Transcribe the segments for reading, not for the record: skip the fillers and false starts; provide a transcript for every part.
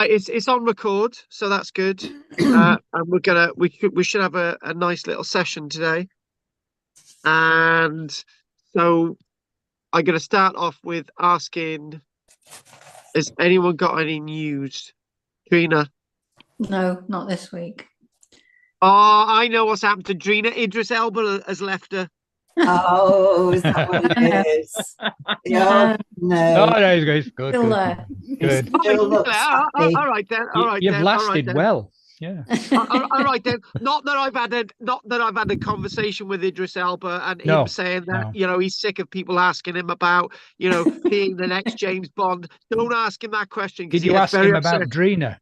It's on record, so that's good. And we should have a nice little session today. And so I'm gonna start off with asking, has anyone got any news? Trina? No, not this week. Oh, I know what's happened to Trina. Idris Elba has left her. Oh, is that what it is? Yeah. No. Oh, no, he's good. Still Good. there. It Good. still looks happy. All right then. All right You've then. All right lasted then. well. Yeah. All right then. Not that I've had a conversation with Idris Elba and No, him saying that no. he's sick of people asking him about being the next James Bond. Don't ask him that question because Did he you gets ask very him upset. about Drina?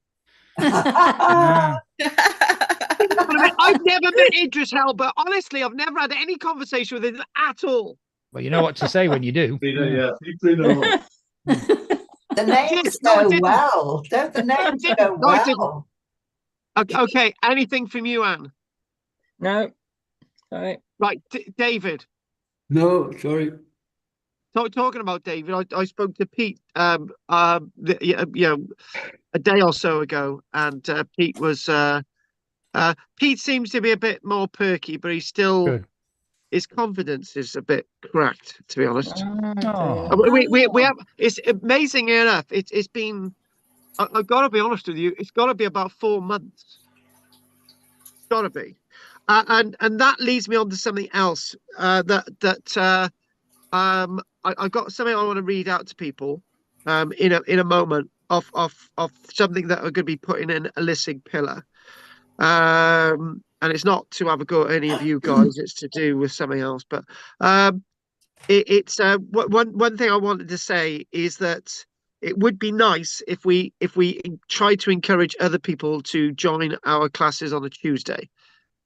I've never met Idris Elba. Honestly, I've never had any conversation with him at all. Well, you know what to say when you do. The names No, I go didn't. well. Don't the names go No, I didn't. well? Okay, anything from you, Anne? No. Sorry. Right, David. No, sorry. Talking about David, I spoke to Pete a day or so ago, and Pete seems to be a bit more perky, but he's still Good. his confidence is a bit cracked, to be honest. Oh. We have, it's amazing enough. It's been, I've got to be honest with you, it's got to be about 4 months. It's got to be, and that leads me on to something else. I got something I want to read out to people, in a moment of something that are going to be putting in a listing pillar. And it's not to have a go at any of you guys, it's to do with something else. But it's one thing I wanted to say is that it would be nice if we try to encourage other people to join our classes on a Tuesday.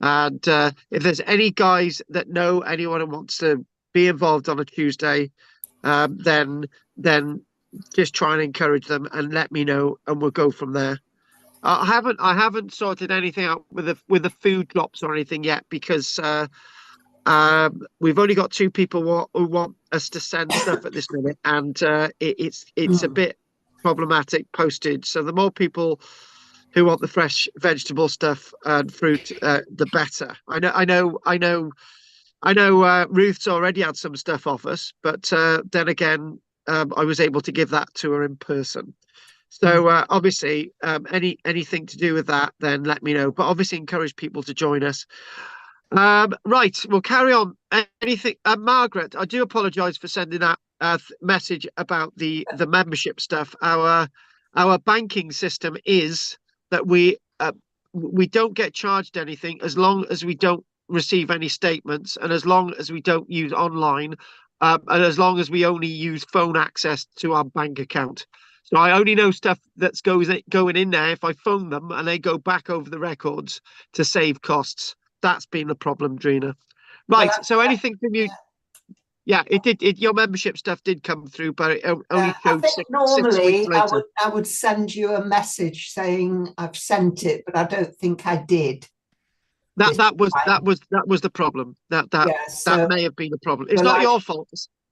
And if there's any guys that know anyone who wants to be involved on a Tuesday, then just try and encourage them and let me know, and we'll go from there. I haven't sorted anything out with the food drops or anything yet, because we've only got 2 people who want us to send stuff at this minute, and it's a bit problematic postage. So the more people who want the fresh vegetable stuff and fruit, the better. I know. Ruth's already had some stuff off us, but then again, I was able to give that to her in person. So obviously, anything to do with that, then let me know. But obviously, encourage people to join us. Right, we'll carry on. Anything, Margaret? I do apologise for sending that message about the membership stuff. Our banking system is that we don't get charged anything as long as we don't receive any statements, and as long as we don't use online, and as long as we only use phone access to our bank account. So I only know stuff that's going in there if I phone them and they go back over the records to save costs. That's been the problem, Drina. Right. Well, so anything from you? Yeah, it did. Your membership stuff did come through, but it only showed I think 6 normally weeks later. I would send you a message saying I've sent it, but I don't think I did. That was the problem. That may have been the problem. It's not your fault.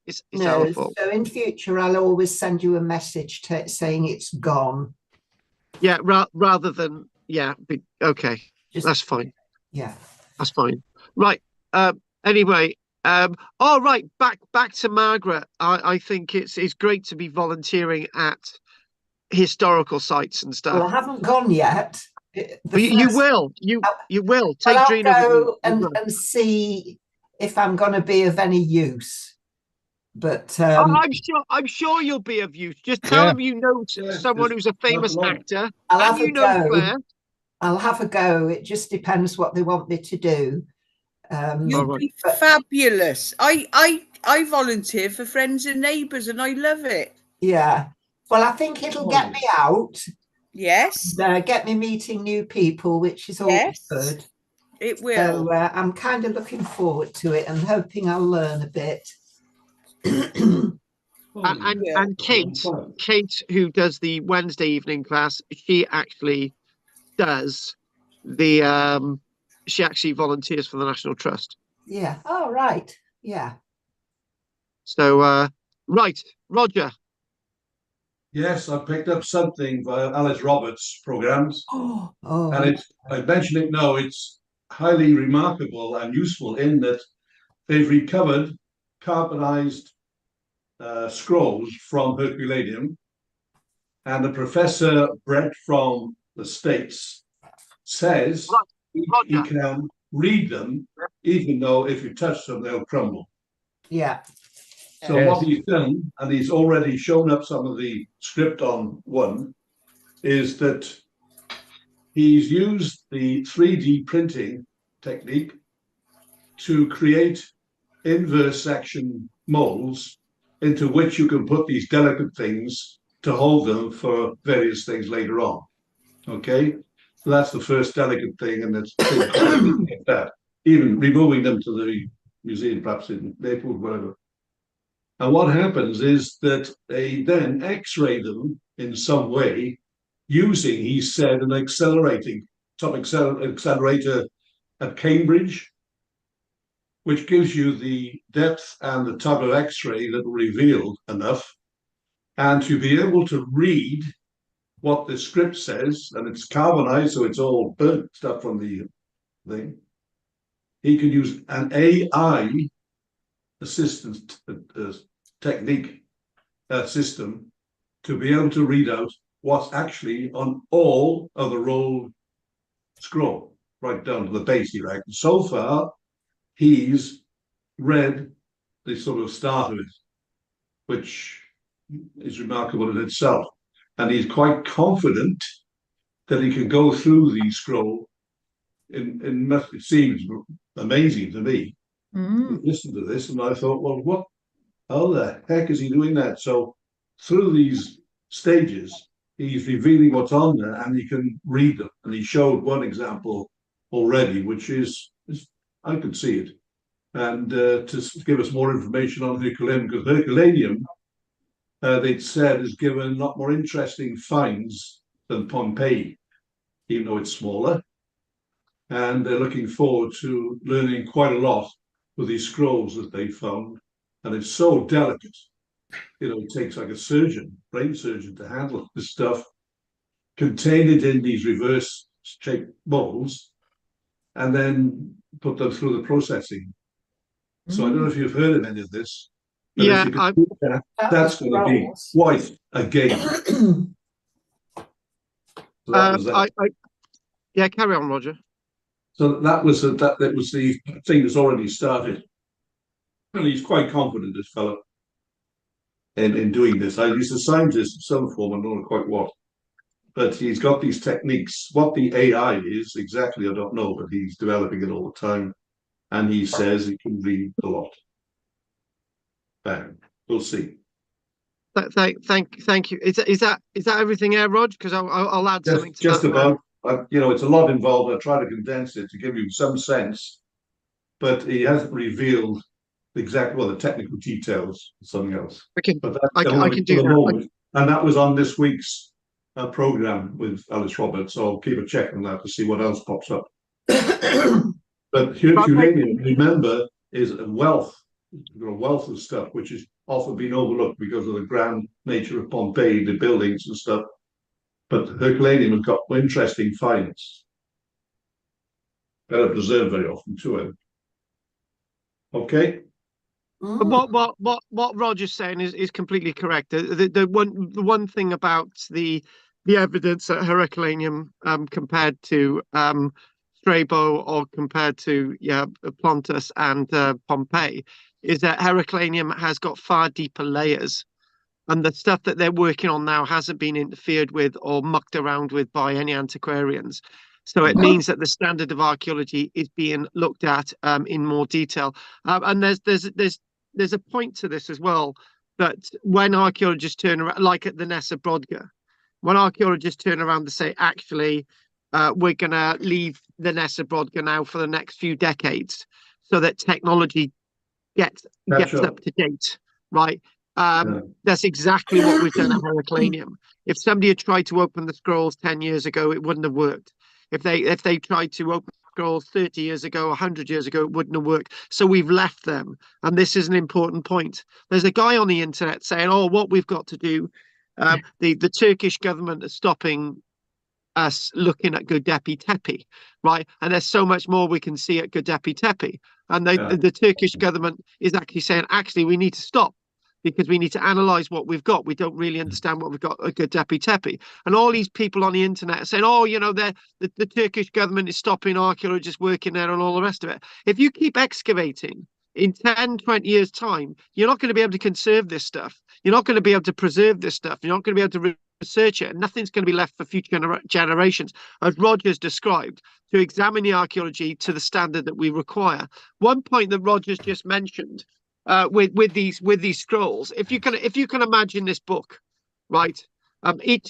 It's our fault. So in future, I'll always send you a message saying it's gone. Yeah, rather than okay, that's fine. Yeah, that's fine. Right. Anyway. All right. Back to Margaret. I think it's great to be volunteering at historical sites and stuff. Well, I haven't gone yet. You will. You will. Take I'll go and see if I'm going to be of any use. But I'm sure you'll be of use. Just tell them you know someone who's a famous actor. I'll have a go. I'll have a go. It just depends what they want me to do. You'll be fabulous. I volunteer for Friends and Neighbours, and I love it. Yeah. Well, I think it'll get me out. Yes. Get me meeting new people, which is always good. It will. So I'm kind of looking forward to it and hoping I'll learn a bit. and Kate, who does the Wednesday evening class, she actually does the she actually volunteers for the National Trust. Yeah. Oh, right. Yeah. So right, Roger. Yes, I picked up something via Alice Roberts' programs, Oh, and I mention it now, it's highly remarkable and useful in that they've recovered carbonized scrolls from Herculaneum, and the professor, Brett from the States, says he can read them, even though if you touch them, they'll crumble. yeah. So Yes. what he's done, and he's already shown up some of the script on one, is that he's used the 3D printing technique to create inverse section molds into which you can put these delicate things to hold them for various things later on. Okay, so that's the first delicate thing, and it's like that. Even removing them to the museum, perhaps in Naples, whatever. And what happens is that they then X-ray them in some way using, he said, an accelerator at Cambridge, which gives you the depth and the type of X-ray that will reveal enough, and to be able to read what the script says, and it's carbonized, so it's all burnt stuff from the thing. He can use an AI assistant technique system to be able to read out what's actually on all of the rolled scroll, right down to the base, he reckons. So far, he's read the sort of start of it, which is remarkable in itself. And he's quite confident that he can go through the scroll. It seems amazing to me. Listen to this, and I thought, well, how the heck is he doing that? So through these stages, he's revealing what's on there, and he can read them. And he showed one example already, which is I could see it. And to give us more information on Herculaneum, because Herculaneum, they'd said, has given a lot more interesting finds than Pompeii, even though it's smaller. And they're looking forward to learning quite a lot with these scrolls that they found. And it's so delicate. It takes like a surgeon, brain surgeon, to handle this stuff, contain it in these reverse shaped molds, and then put them through the processing. So I don't know if you've heard of any of this. But Yeah, that's going to be quite a game. So that was that. Yeah, carry on, Roger. So that was the thing that's already started. And he's quite confident, this fellow, in doing this. He's a scientist of some form, I don't know quite what. But he's got these techniques. What the AI is exactly, I don't know, but he's developing it all the time. And he says he can read a lot. Bang. We'll see. Thank you. Is that everything, Rog? Because I'll add something to just that. About. It's a lot involved. I try to condense it to give you some sense, but he hasn't revealed the technical details. Something else. I can do that. And that was on this week's program with Alice Roberts. So I'll keep a check on that to see what else pops up. But Herculaneum, remember, is a wealth of stuff which is often been overlooked because of the grand nature of Pompeii, the buildings and stuff. But Herculaneum has got interesting finds that are preserved very often to it. Okay. What Roger's saying is completely correct. The one thing about the evidence at Herculaneum compared to Strabo or compared to Pontus and Pompeii is that Herculaneum has got far deeper layers, and the stuff that they're working on now hasn't been interfered with or mucked around with by any antiquarians. So it means that the standard of archaeology is being looked at in more detail. And there's a point to this as well, that when archaeologists turn around, like at the Nessa Brodga, when archaeologists turn around to say, actually, we're going to leave the Nessa Brodga now for the next few decades so that technology gets up to date, right? That's exactly what we've done at Herculaneum. If somebody had tried to open the scrolls 10 years ago, it wouldn't have worked. If they tried to open scrolls 30 years ago, 100 years ago, it wouldn't have worked. So we've left them. And this is an important point. There's a guy on the internet saying, oh, what we've got to do The Turkish government is stopping us looking at Göbekli Tepe, right? And there's so much more we can see at Göbekli Tepe. And the Turkish government is actually saying, actually, we need to stop because we need to analyze what we've got. We don't really understand what we've got at Göbekli Tepe. And all these people on the internet are saying, oh, you know, the Turkish government is stopping archaeologists working there and all the rest of it. If you keep excavating, in 10, 20 years' time, you're not going to be able to conserve this stuff. You're not going to be able to preserve this stuff. You're not going to be able to research it. And nothing's going to be left for future generations, as Roger's described, to examine the archaeology to the standard that we require. One point that Roger's just mentioned with these scrolls, if you can imagine this book, right?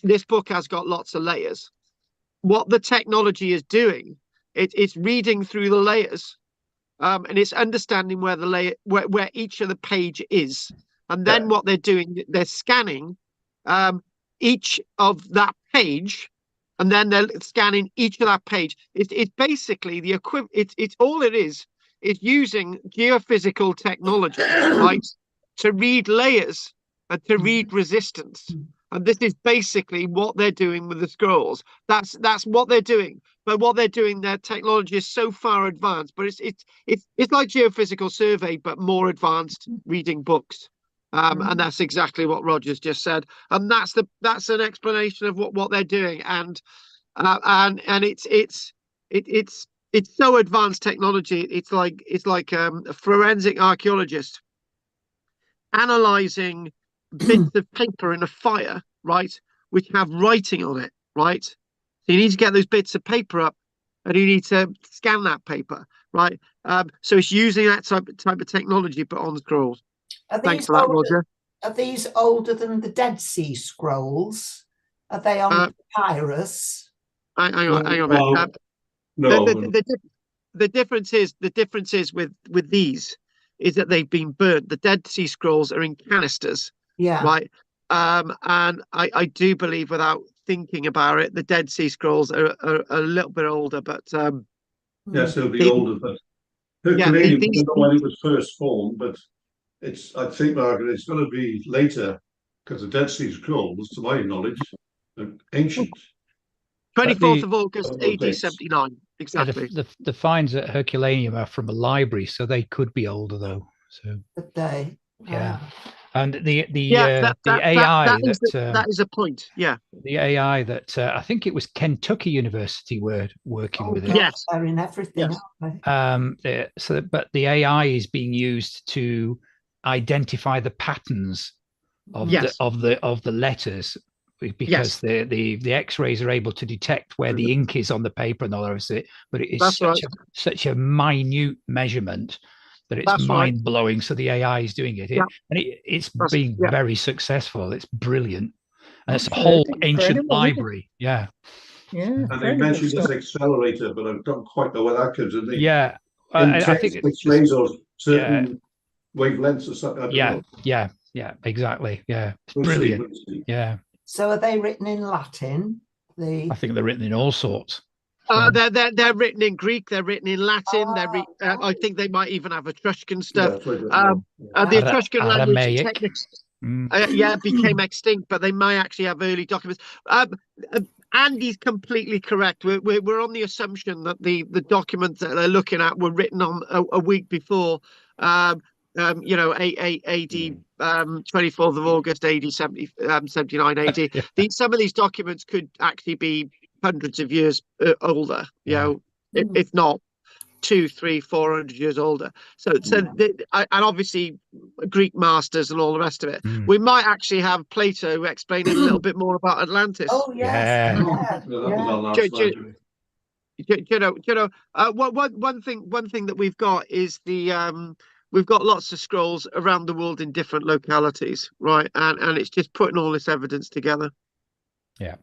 This book has got lots of layers. What the technology is doing, it's reading through the layers. And it's understanding where the layer, where each of the page is, and then what they're doing, they're scanning each of that page, and then they're scanning each of that page. It's basically the equivalent. It's all it is. It's using geophysical technology, right, to read layers and to read resistance. And this is basically what they're doing with the scrolls. That's what they're doing. But what they're doing, their technology is so far advanced. But it's like geophysical survey, but more advanced reading books. And that's exactly what Roger's just said. And that's an explanation of what they're doing. And it's so advanced technology. It's like a forensic archaeologist analyzing bits of paper in a fire, right, which have writing on it, right? So you need to get those bits of paper up, and you need to scan that paper, right? So it's using that type of technology, but on scrolls. Thanks for that, Roger. Are these older than the Dead Sea Scrolls? Are they on papyrus? Hang on a minute. No. The difference is with these is that they've been burnt. The Dead Sea Scrolls are in canisters. Yeah. Right. And I do believe, without thinking about it, the Dead Sea Scrolls are a little bit older, but yes, they'll be older. But Herculaneum, I don't know when it was first formed, but I think, Margaret, it's going to be later because the Dead Sea Scrolls, to my knowledge, are ancient. 24th of August, AD 79. Exactly. The finds at Herculaneum are from a library, so they could be older though. So Could they? Yeah. And the that AI that is a point. Yeah. The AI that I think it was Kentucky University were working with it. Yes. They're in everything. Yes. But the AI is being used to identify the patterns of the letters, because the X-rays are able to detect where the ink is on the paper and all the rest of it. But it is such a minute measurement that it's mind-blowing. Right. So the AI is doing it, and it's being very successful. It's brilliant, and it's a whole ancient library. Yeah. And they mentioned this accelerator, but I don't quite know where that comes in. Yeah, I think it's X-rays or certain wavelengths or something. Yeah, exactly. Yeah, it's brilliant. We'll see. Yeah. So are they written in Latin? I think they're written in all sorts. They're written in Greek. They're written in Latin. I think they might even have Etruscan stuff. The Etruscan language became extinct, but they may actually have early documents. Andy's completely correct. We're on the assumption that the documents that they're looking at were written on a week before. AD 24th of August, AD 79 AD. Some of these documents could actually be hundreds of years older, if not 200, 300, 400 years older. And obviously Greek masters and all the rest of it. We might actually have Plato explaining a little bit more about Atlantis. Oh yes, One thing that we've got is we've got lots of scrolls around the world in different localities, right? And it's just putting all this evidence together. Yeah.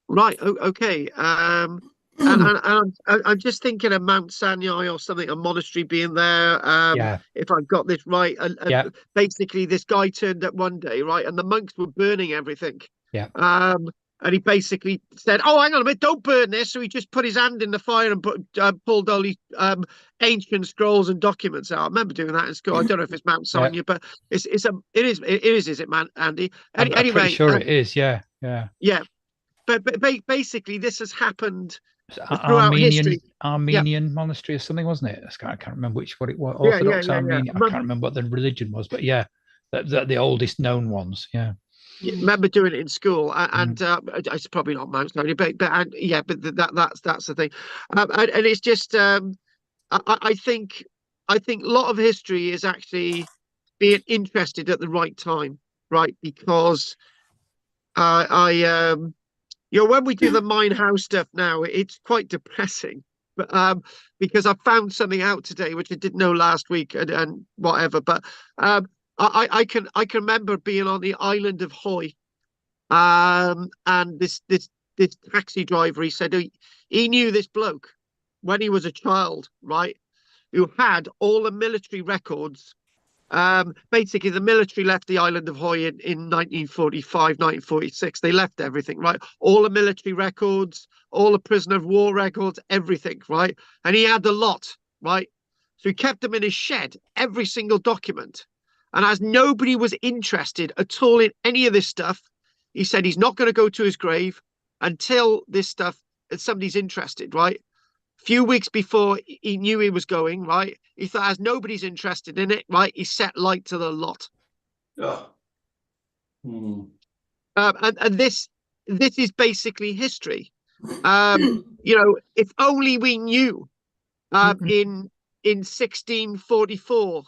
Right. Okay. And I'm just thinking of Mount Sinai or something, a monastery being there. If I've got this right. Basically, this guy turned up one day, right, and the monks were burning everything. Yeah. and he basically said, "Oh, hang on a minute, don't burn this." So he just put his hand in the fire and pulled all these ancient scrolls and documents out. I remember doing that in school. I don't know if it's Mount Sinai, but it is. Is it, man, Andy? I'm Anyway, pretty sure it is. Yeah. But basically, this has happened throughout Armenian history. monastery or something, wasn't it? I can't remember what it was. Yeah, Orthodox yeah. Armenian. I can't remember what the religion was, but yeah, the oldest known ones. Yeah. Remember doing it in school, and it's probably not Mount Sinai, but that's the thing, and it's just I think a lot of history is actually being interested at the right time, right? Because when we do the mine house stuff now, it's quite depressing. But because I found something out today which I didn't know last week, and whatever. But I can remember being on the island of Howe, and this taxi driver, he said he knew this bloke when he was a child, right, who had all the military records. Basically, the military left the island of Howe in 1945, 1946. They left everything, right? All the military records, all the prisoner of war records, everything, right? And he had a lot, right? So he kept them in his shed, every single document. And as nobody was interested at all in any of this stuff, he said he's not going to go to his grave until this stuff, somebody's interested, right? Few weeks before he knew he was going, right, he thought, as nobody's interested in it, right, he set light to the lot. And this is basically history. If only we knew in 1644,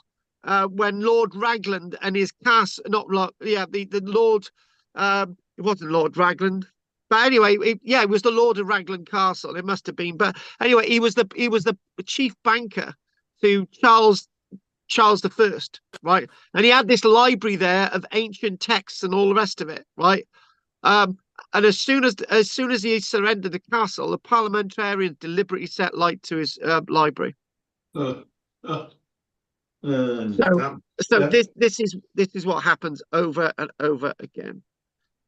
when Lord Ragland and his castle, the Lord, it wasn't Lord Ragland. But anyway, it was the Lord of Raglan Castle. It must have been. But anyway, he was the chief banker to Charles I, right? And he had this library there of ancient texts and all the rest of it, right? And as soon as he surrendered the castle, the parliamentarians deliberately set light to his library. This is what happens over and over again.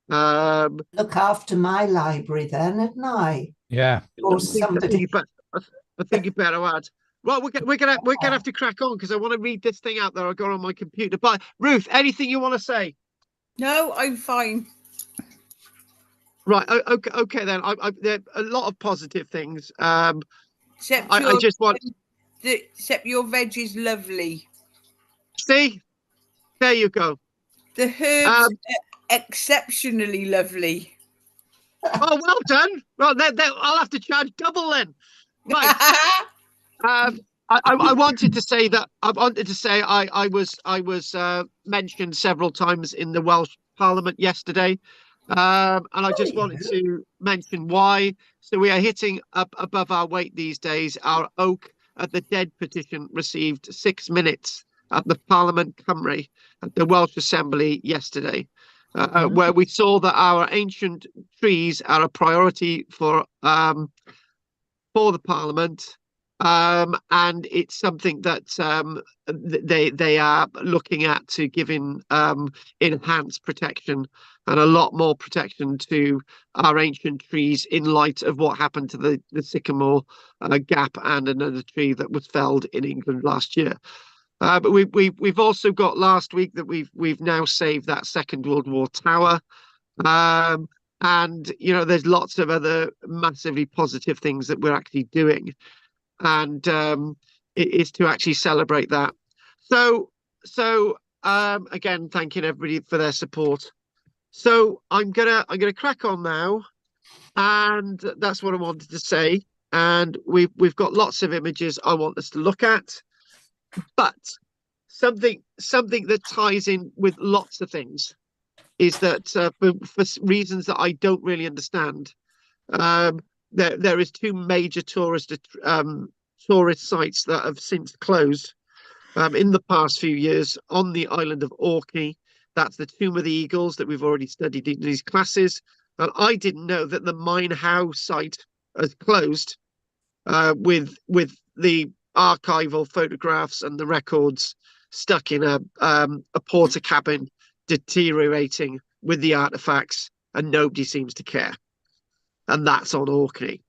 Look after my library then, hadn't I? Yeah. Or somebody. I think you better add. Right, we're gonna have to crack on because I want to read this thing out that I got on my computer. But Ruth, anything you want to say? No, I'm fine. Right. Okay then. There are a lot of positive things. Except your veg is lovely. See, there you go. The herbs are exceptionally lovely. Oh, well done. Well, I'll have to charge double then. Right. I wanted to say that I was mentioned several times in the Welsh Parliament yesterday, and I just wanted to mention why. So we are hitting up above our weight these days. Our Oak at the Dead petition received 6 minutes at the Parliament Cymru at the Welsh Assembly yesterday, where we saw that our ancient trees are a priority for the Parliament, and it's something that they are looking at to give enhanced protection and a lot more protection to our ancient trees in light of what happened to the sycamore gap and another tree that was felled in England last year. But we've also got last week that we've now saved that Second World War tower. And there's lots of other massively positive things that we're actually doing, and it is to actually celebrate that. So again, thanking everybody for their support. So I'm gonna crack on now, and that's what I wanted to say. And we've got lots of images I want us to look at, but something that ties in with lots of things is that for reasons that I don't really understand, there is 2 major tourist sites that have since closed in the past few years on the island of Orkney. That's the Tomb of the Eagles that we've already studied in these classes. And I didn't know that the Mine Howe site has closed, with the archival photographs and the records stuck in a porter cabin, deteriorating with the artifacts and nobody seems to care, and that's on Orkney.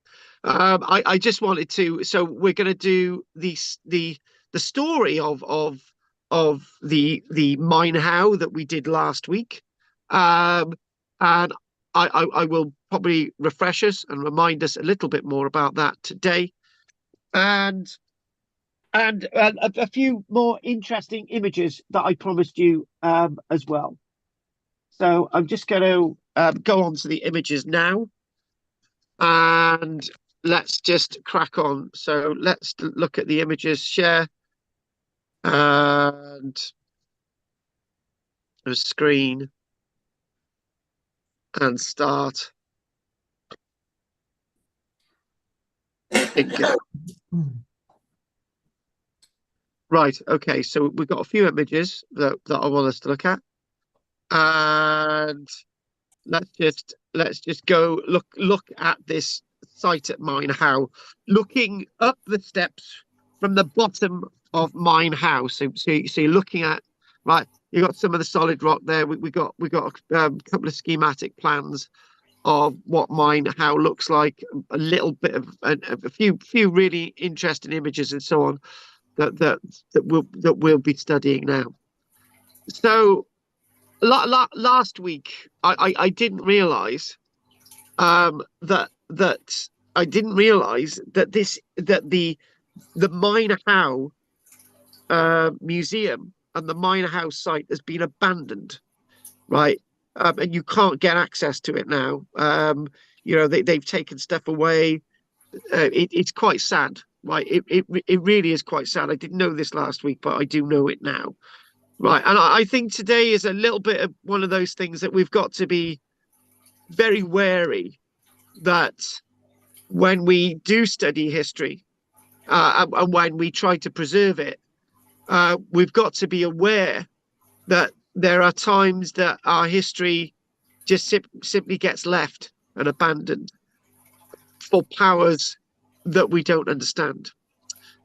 I just wanted to. So we're going to do the story of the mine howe that we did last week, and I will probably refresh us and remind us a little bit more about that today, and a few more interesting images that I promised you as well. So I'm just going to go on to the images now, and let's just crack on. So let's look at the images, share, and a screen, and start. Bingo. Right, okay, so we've got a few images that I want us to look at, and let's just go look at this site at Mine Howe, looking up the steps from the bottom of Mine Howe. So you're looking at, right, you got some of the solid rock there. We got a couple of schematic plans of what Mine Howe looks like, a little bit of a few really interesting images and so on that we'll be studying now. So last week I didn't realize that the Mine Howe museum and the Mine Howe site has been abandoned, right? And you can't get access to it now. You know, they've taken stuff away. It's quite sad, right? It really is quite sad. I didn't know this last week, but I do know it now. Right, and I think today is a little bit of one of those things that we've got to be very wary that when we do study history and when we try to preserve it, we've got to be aware that there are times that our history just simply gets left and abandoned for powers that we don't understand.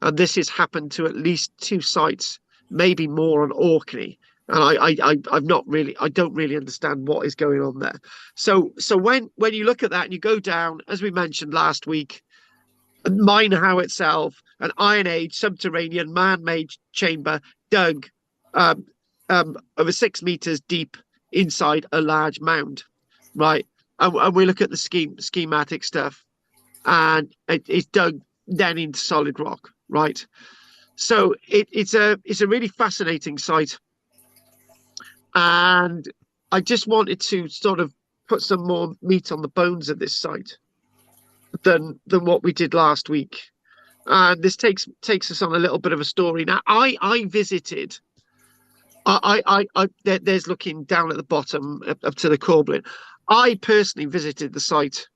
And this has happened to at least 2 sites, maybe more on Orkney, and I don't really understand what is going on there. So when you look at that and you go down, as we mentioned last week, Mine Howe itself, an Iron Age subterranean man-made chamber dug over 6 meters deep inside a large mound, right? And we look at the schematic stuff, and it's dug then into solid rock, right? So it's a really fascinating site, and I just wanted to sort of put some more meat on the bones of this site than what we did last week. And this takes us on a little bit of a story. Now, I visited. There's looking down at the bottom up to the Corblin. I personally visited the site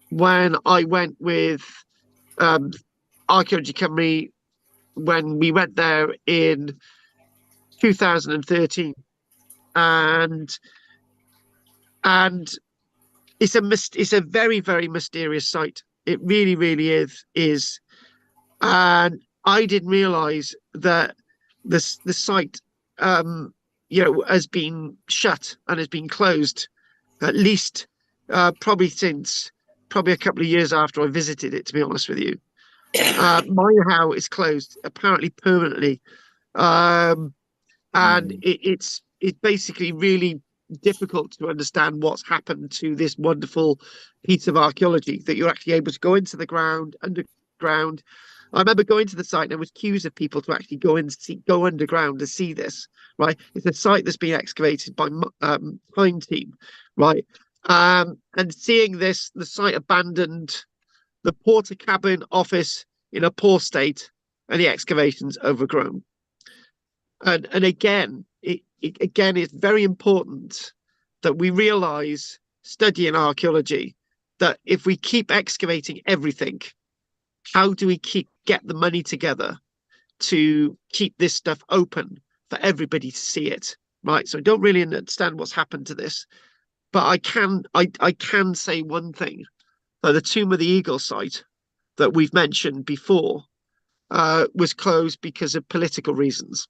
when I went with Archaeology Cymru when we went there in 2013, and it's a very, very mysterious site. It really is. And I didn't realize that the site you know, has been shut and has been closed at least probably a couple of years after I visited it, to be honest with you. Mine Howe is closed apparently permanently, and it's basically really difficult to understand what's happened to this wonderful piece of archaeology, that you're actually able to go into the ground, underground. I remember going to the site and there was queues of people to actually go underground to see this, right? It's a site that's been excavated by Time Team, right? And seeing the site abandoned, the porter cabin office in a poor state, and the excavations overgrown. And again, it's very important that we realize, studying archaeology, that if we keep excavating everything, how do we get the money together to keep this stuff open for everybody to see it, right? So I don't really understand what's happened to this, but I can say one thing: that the Tomb of the Eagle site that we've mentioned before was closed because of political reasons.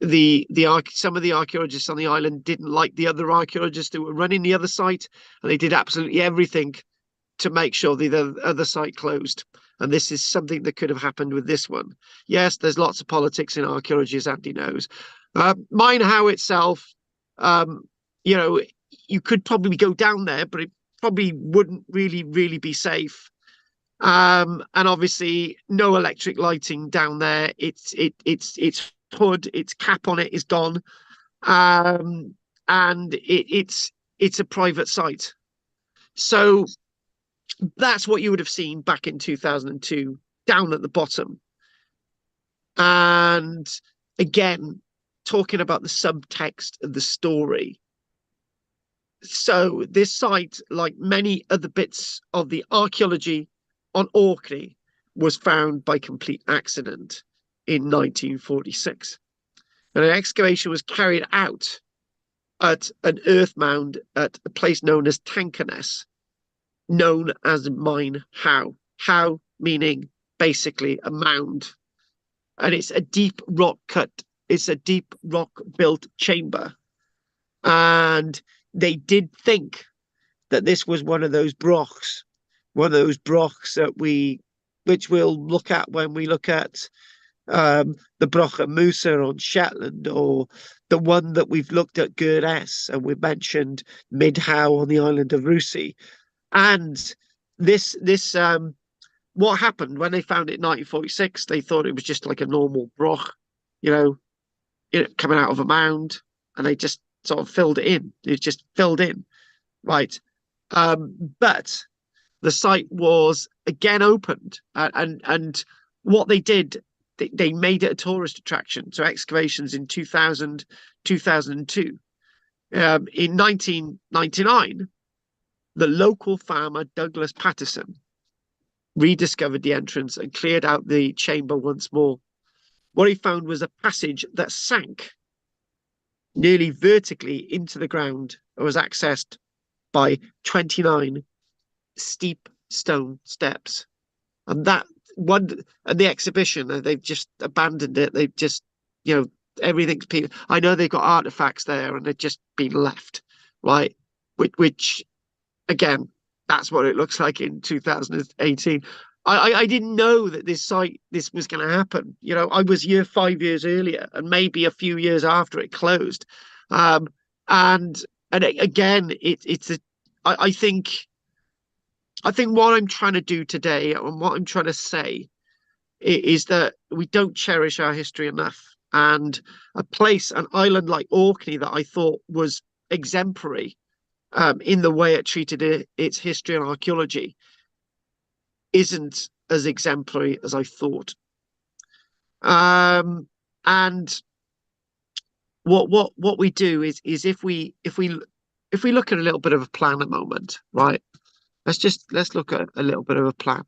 some of the archaeologists on the island didn't like the other archaeologists who were running the other site, and they did absolutely everything to make sure the other site closed. And this is something that could have happened with this one. Yes, there's lots of politics in archaeology, as Andy knows. Mine Howe itself, you know, you could probably go down there, but it probably wouldn't really be safe. And obviously no electric lighting down there. Its hood, its cap on it is gone. And it's a private site. So that's what you would have seen back in 2002 down at the bottom. And again, talking about the subtext of the story. So this site, like many other bits of the archaeology on Orkney, was found by complete accident in 1946. And an excavation was carried out at an earth mound at a place known as Tankernes, known as Mine Howe. Howe meaning basically a mound. And it's a deep rock cut. It's a deep rock built chamber. And they did think that this was one of those brochs that which we'll look at when we look at the Broch of Musa on Shetland, or the one that we've looked at Gurdes, and we've mentioned Mid Howe on the island of Rusi. And this what happened when they found it in 1946, they thought it was just like a normal broch, you know, coming out of a mound, and they just sort of filled it in. It just filled in, right? But the site was again opened, and what they did, they made it a tourist attraction. So excavations in 2000, 2002. In 1999, the local farmer Douglas Patterson rediscovered the entrance and cleared out the chamber once more. What he found was a passage that sank nearly vertically into the ground and was accessed by 29 steep stone steps. And that one, and the exhibition, they've just abandoned it. They've just, you know, everything's been, I know they've got artifacts there and they've just been left, right? Which again, that's what it looks like in 2018. I didn't know that this was going to happen. You know, I was here 5 years earlier, and maybe a few years after it closed. And again, I think what I'm trying to do today, and what I'm trying to say, is that we don't cherish our history enough. And an island like Orkney, that I thought was exemplary in the way it treated its history and archaeology, isn't as exemplary as I thought. And what we do is if we look at a little bit of a plan a moment, right? Let's look at a little bit of a plan.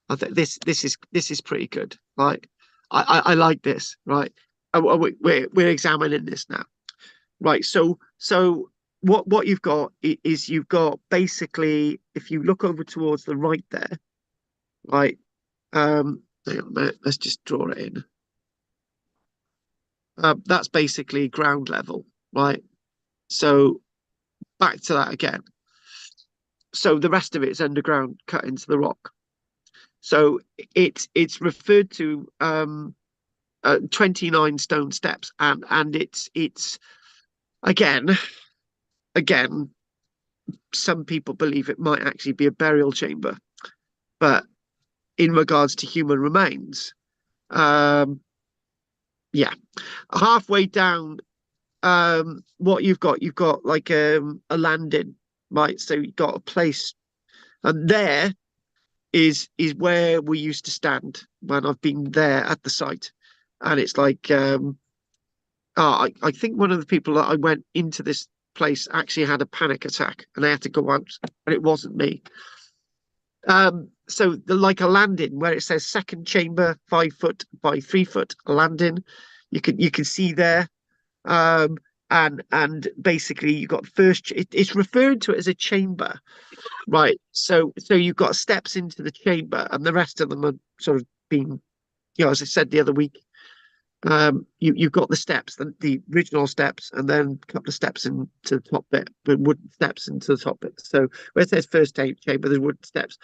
I think this is pretty good, right? I like this, right? We're examining this now, right? So what you've got is you've got basically, if you look over towards the right there, right? Hang on a minute, let's just draw it in. That's basically ground level, right? So back to that again. So the rest of it is underground, cut into the rock. So it's referred to 29 stone steps, and it's again, some people believe it might actually be a burial chamber, but in regards to human remains, yeah, halfway down, what you've got like a landing, right? So you've got a place, and there is where we used to stand when I've been there at the site. And it's like I think one of the people that I went into this place actually had a panic attack and they had to go out, and it wasn't me. So like a landing where it says second chamber, 5 foot by 3 foot landing, you can see there. And basically you got first, it's referred to it as a chamber, right? So you've got steps into the chamber, and the rest of them are sort of been, you know, as I said the other week, you've got the steps, the original steps, and then a couple of steps into the top bit, with wooden steps into the top bit. So where it says first chamber, there's wooden steps.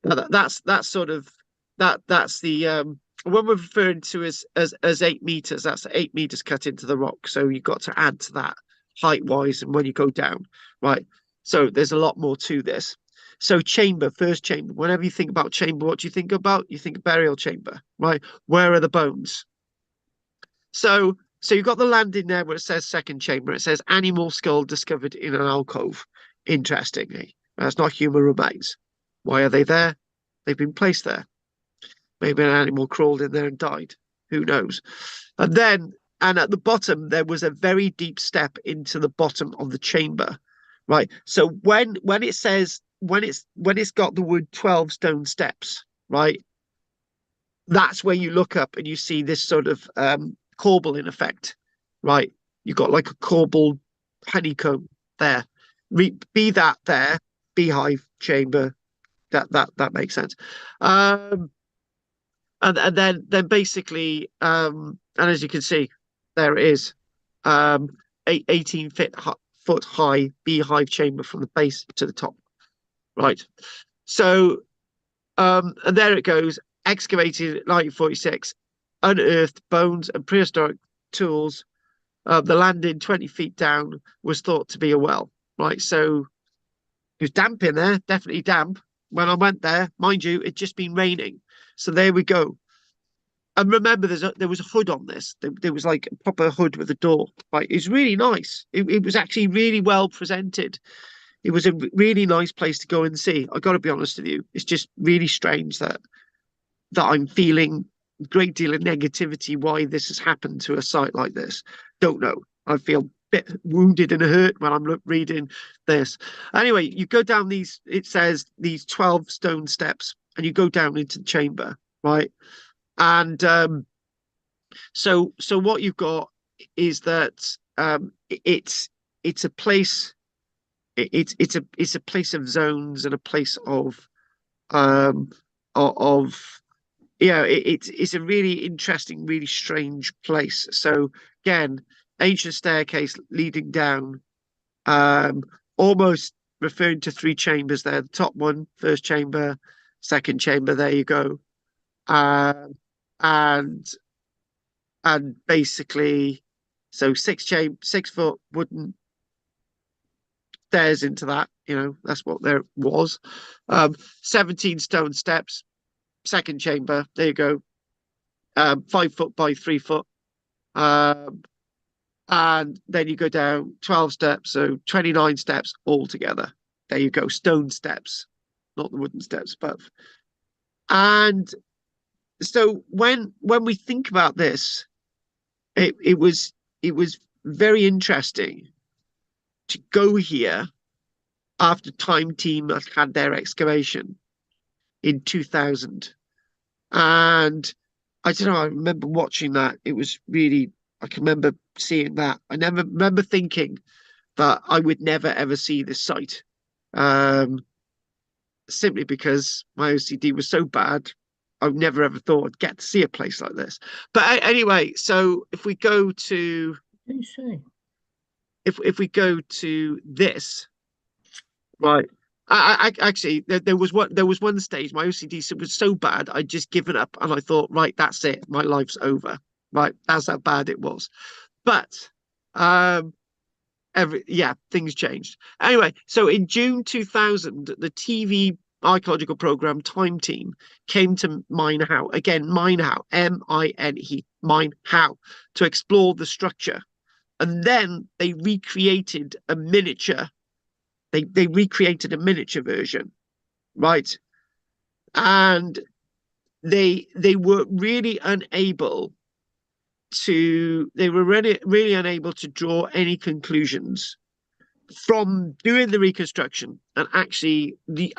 That's sort of that's the when we're referring to as 8 meters, that's 8 meters cut into the rock. So you've got to add to that height wise, and when you go down, right? So there's a lot more to this. So chamber, first chamber. Whenever you think about chamber, what do you think about? You think burial chamber, right? Where are the bones? So you've got the landing there where it says second chamber. It says animal skull discovered in an alcove. Interestingly, that's not human remains. Why are they there? They've been placed there. Maybe an animal crawled in there and died. Who knows? And at the bottom there was a very deep step into the bottom of the chamber, right? So when it says when it's got the word 12 stone steps, right? That's where you look up and you see this sort of corbel in effect, right? You've got like a corbel honeycomb there. Be that there, beehive chamber. That makes sense. And then basically, and as you can see, there it is, 18 foot high beehive chamber from the base to the top, right? So, and there it goes, excavated in 1946, unearthed bones and prehistoric tools. The landing 20 feet down was thought to be a well, right? So it was damp in there, definitely damp. When I went there, mind you, it'd just been raining. So there we go. And remember, there was a hood on this. There was like a proper hood with a door. Right, it's really nice. It was actually really well presented. It was a really nice place to go and see. I got to be honest with you. It's just really strange that I'm feeling a great deal of negativity why this has happened to a site like this. Don't know. I feel a bit wounded and hurt when I'm reading this. Anyway, you go down these, it says these 12 stone steps, and you go down into the chamber, right? And so what you've got is that it's a place, it's a place of zones and a place of it's a really interesting, really strange place. So again, ancient staircase leading down, almost referring to 3 chambers there. The top one, first chamber, second chamber, there you go. And basically, so 6 foot wooden stairs into that, that's what there was. 17 stone steps, second chamber, there you go. 5 foot by 3 foot. And then you go down 12 steps, so 29 steps altogether. There you go, stone steps, not the wooden steps, but. And so when we think about this, it was very interesting to go here after Time Team had their excavation in 2000. And I don't know, I remember watching that. It was really, I can remember seeing that. I never remember thinking that I would never ever see this site, simply because my OCD was so bad. I've never ever thought I'd get to see a place like this. But anyway, so if we go to, if we go to this, right? I actually, there was one stage my OCD was so bad I'd just given up, and I thought, right, that's it, my life's over. Right, that's how bad it was. But things changed. Anyway, so in June 2000, the TV archaeological program Time Team came to Mine Howe, again, Mine Howe, M-I-N-E, Mine Howe, to explore the structure. And then they recreated a miniature. They recreated a miniature version, right? And they were really unable to, really unable to draw any conclusions from doing the reconstruction. And actually the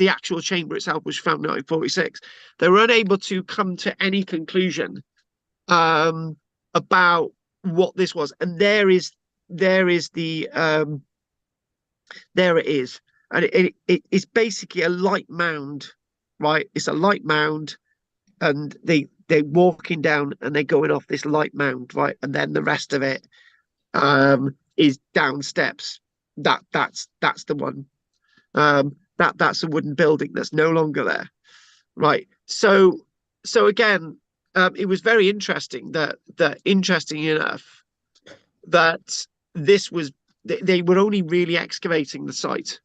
actual chamber itself was found in 1946. They were unable to come to any conclusion about what this was. And there it is. And it's basically a light mound, right? It's a light mound, and they they're walking down and they're going off this light mound, right, and then the rest of it is down steps. That's the one. That's a wooden building that's no longer there, right? So again, it was very interesting that interesting enough that this was they were only really excavating the site.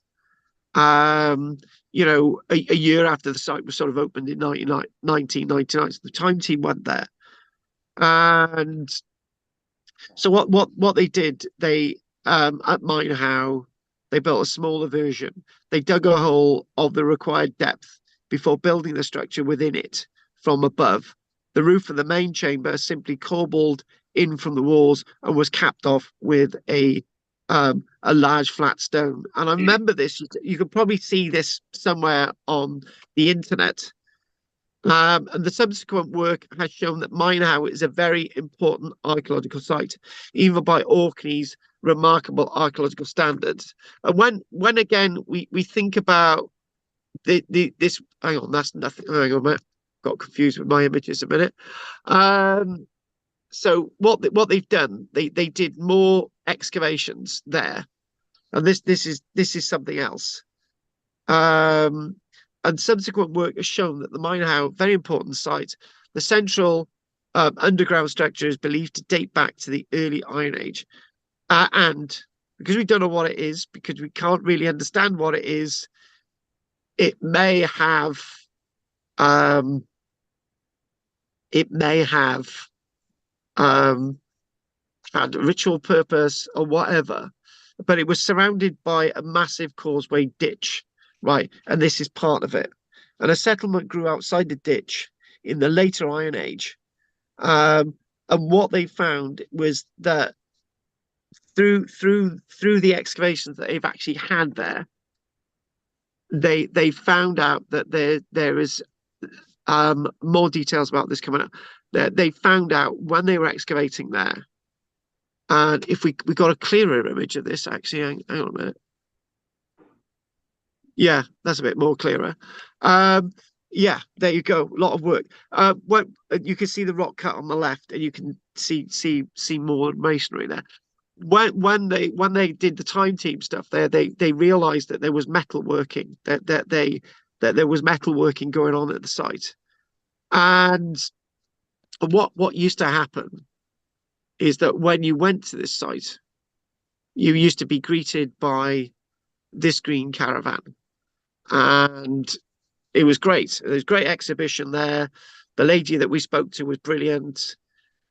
You know, a year after the site was sort of opened in 1999, so the time team went there, and so what they did, they at Mine Howe, they built a smaller version. They dug a hole of the required depth before building the structure within it from above. The roof of the main chamber simply cobbled in from the walls and was capped off with a large flat stone. And I remember this. You could probably see this somewhere on the internet. And the subsequent work has shown that Mine Howe is a very important archaeological site, even by Orkney's remarkable archaeological standards. And when again we think about this, hang on, that's nothing. Hang on a minute, got confused with my images a minute. So what they've done, they did more excavations there, and this is something else. And subsequent work has shown that the Mine Howe, very important site, the central underground structure is believed to date back to the early Iron Age. And because we don't know what it is, because we can't really understand what it is, it may have had a ritual purpose or whatever, but it was surrounded by a massive causeway ditch. Right, and this is part of it. And a settlement grew outside the ditch in the later Iron Age. And what they found was that through the excavations that they've actually had there, they found out that there is more details about this coming up. They found out when they were excavating there, and if we got a clearer image of this, actually, hang on a minute. Yeah, that's a bit more clearer. Yeah, there you go. A lot of work. You can see the rock cut on the left, and you can see more masonry there. When they did the time team stuff there, they realized that there was metal working, that there was metal working going on at the site. And what used to happen is that when you went to this site, you used to be greeted by this green caravan. And it was great. There was a great exhibition there. The lady that we spoke to was brilliant.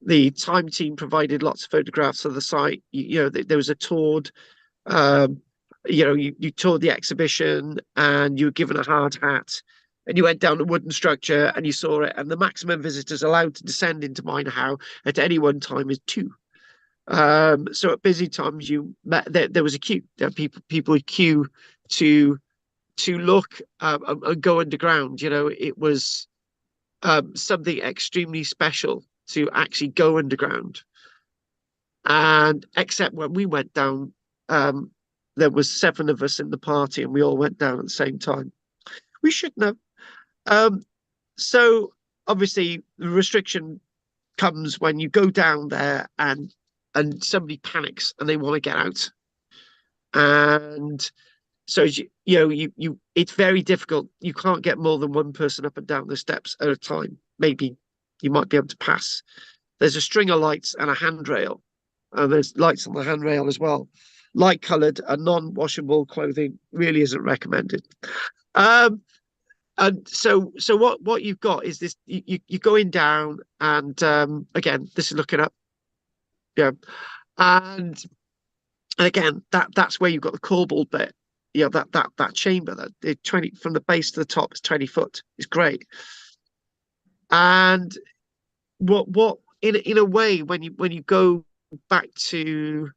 The time team provided lots of photographs of the site. You know, there was a tour. You know, you toured the exhibition and you were given a hard hat, and you went down a wooden structure and you saw it. And the maximum visitors allowed to descend into Mine Howe at any one time is 2. So at busy times, there was a queue. There people would queue to look and go underground. You know, it was something extremely special to actually go underground. And except when we went down, there was 7 of us in the party, and we all went down at the same time. We shouldn't have. So obviously the restriction comes when you go down there and somebody panics and they want to get out. And so you it's very difficult. You can't get more than one person up and down the steps at a time. Maybe you might be able to pass. There's a string of lights and a handrail. There's lights on the handrail as well. Light coloured and non-washable clothing really isn't recommended. And so what you've got is this. You're going down, and again, this is looking up. Yeah, and again, that's where you've got the cobbled bit. Yeah, that chamber, that 20 from the base to the top is 20 foot. It's great. And what in a way, when you go back to,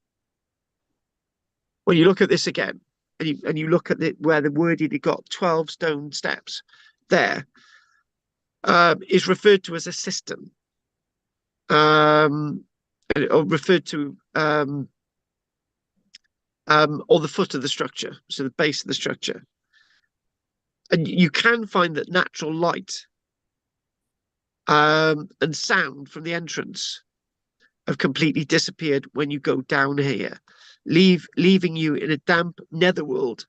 when you look at this again, and you look at where the wording it got 12 stone steps there, is referred to as a cistern, or referred to or the foot of the structure, so the base of the structure. And you can find that natural light and sound from the entrance have completely disappeared when you go down here, leaving you in a damp netherworld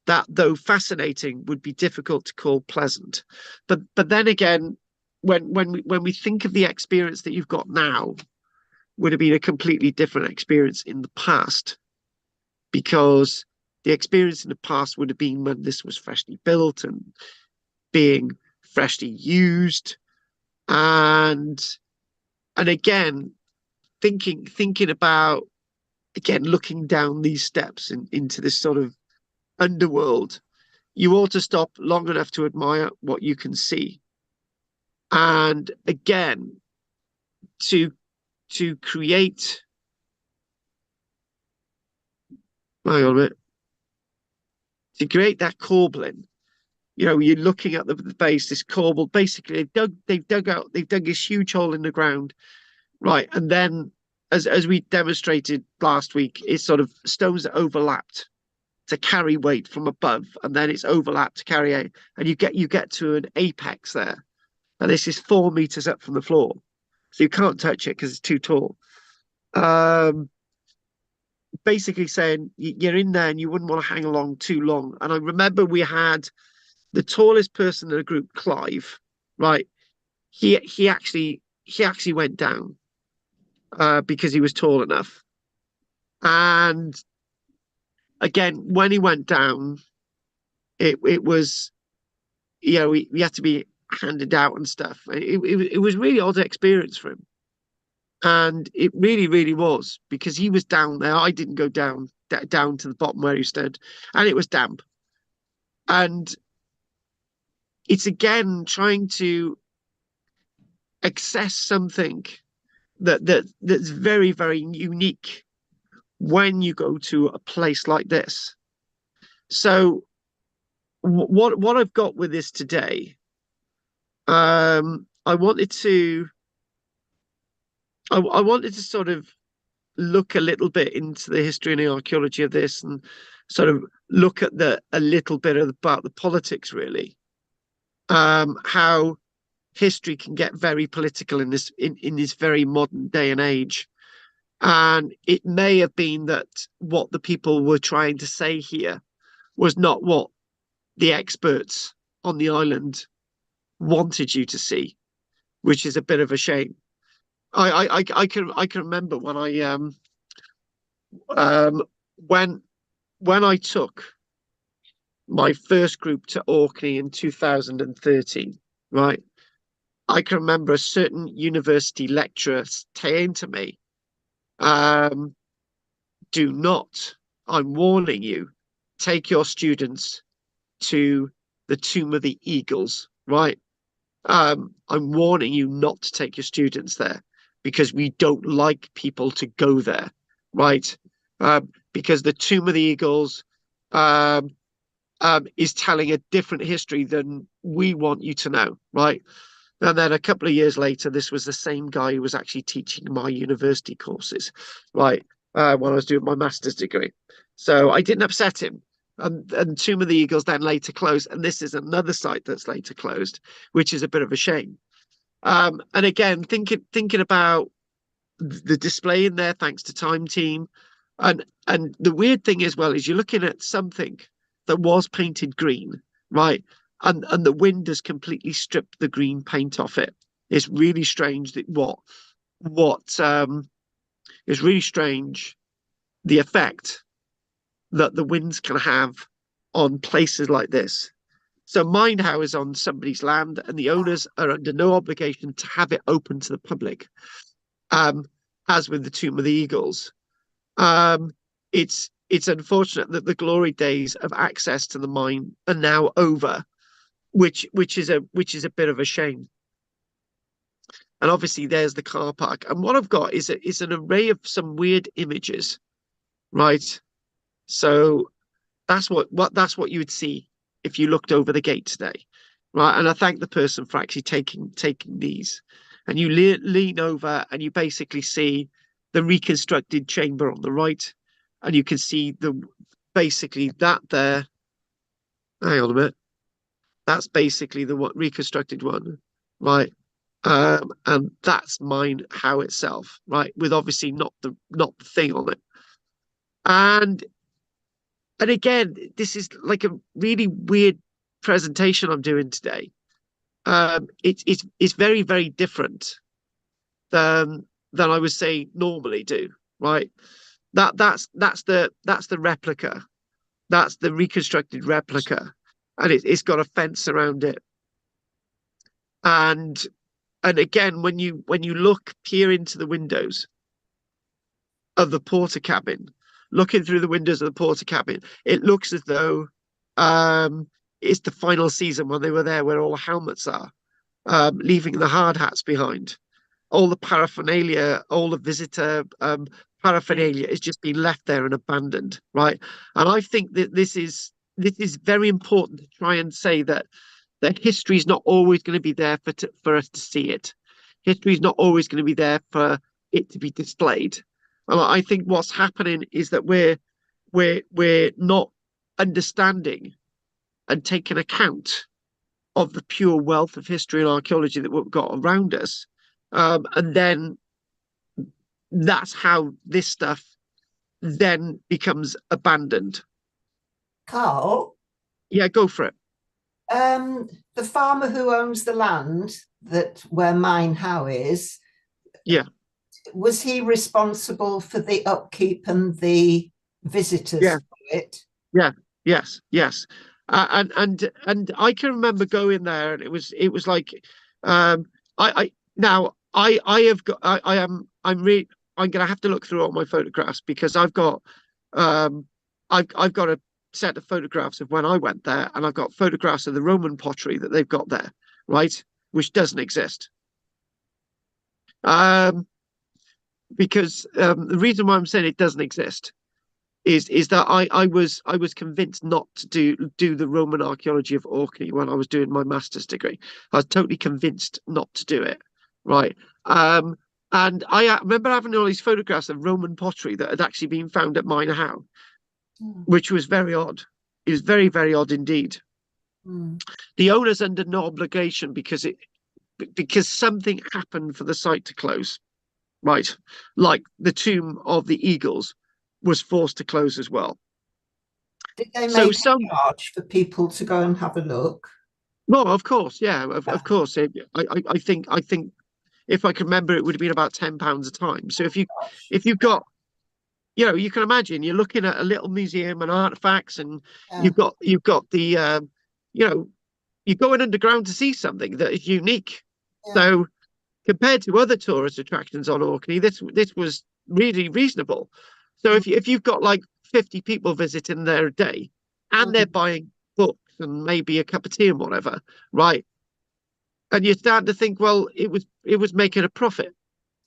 that, though fascinating, would be difficult to call pleasant. But then again, when we think of the experience that you've got now, would have been a completely different experience in the past, because the experience in the past would have been when this was freshly built and being freshly used, and again, thinking about, again, looking down these steps into this sort of underworld, you ought to stop long enough to admire what you can see, and again, to create, hang on a minute, to create that corbelling. You know, you're looking at the base, this corbel. Basically, they've dug this huge hole in the ground, right? And then, as we demonstrated last week, it's sort of stones that overlapped to carry weight from above, and then it's overlapped to carry a, and you get to an apex there, and this is 4 meters up from the floor, so you can't touch it because it's too tall. Basically saying you're in there and you wouldn't want to hang along too long. And I remember we had the tallest person in the group, Clive, right? He actually went down because he was tall enough. And again, when he went down, it was, you know, we had to be handed out and stuff. It was really odd experience for him. And it really, really was, because he was down there. I didn't go down to the bottom where he stood, and it was damp. And it's again trying to access something that's very, very unique when you go to a place like this. So what I've got with this today, I wanted to sort of look a little bit into the history and the archaeology of this, and sort of look at a little bit about the politics, really. How history can get very political in this very modern day and age. And it may have been that what the people were trying to say here was not what the experts on the island wanted you to see, which is a bit of a shame. I can remember when when I took my first group to Orkney in 2013, right? I can remember a certain university lecturer saying to me, do not, I'm warning you, take your students to the Tomb of the Eagles, right? I'm warning you not to take your students there, because we don't like people to go there, right? Because the Tomb of the Eagles is telling a different history than we want you to know, right? And then a couple of years later, this was the same guy who was actually teaching my university courses, right? When I was doing my master's degree. So I didn't upset him. And Tomb of the Eagles then later closed. And this is another site that's later closed, which is a bit of a shame. And again, thinking about the display in there, thanks to Time Team. And the weird thing as well is you're looking at something that was painted green, right? And the wind has completely stripped the green paint off it. It's really strange that it's really strange the effect that the winds can have on places like this. So Mind How is on somebody's land, and the owners are under no obligation to have it open to the public. As with the Tomb of the Eagles, it's unfortunate that the glory days of access to the mine are now over, which is a bit of a shame. And obviously there's the car park. And what I've got is an array of some weird images, right? So that's what you would see if you looked over the gate today, right? And I thank the person for actually taking these. And you lean over and you basically see the reconstructed chamber on the right, and you can see basically that there. Hang on a minute. That's basically the reconstructed one, right? and that's mine howe itself, right? With obviously not the thing on it. And again, this is like a really weird presentation I'm doing today. It's very, very different than I would say normally do, right? That's the replica. That's the reconstructed replica, and it's got a fence around it. And again, when you peer into the windows of the porter cabin, looking through the windows of the porter cabin, it looks as though it's the final season when they were there, where all the helmets are, leaving the hard hats behind. All the paraphernalia, all the visitor paraphernalia is just been left there and abandoned, right? And I think that this is very important to try and say that history is not always going to be there for us to see it. History is not always going to be there for it to be displayed. And I think what's happening is that we're not understanding and taking account of the pure wealth of history and archaeology that we've got around us. And then that's how this stuff then becomes abandoned. Karl? Yeah, go for it. The farmer who owns the land where mine howe is, yeah, was he responsible for the upkeep and the visitors to it? Yeah, yes. And I can remember going there, and it was like I'm gonna have to look through all my photographs, because I've got a set of photographs of when I went there, and I've got photographs of the Roman pottery that they've got there, right, which doesn't exist. Because the reason why I'm saying it doesn't exist is that I was convinced not to do the Roman archaeology of Orkney when I was doing my master's degree. I was totally convinced not to do it, right? And I remember having all these photographs of Roman pottery that had actually been found at mine howe, which was very odd. It was very, very odd indeed. The owner's under no obligation, because something happened for the site to close, right? Like the tomb of the Eagles was forced to close as well. Did they make a charge for people to go and have a look? Well, of course, yeah, of course. I think if I can remember, it would have been about £10 a time. So if you've got, you can imagine you're looking at a little museum and artifacts, and you've got the you're going underground to see something that is unique. So compared to other tourist attractions on Orkney, this was really reasonable. So if you've got like 50 people visiting there a day, and they're buying books and maybe a cup of tea and whatever, right? And you're starting to think, well, it was making a profit.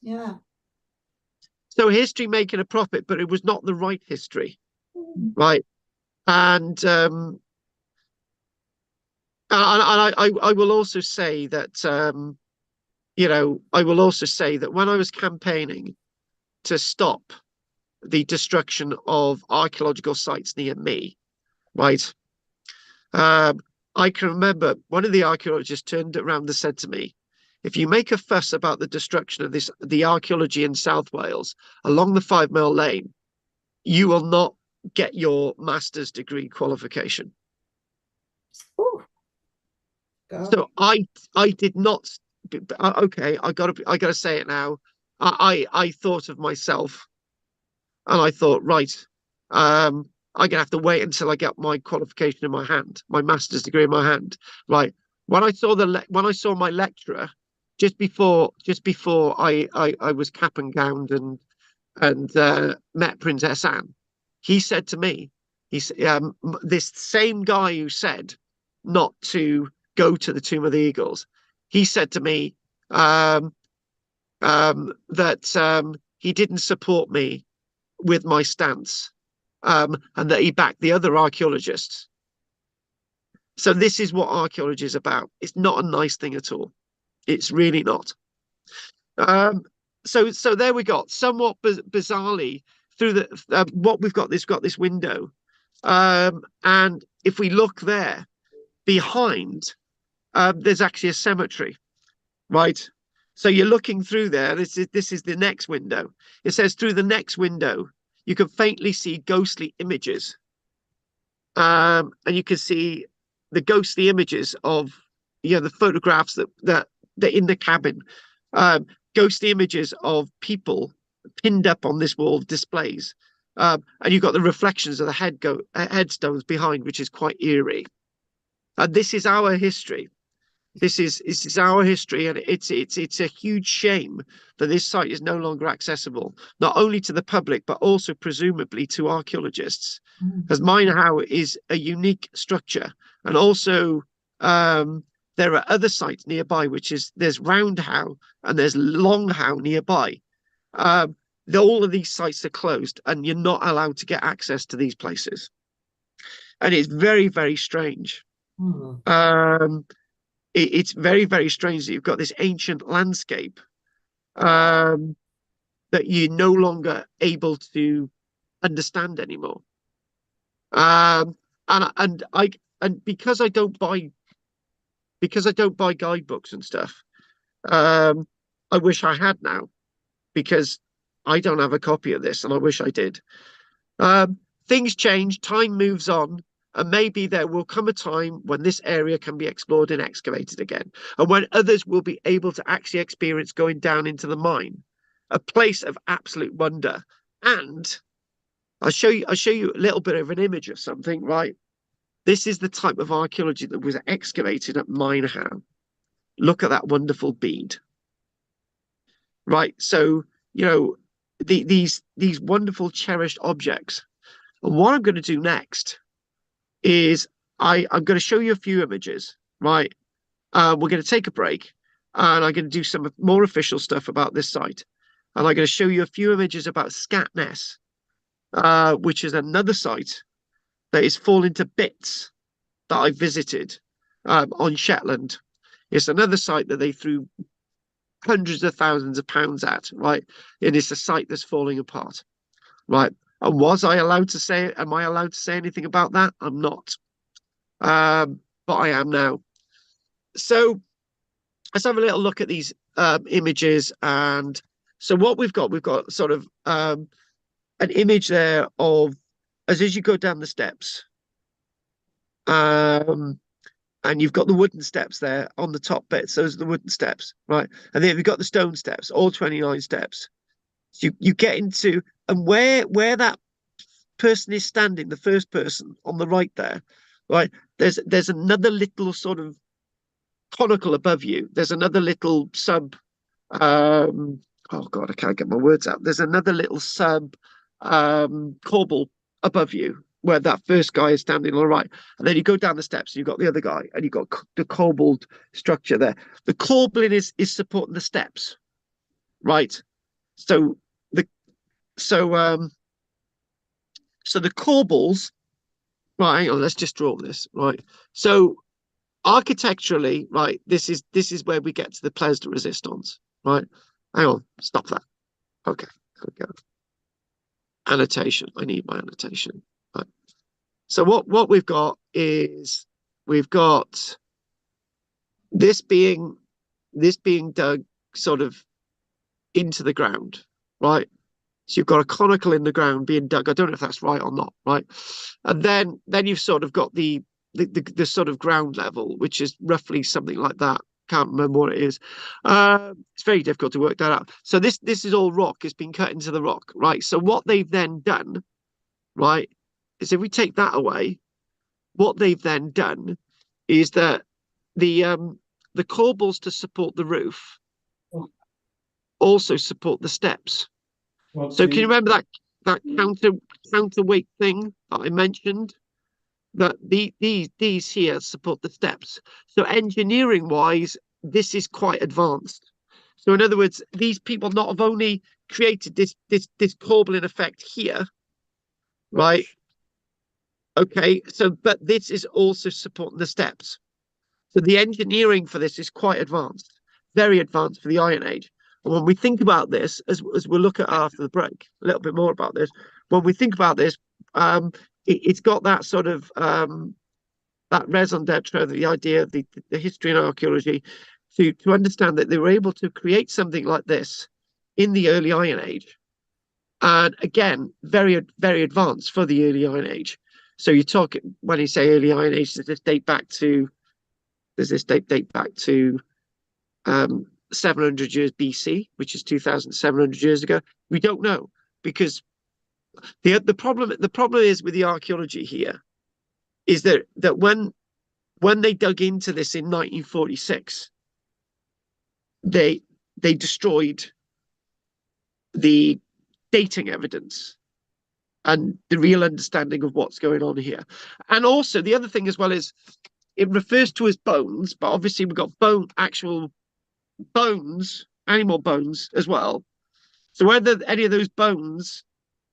Yeah. So history making a profit, but it was not the right history, right? And I will also say that I will also say that when I was campaigning to stop the destruction of archaeological sites near me, right? I can remember one of the archaeologists turned around and said to me, if you make a fuss about the destruction of the archaeology in South Wales along the 5 Mile Lane, you will not get your master's degree qualification. So I did not. Okay, I gotta say it now. I thought of myself, and I thought, right, I'm gonna have to wait until I get my qualification in my hand, my master's degree in my hand. Right. When I saw my lecturer just before I was cap and gowned and met Princess Anne, he said to me, this same guy who said not to go to the Tomb of the Eagles, he said to me that he didn't support me with my stance, and that he backed the other archaeologists. So this is what archaeology is about. It's not a nice thing at all. It's really not. So there we got, somewhat bizarrely, through the what we've got this window, and if we look there behind, there's actually a cemetery, right? So you're looking through there. This is the next window. It says through the next window, you can faintly see ghostly images. And you can see the ghostly images of, the photographs that in the cabin, ghostly images of people pinned up on this wall displays. And you've got the reflections of the headstones behind, which is quite eerie. And this is our history. This is our history, and it's a huge shame that this site is no longer accessible, not only to the public but also presumably to archaeologists, as Mine Howe is a unique structure, and also there are other sites nearby, there's Round Howe and there's Long Howe nearby. All of these sites are closed, and you're not allowed to get access to these places, and it's very, very strange. It's very, very strange that you've got this ancient landscape that you're no longer able to understand anymore. And because I don't buy guidebooks and stuff, I wish I had now, because I don't have a copy of this, and I wish I did. Things change, time moves on. And maybe there will come a time when this area can be explored and excavated again, and when others will be able to actually experience going down into the mine, a place of absolute wonder. And I'll show you a little bit of an image of something, right? This is the type of archaeology that was excavated at Mine Howe. Look at that wonderful bead. Right, so these wonderful cherished objects. And what I'm going to do next is I'm going to show you a few images, right? We're going to take a break, and I'm going to do some more official stuff about this site. And I'm going to show you a few images about Scatness, which is another site that is falling to bits that I visited on Shetland. It's another site that they threw hundreds of thousands of pounds at, right? And it's a site that's falling apart, right? And am I allowed to say anything about that? I'm not. But I am now. So let's have a little look at these images. And so what we've got sort of an image there of as you go down the steps. And you've got the wooden steps there on the top bits. Those are the wooden steps, right? And then you've got the stone steps, all 29 steps. So you get into, and where that person is standing, the first person on the right there, right? There's another little sort of conical above you. There's another little sub. Oh God, I can't get my words out. There's another little sub corbel above you, where that first guy is standing on the right. And then you go down the steps, and you've got the other guy, and you've got the corbelled structure there. The corbelling is supporting the steps, right? So the corbels, right, hang on, let's just draw this, right? So architecturally, right, this is where we get to the Place de Resistance, right? Hang on, stop that. Okay, there we go. Annotation, I need my annotation. Right. So what we've got is we've got this being dug sort of into the ground, right? So you've got a conical in the ground being dug. I don't know if that's right or not, right? And then you've sort of got the sort of ground level, which is roughly something like that. Can't remember what it is. It's very difficult to work that out. So this is all rock. It's been cut into the rock, right? So what they've then done, right, is if we take that away, what they've then done is that the corbels to support the roof also support the steps. So can you remember that counterweight thing that I mentioned? That these here support the steps. So engineering wise, this is quite advanced. So in other words, these people not have only created this corbelling effect here, right? Okay, so but this is also supporting the steps. So the engineering for this is quite advanced, very advanced for the Iron Age. And when we think about this, as we'll look at after the break, a little bit more about this. When we think about this, it's got that sort of that raison d'etre, the idea of the history and archaeology to understand that they were able to create something like this in the early Iron Age. And again, very, very advanced for the early Iron Age. So you talk, when you say early Iron Age, does this date back to 700 years BC, which is 2,700 years ago? We don't know, because the problem is with the archaeology here is that when they dug into this in 1946, they destroyed the dating evidence and the real understanding of what's going on here. And also the other thing as well is it refers to as bones, but obviously we've got actual bones, animal bones as well. So whether any of those bones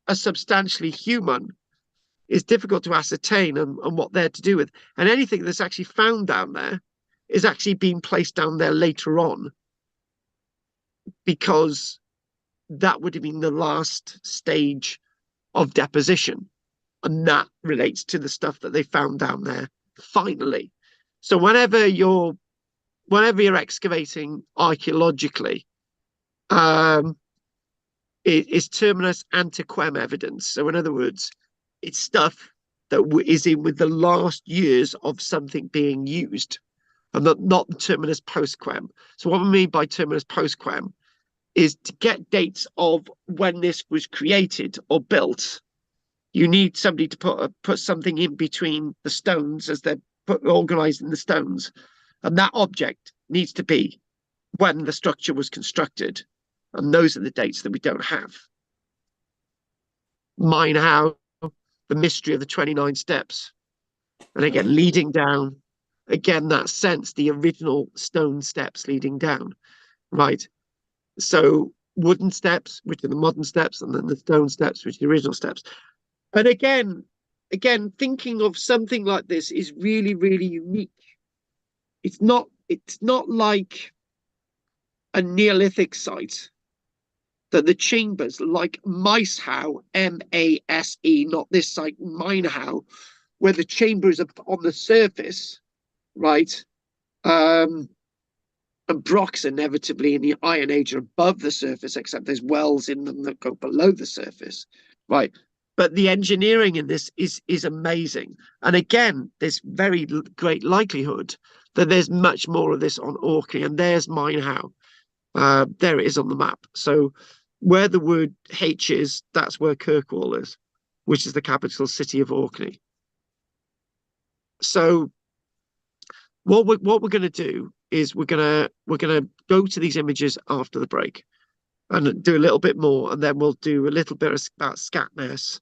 are substantially human is difficult to ascertain and what they're to do with. And anything that's actually found down there is actually being placed down there later on, because that would have been the last stage of deposition. And that relates to the stuff that they found down there finally. So whenever you're excavating archaeologically, it's terminus antequem evidence. So in other words, it's stuff that is in with the last years of something being used, and not the terminus postquem. So what we mean by terminus postquem is to get dates of when this was created or built. You need somebody to put something in between the stones as they're organized in the stones, and that object needs to be when the structure was constructed, and those are the dates that we don't have. Mine how the mystery of the 29 steps, and again leading down, again that sense, the original stone steps leading down, right? So wooden steps, which are the modern steps, and then the stone steps, which are the original steps. And again, thinking of something like this is really, really unique. It's not like a Neolithic site, that the chambers like Mice Howe, M-A-S-E, not this site, Mine Howe, where the chambers are on the surface, right? And Brock's inevitably in the Iron Age are above the surface, except there's wells in them that go below the surface, right? But the engineering in this is amazing. And again, there's very great likelihood that there's much more of this on Orkney. And there's Mine Howe. There it is on the map. So where the word H is, that's where Kirkwall is, which is the capital city of Orkney. So what we're going to do is we're gonna go to these images after the break and do a little bit more, and then we'll do a little bit about Scatness.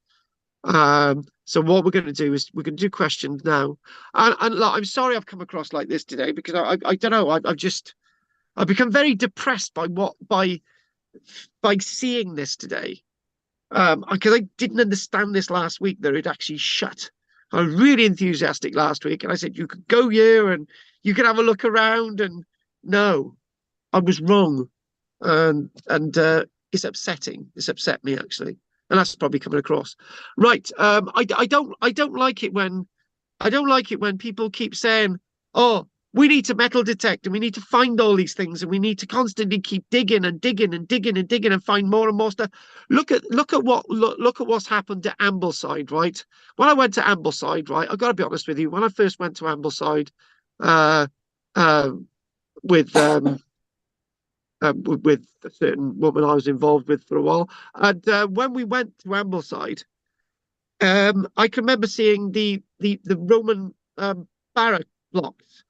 So what we're going to do is we're going to do questions now, and like, I'm sorry I've come across like this today, because I don't know, I've become very depressed by seeing this today, because I didn't understand this last week, that it actually shut. I was really enthusiastic last week, and I said you could go here and you could have a look around, and no, I was wrong, and it's upsetting. It's upset me actually, and that's probably coming across. Right, I don't like it when people keep saying, oh, we need to metal detect, and we need to find all these things, and we need to constantly keep digging and digging and digging and digging and find more and more stuff. Look at what's happened to Ambleside, right? When I went to Ambleside, right, I've got to be honest with you, when I first went to Ambleside, with a certain woman I was involved with for a while, and when we went to Ambleside, I can remember seeing the Roman barrack blocks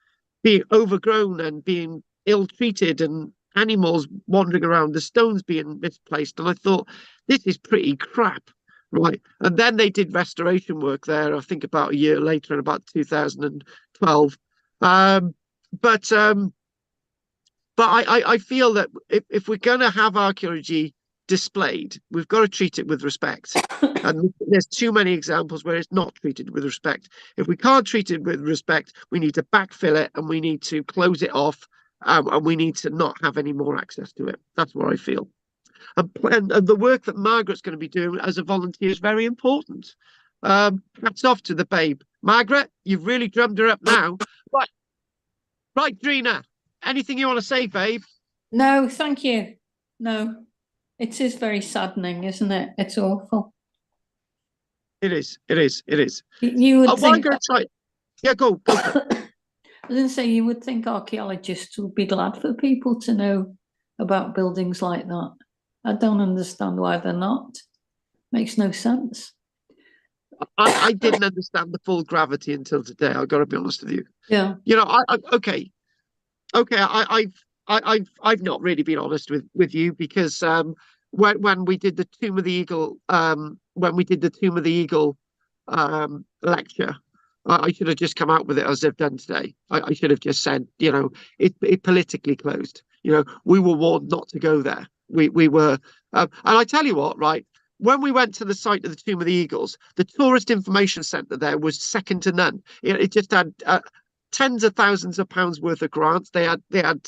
being overgrown and being ill-treated, and animals wandering around, the stones being misplaced, and I thought, this is pretty crap, right? And then they did restoration work there, I think about a year later, in about 2012. But I feel that if we're going to have archaeology displayed, we've got to treat it with respect. And there's too many examples where it's not treated with respect. If we can't treat it with respect, we need to backfill it, and we need to close it off, and we need to not have any more access to it. That's what I feel. And the work that Margaret's going to be doing as a volunteer is very important. Hats off to the babe. Margaret, you've really drummed her up now. Right, Drina, anything you want to say, babe? No, thank you. No, it is very saddening, isn't it? It's awful. It is. It is. It is. You would Well, I'm think. going to try. Yeah, go for it. I was going to say, you would think archaeologists would be glad for people to know about buildings like that. I don't understand why they're not. Makes no sense. I didn't understand the full gravity until today. I've got to be honest with you. Yeah. You know, okay. I've not really been honest with you because when we did the Tomb of the Eagle lecture, I should have just come out with it as I've done today. I should have just said, you know, it politically closed. You know, we were warned not to go there. We were, and I tell you what, right? When we went to the site of the Tomb of the Eagles, the tourist information centre there was second to none. It just had tens of thousands of pounds worth of grants. They had.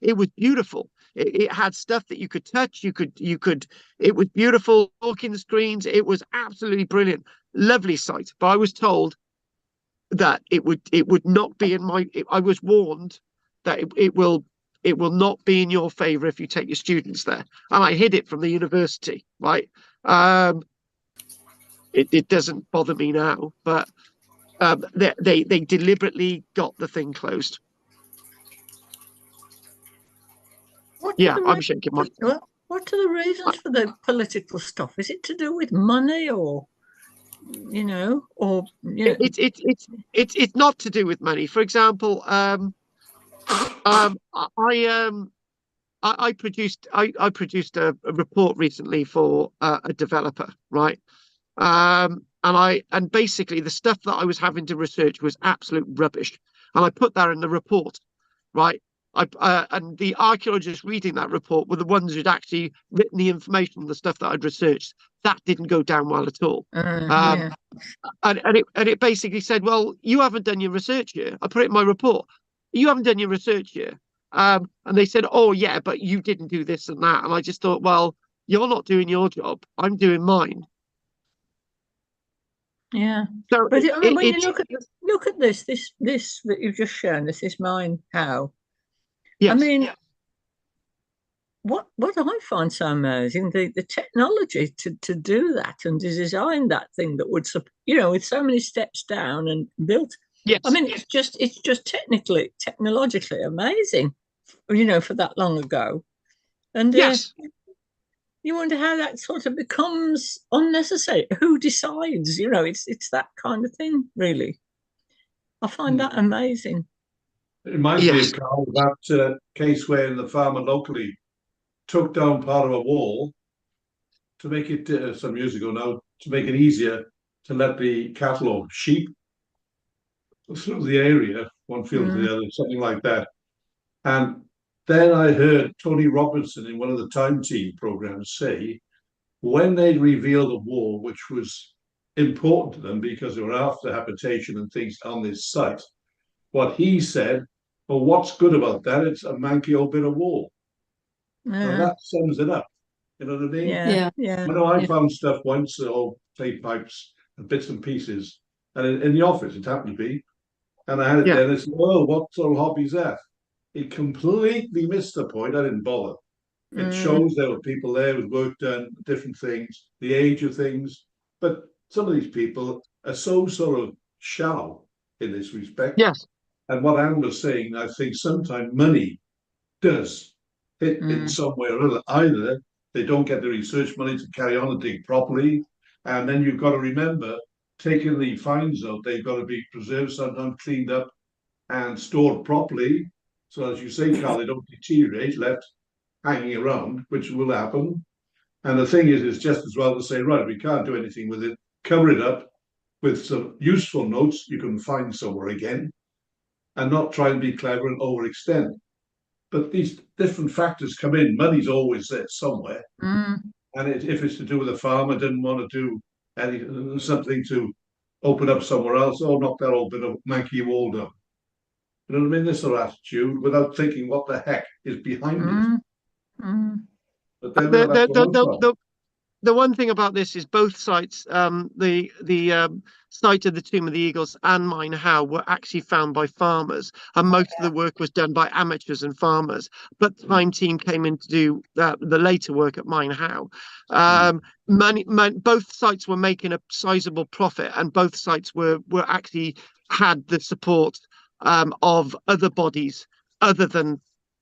It was beautiful. It had stuff that you could touch. You could. It was beautiful. Walking screens. It was absolutely brilliant. Lovely site. But I was told that it would not be in my. I was warned that it will not be in your favour if you take your students there. And I hid it from the university, right? It doesn't bother me now, but they deliberately got the thing closed. I'm shaking my. What are the reasons for the political stuff? Is it to do with money, or It's not to do with money. For example, I produced a report recently for a developer, right? And basically the stuff that I was having to research was absolute rubbish, and I put that in the report, right? And the archaeologists reading that report were the ones who'd actually written the information on the stuff that I'd researched. That didn't go down well at all. And it basically said, well, you haven't done your research here. I put it in my report. You haven't done your research here. And they said, oh yeah, but you didn't do this and that. And I just thought, well, you're not doing your job. I'm doing mine. Yeah. So but when you look at this that you've just shown us, this mine howe. Yes. I mean, what I find so amazing, the technology to do that and to design that thing that would, with so many steps down and built. Yes. I mean, it's just technologically amazing, for that long ago. And yes. You wonder how that sort of becomes unnecessary. Who decides? It's that kind of thing, really. I find that amazing. It reminds me of Carl, that case where the farmer locally took down part of a wall to make it, some years ago now, to make it easier to let the cattle or sheep through the area, one field to the other, something like that. And then I heard Tony Robinson in one of the Time Team programs say, when they revealed a wall which was important to them because they were after habitation and things on this site, what he said, well, what's good about that? It's a manky old bit of wall. And that sums it up. You know what I mean? Yeah. I know I found stuff once, old plate pipes and bits and pieces, and in the office it happened to be, and I had it there, and I said, "Oh, what sort of hobby is that?" It completely missed the point. I didn't bother. It shows there were people there with work done, different things, the age of things, but some of these people are so sort of shallow in this respect. Yes. And what Anne was saying, I think sometimes money does hit in some way or other. Either they don't get the research money to carry on and dig properly, and then you've got to remember, taking the finds out, they've got to be preserved, sometimes cleaned up and stored properly. So as you say, Carl, they don't deteriorate, left hanging around, which will happen. And the thing is, it's just as well to say, right, we can't do anything with it, cover it up with some useful notes you can find somewhere again, and not try and be clever and overextend. But these different factors come in. Money's always there somewhere. And if it's to do with a farmer, didn't want to do something to open up somewhere else, or knock that old bit of manky wall down. You know what I mean? This sort of attitude without thinking what the heck is behind it. But then the one thing about this is both sites, the site of the Tomb of the Eagles and Mine Howe, were actually found by farmers, and most of the work was done by amateurs and farmers. But the Time team came in to do the later work at Mine Howe. Both sites were making a sizable profit, and both sites were actually had the support of other bodies other than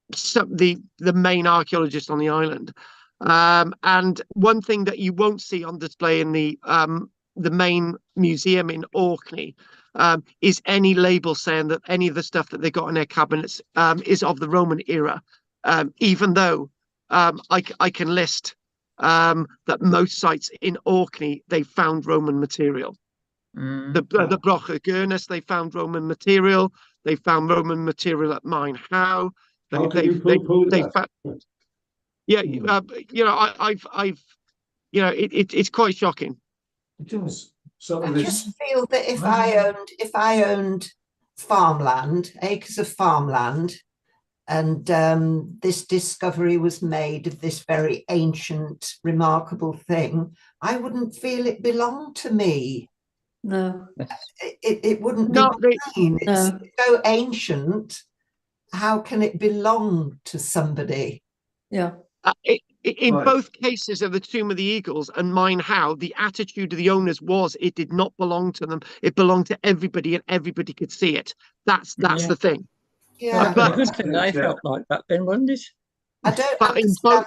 the main archaeologists on the island. And one thing that you won't see on display in the main museum in Orkney is any label saying that any of the stuff that they got in their cabinets is of the Roman era, even though I can list that most sites in Orkney they found Roman material. The Brocha Gurnus, they found Roman material. They found Roman material at Mine Howe. They found. Yeah, it's quite shocking. It does. I just feel that if I owned farmland, acres of farmland, and this discovery was made of this very ancient, remarkable thing, I wouldn't feel it belonged to me. No, it wouldn't be mine. It's so ancient. How can it belong to somebody? Yeah. In both cases of the Tomb of the Eagles and Mine Howe, the attitude of the owners was it did not belong to them. It belonged to everybody, and everybody could see it. That's the thing. Yeah, but good thing I felt like that then, wasn't it? I don't understand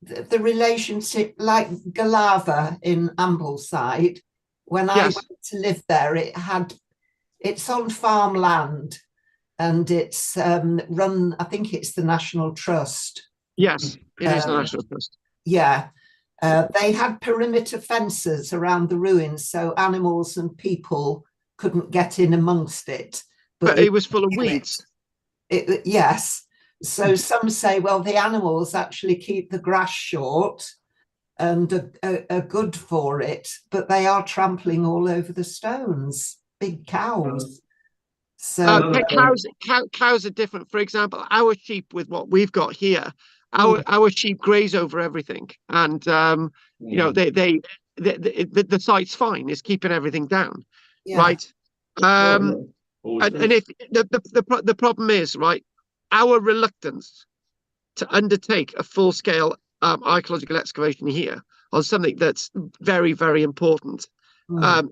the relationship, like Galava in Ambleside. When I went to live there, it's on farmland, and it's run. I think it's the National Trust. Yes, it is the National Trust. Yeah. They had perimeter fences around the ruins so animals and people couldn't get in amongst it. But it was full of weeds. Yes. So some say, well, the animals actually keep the grass short and are good for it, but they are trampling all over the stones, big cows. So cows are different. For example, our sheep with what we've got here, our sheep graze over everything, and the site's fine. It's keeping everything down, right? And if the problem is, right, our reluctance to undertake a full-scale archaeological excavation here on something that's very, very important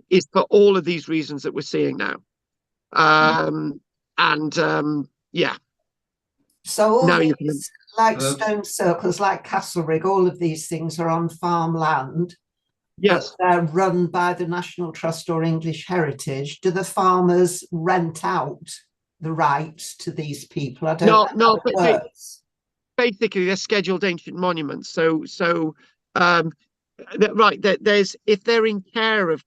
is for all of these reasons that we're seeing now. So all these, like stone circles, like Castlerig, all of these things are on farmland. Yes, but they're run by the National Trust or English Heritage. Do the farmers rent out the rights to these people? I don't know how it works. Basically, they're scheduled ancient monuments. So there's if they're in care of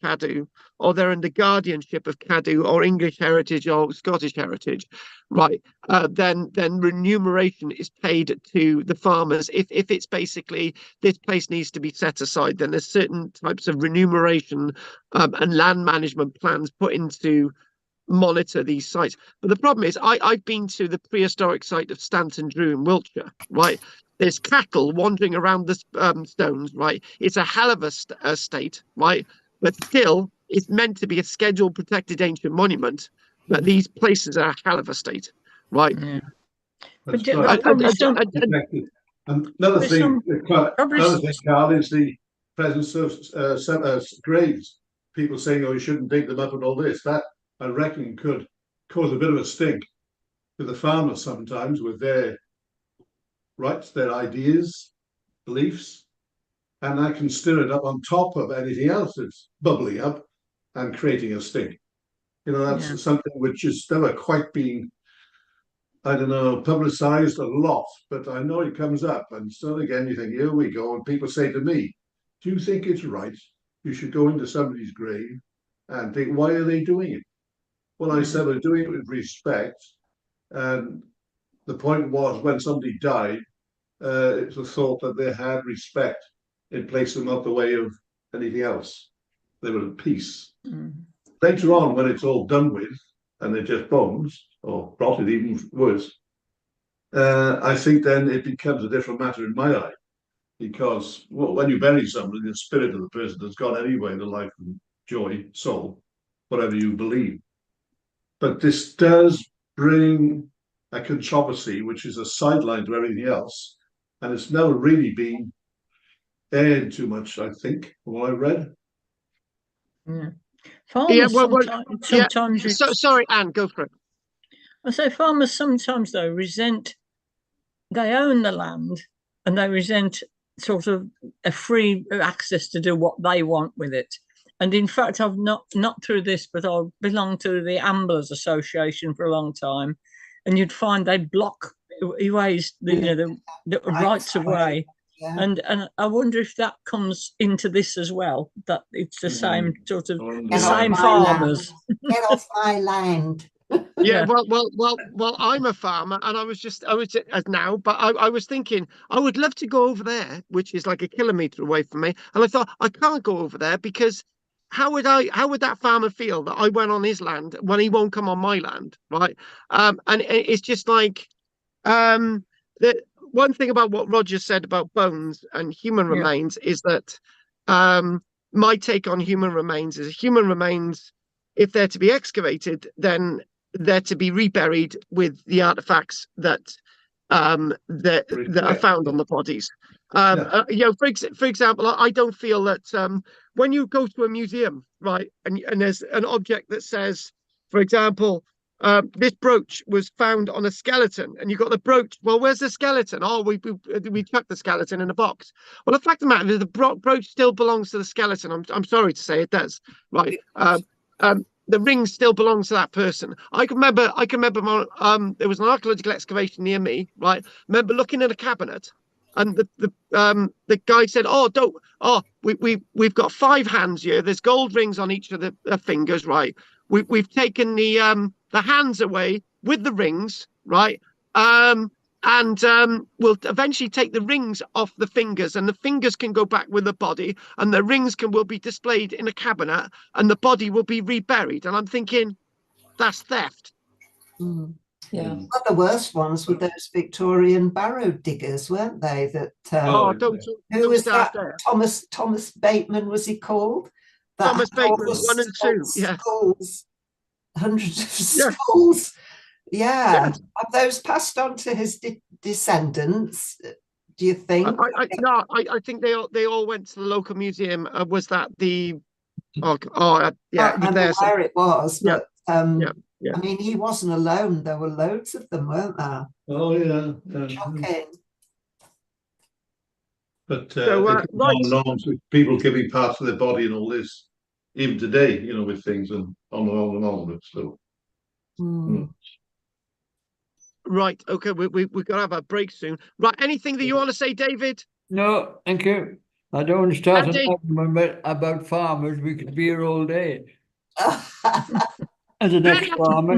Cadw, or they're in the guardianship of Cadw or English Heritage or Scottish Heritage, right? Then remuneration is paid to the farmers. If it's basically this place needs to be set aside, then there's certain types of remuneration and land management plans put into monitor these sites. But the problem is, I've been to the prehistoric site of Stanton Drew in Wiltshire, right? There's cattle wandering around the stones, right? It's a hell of a state, right? But still, it's meant to be a scheduled protected ancient monument. But these places are a hell of a state, right? Yeah. Another thing, Karl, is the presence of graves. People saying, "Oh, you shouldn't dig them up," and all this. That, I reckon, could cause a bit of a stink to the farmers sometimes with their rights, their ideas, beliefs, and that can stir it up on top of anything else that's bubbling up and creating a stink. That's something which has never quite been, I don't know, publicized a lot, but I know it comes up. And so again, you think, here we go. And people say to me, do you think it's right? You should go into somebody's grave and think, why are they doing it? Well, I said, they're doing it with respect. And the point was, when somebody died, it was thought that they had respect in placing them out the way of anything else. They were at peace. Later on, when it's all done with, and they're just bones, or rotted, even worse, I think then it becomes a different matter in my eye. because, well, when you bury somebody, the spirit of the person has gone anyway, the life and joy, soul, whatever you believe. But this does bring a controversy, which is a sideline to everything else, and it's never really been aired too much, I think, from what I read. Yeah. Farmers sometimes yeah. So sorry, Anne, go for it. I say farmers sometimes though resent, they own the land and they resent sort of a free access to do what they want with it. And in fact, I've not through this, but I belonged to the Amblers Association for a long time, and you'd find they block ways, the rights of way. Yeah. And I wonder if that comes into this as well, that it's the same sort of the same farmers. Get off my land. Yeah, well, I'm a farmer, and I was now, but I was thinking I would love to go over there, which is like a kilometre away from me, and I thought I can't go over there because how would that farmer feel that I went on his land when he won't come on my land, right? And it's just like the one thing about what Roger said about bones and human remains is that my take on human remains is human remains, if they're to be excavated, then they're to be reburied with the artifacts that are found on the bodies. For example, I don't feel that when you go to a museum, right, and there's an object that says, for example, this brooch was found on a skeleton, and you got the brooch. Well, where's the skeleton? Oh, we chucked the skeleton in a box. Well, the fact of the matter is, the brooch still belongs to the skeleton. I'm sorry to say it does, right? The ring still belongs to that person. I can remember there was an archaeological excavation near me, right? Remember looking at a cabinet, and the guy said, we've got 5 hands here. There's gold rings on each of the fingers, right? We've taken the hands away with the rings, right? And we'll eventually take the rings off the fingers, and the fingers can go back with the body, and the rings will be displayed in a cabinet, and the body will be reburied. And I'm thinking, that's theft. Mm. Yeah. Well, the worst ones were those Victorian barrow diggers, weren't they? That who was that? Thomas Bateman, was he called? Thomas Bateman, 1 and 2. Yeah. Schools, hundreds of schools. Yeah. Have those passed on to his descendants? Do you think? I think they all went to the local museum. Was that the? I can't remember where it was, but I mean, he wasn't alone. There were loads of them, weren't there? Oh yeah. Shocking. But norms with people giving parts of their body and all this, even today, with things and on and on. So. Right. Okay. We've got to have a break soon. Right. Anything that you want to say, David? No, thank you. I don't want to start an argument about farmers. We could be here all day. As an ex-farmer.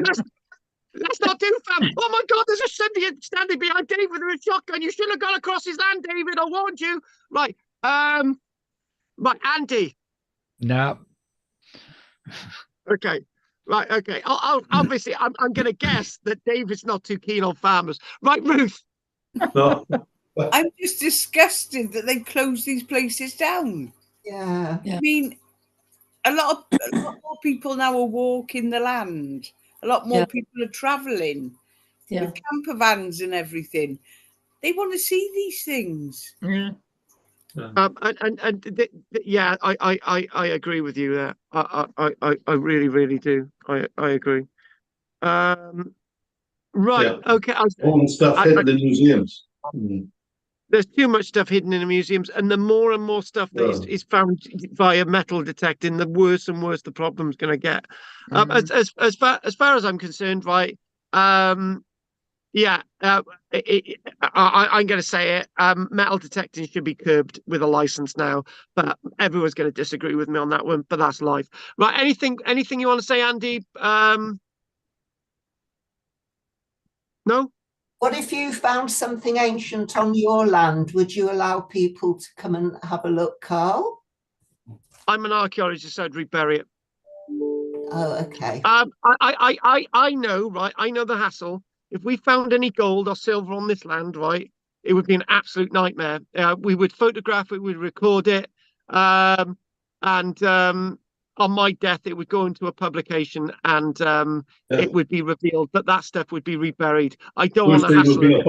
Let's not do farm. Oh my God! There's a standing behind David with a shotgun. You shouldn't have gone across his land, David. I warned you. Right. Right, Andy. No. Okay. Right, okay. Obviously, I'm going to guess that David's not too keen on farmers. Right, Ruth? No. I'm just disgusted that they closed these places down. Yeah. I mean, a lot more people now are walking the land. A lot more people are travelling with camper vans and everything. They want to see these things. Yeah. I agree with you there. I really, really do. I agree. Right. Yeah. Okay. All the stuff hidden in museums. There's too much stuff hidden in the museums, and the more and more stuff that is found via metal detecting, the worse and worse the problem's going to get. As far as I'm concerned, right? I'm going to say it. Metal detecting should be curbed with a license now, but everyone's going to disagree with me on that one. But that's life, right? Anything you want to say, Andy? No. What if you found something ancient on your land? Would you allow people to come and have a look, Carl? I'm an archaeologist, so I'd rebury it. Oh, okay. I know, right? I know the hassle. If we found any gold or silver on this land, right, It would be an absolute nightmare. We would photograph it, we'd record it, and on my death, it would go into a publication, and it would be revealed that that stuff would be reburied. I don't want to hassle a bit.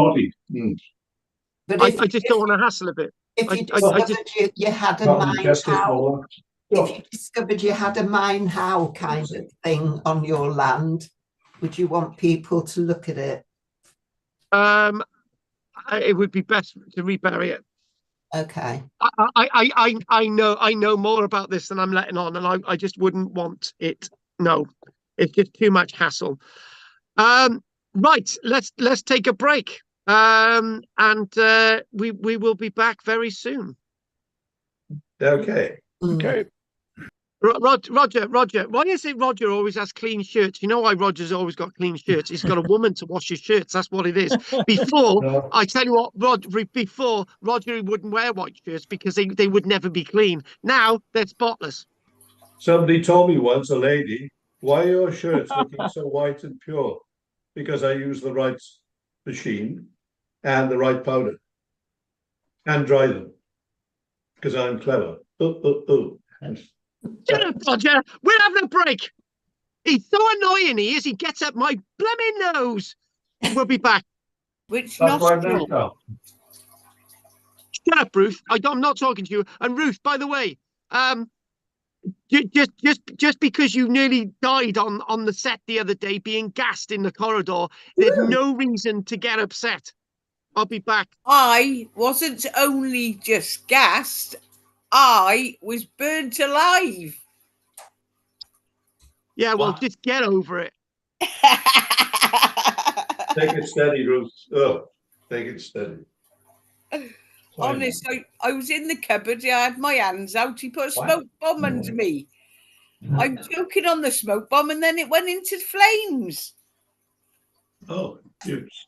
But I just don't want to hassle a bit. If you discovered you had a mine howe, if you discovered you had a mine howe kind of thing on your land, would you want people to look at it? It would be best to rebury it. Okay. I know more about this than I'm letting on, and I just wouldn't want it. No, it's just too much hassle. Right, let's take a break. And we will be back very soon. Okay. Okay. Roger, why is it Roger always has clean shirts? You know why Roger's always got clean shirts? He's got a woman to wash his shirts. That's what it is. Before, I tell you what, before Roger wouldn't wear white shirts because they would never be clean. Now they're spotless. Somebody told me once, a lady, why are your shirts looking so white and pure? Because I use the right machine and the right powder and dry them because I'm clever. Shut up, Roger. We're having a break. He's so annoying, he is. He gets up my blooming nose. We'll be back. Which nostril? Shut up, Ruth. I'm not talking to you. And Ruth, by the way, just because you nearly died on the set the other day being gassed in the corridor, there's no reason to get upset. I'll be back. I wasn't only just gassed, I was burnt alive. Yeah, well, just get over it. Take it steady, Ruth. Oh, take it steady. Honest, I was in the cupboard. I had my hands out. He put a smoke bomb under me. I'm joking on the smoke bomb, and then it went into flames. Oh, yes.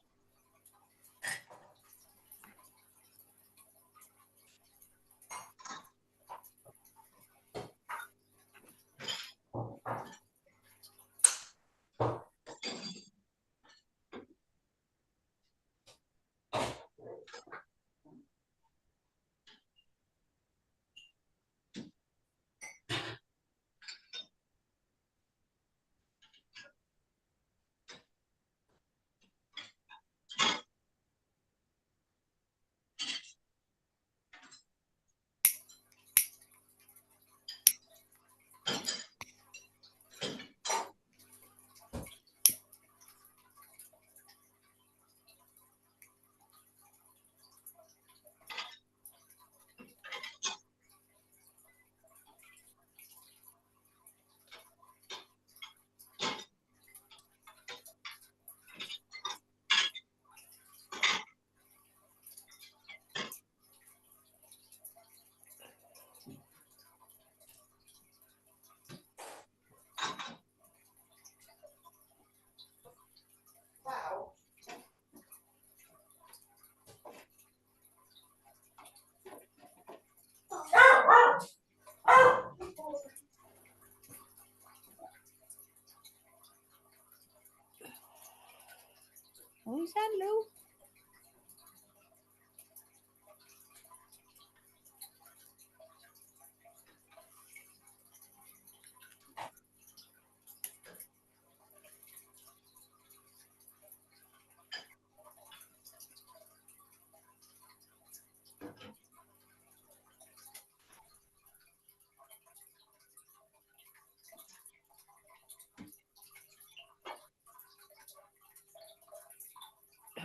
Oh, is that Lou?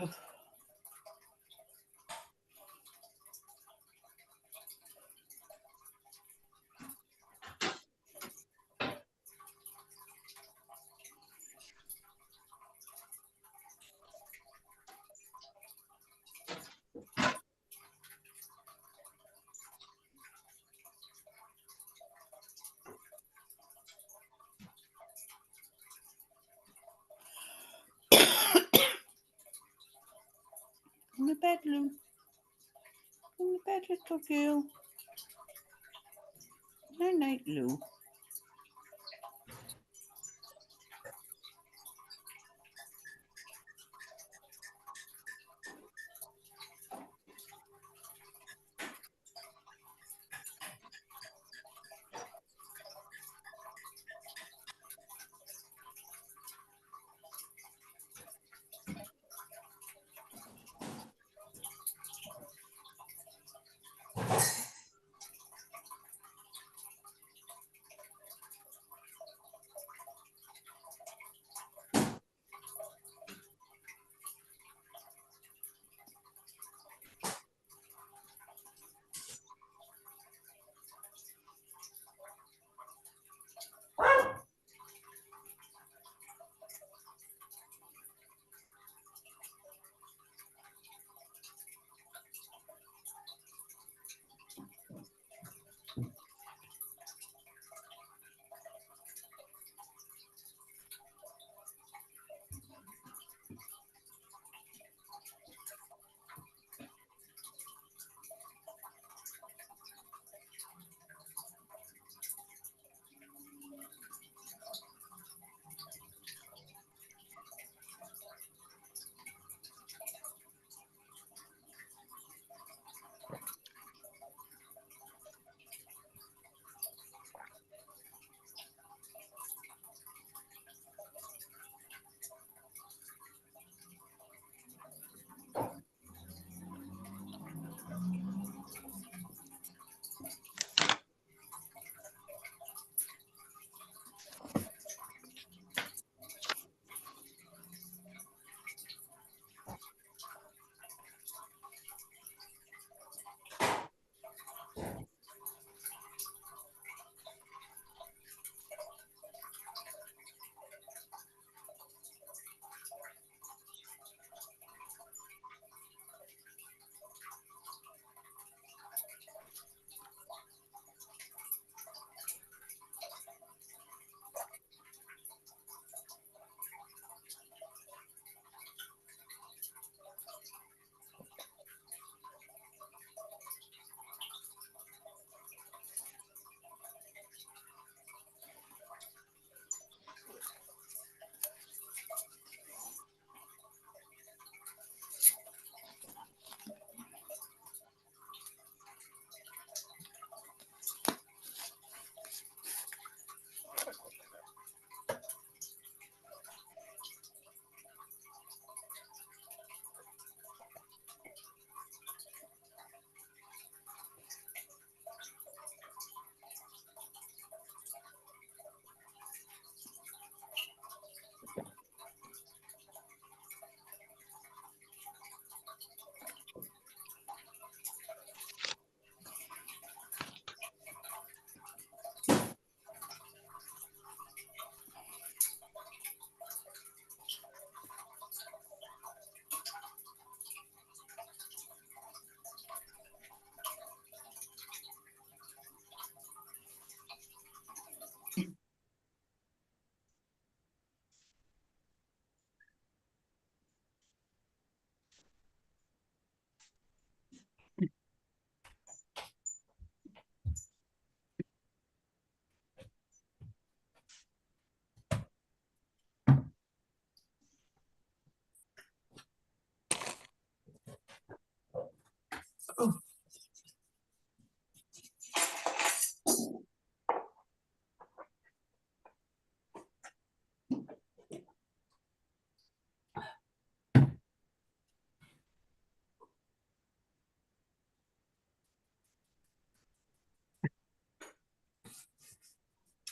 Oh. In the bed, Lou. In the bed, little girl. Night night, Lou.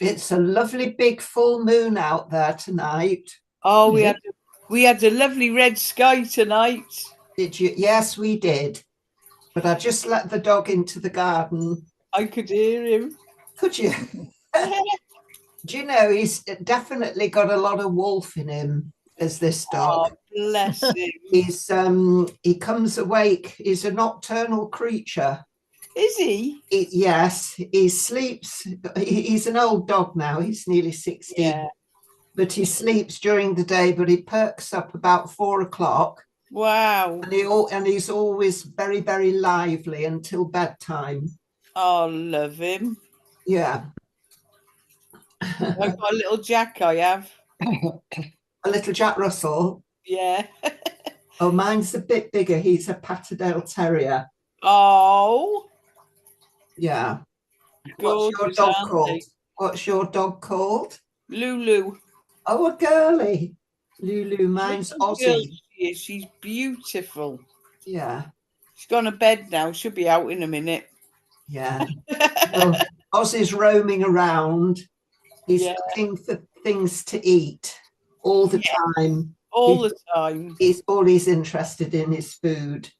It's a lovely big full moon out there tonight. Oh, we had a lovely red sky tonight. Did you? Yes, we did. But I just let the dog into the garden. I could hear him. Could you? Do you know, he's definitely got a lot of wolf in him, as this dog. Oh, bless him. He comes awake. He's a nocturnal creature. Is he? Yes, he sleeps. He's an old dog now. He's nearly 60. Yeah. But he sleeps during the day, but he perks up about 4 o'clock. Wow. And he's always very, very lively until bedtime. Oh, love him. Yeah. I've got a little Jack, I have. A little Jack Russell. Yeah. Oh, mine's a bit bigger. He's a Patterdale Terrier. Oh. Yeah. Gorgeous, What's your dog called? What's your dog called? Lulu. Oh, a girly. Lulu. Mine's Aussie. She's beautiful. Yeah. She's gone to bed now. She'll be out in a minute. Yeah. Well, Aussie's roaming around. He's looking for things to eat all the time. All the time. All he's interested in is food.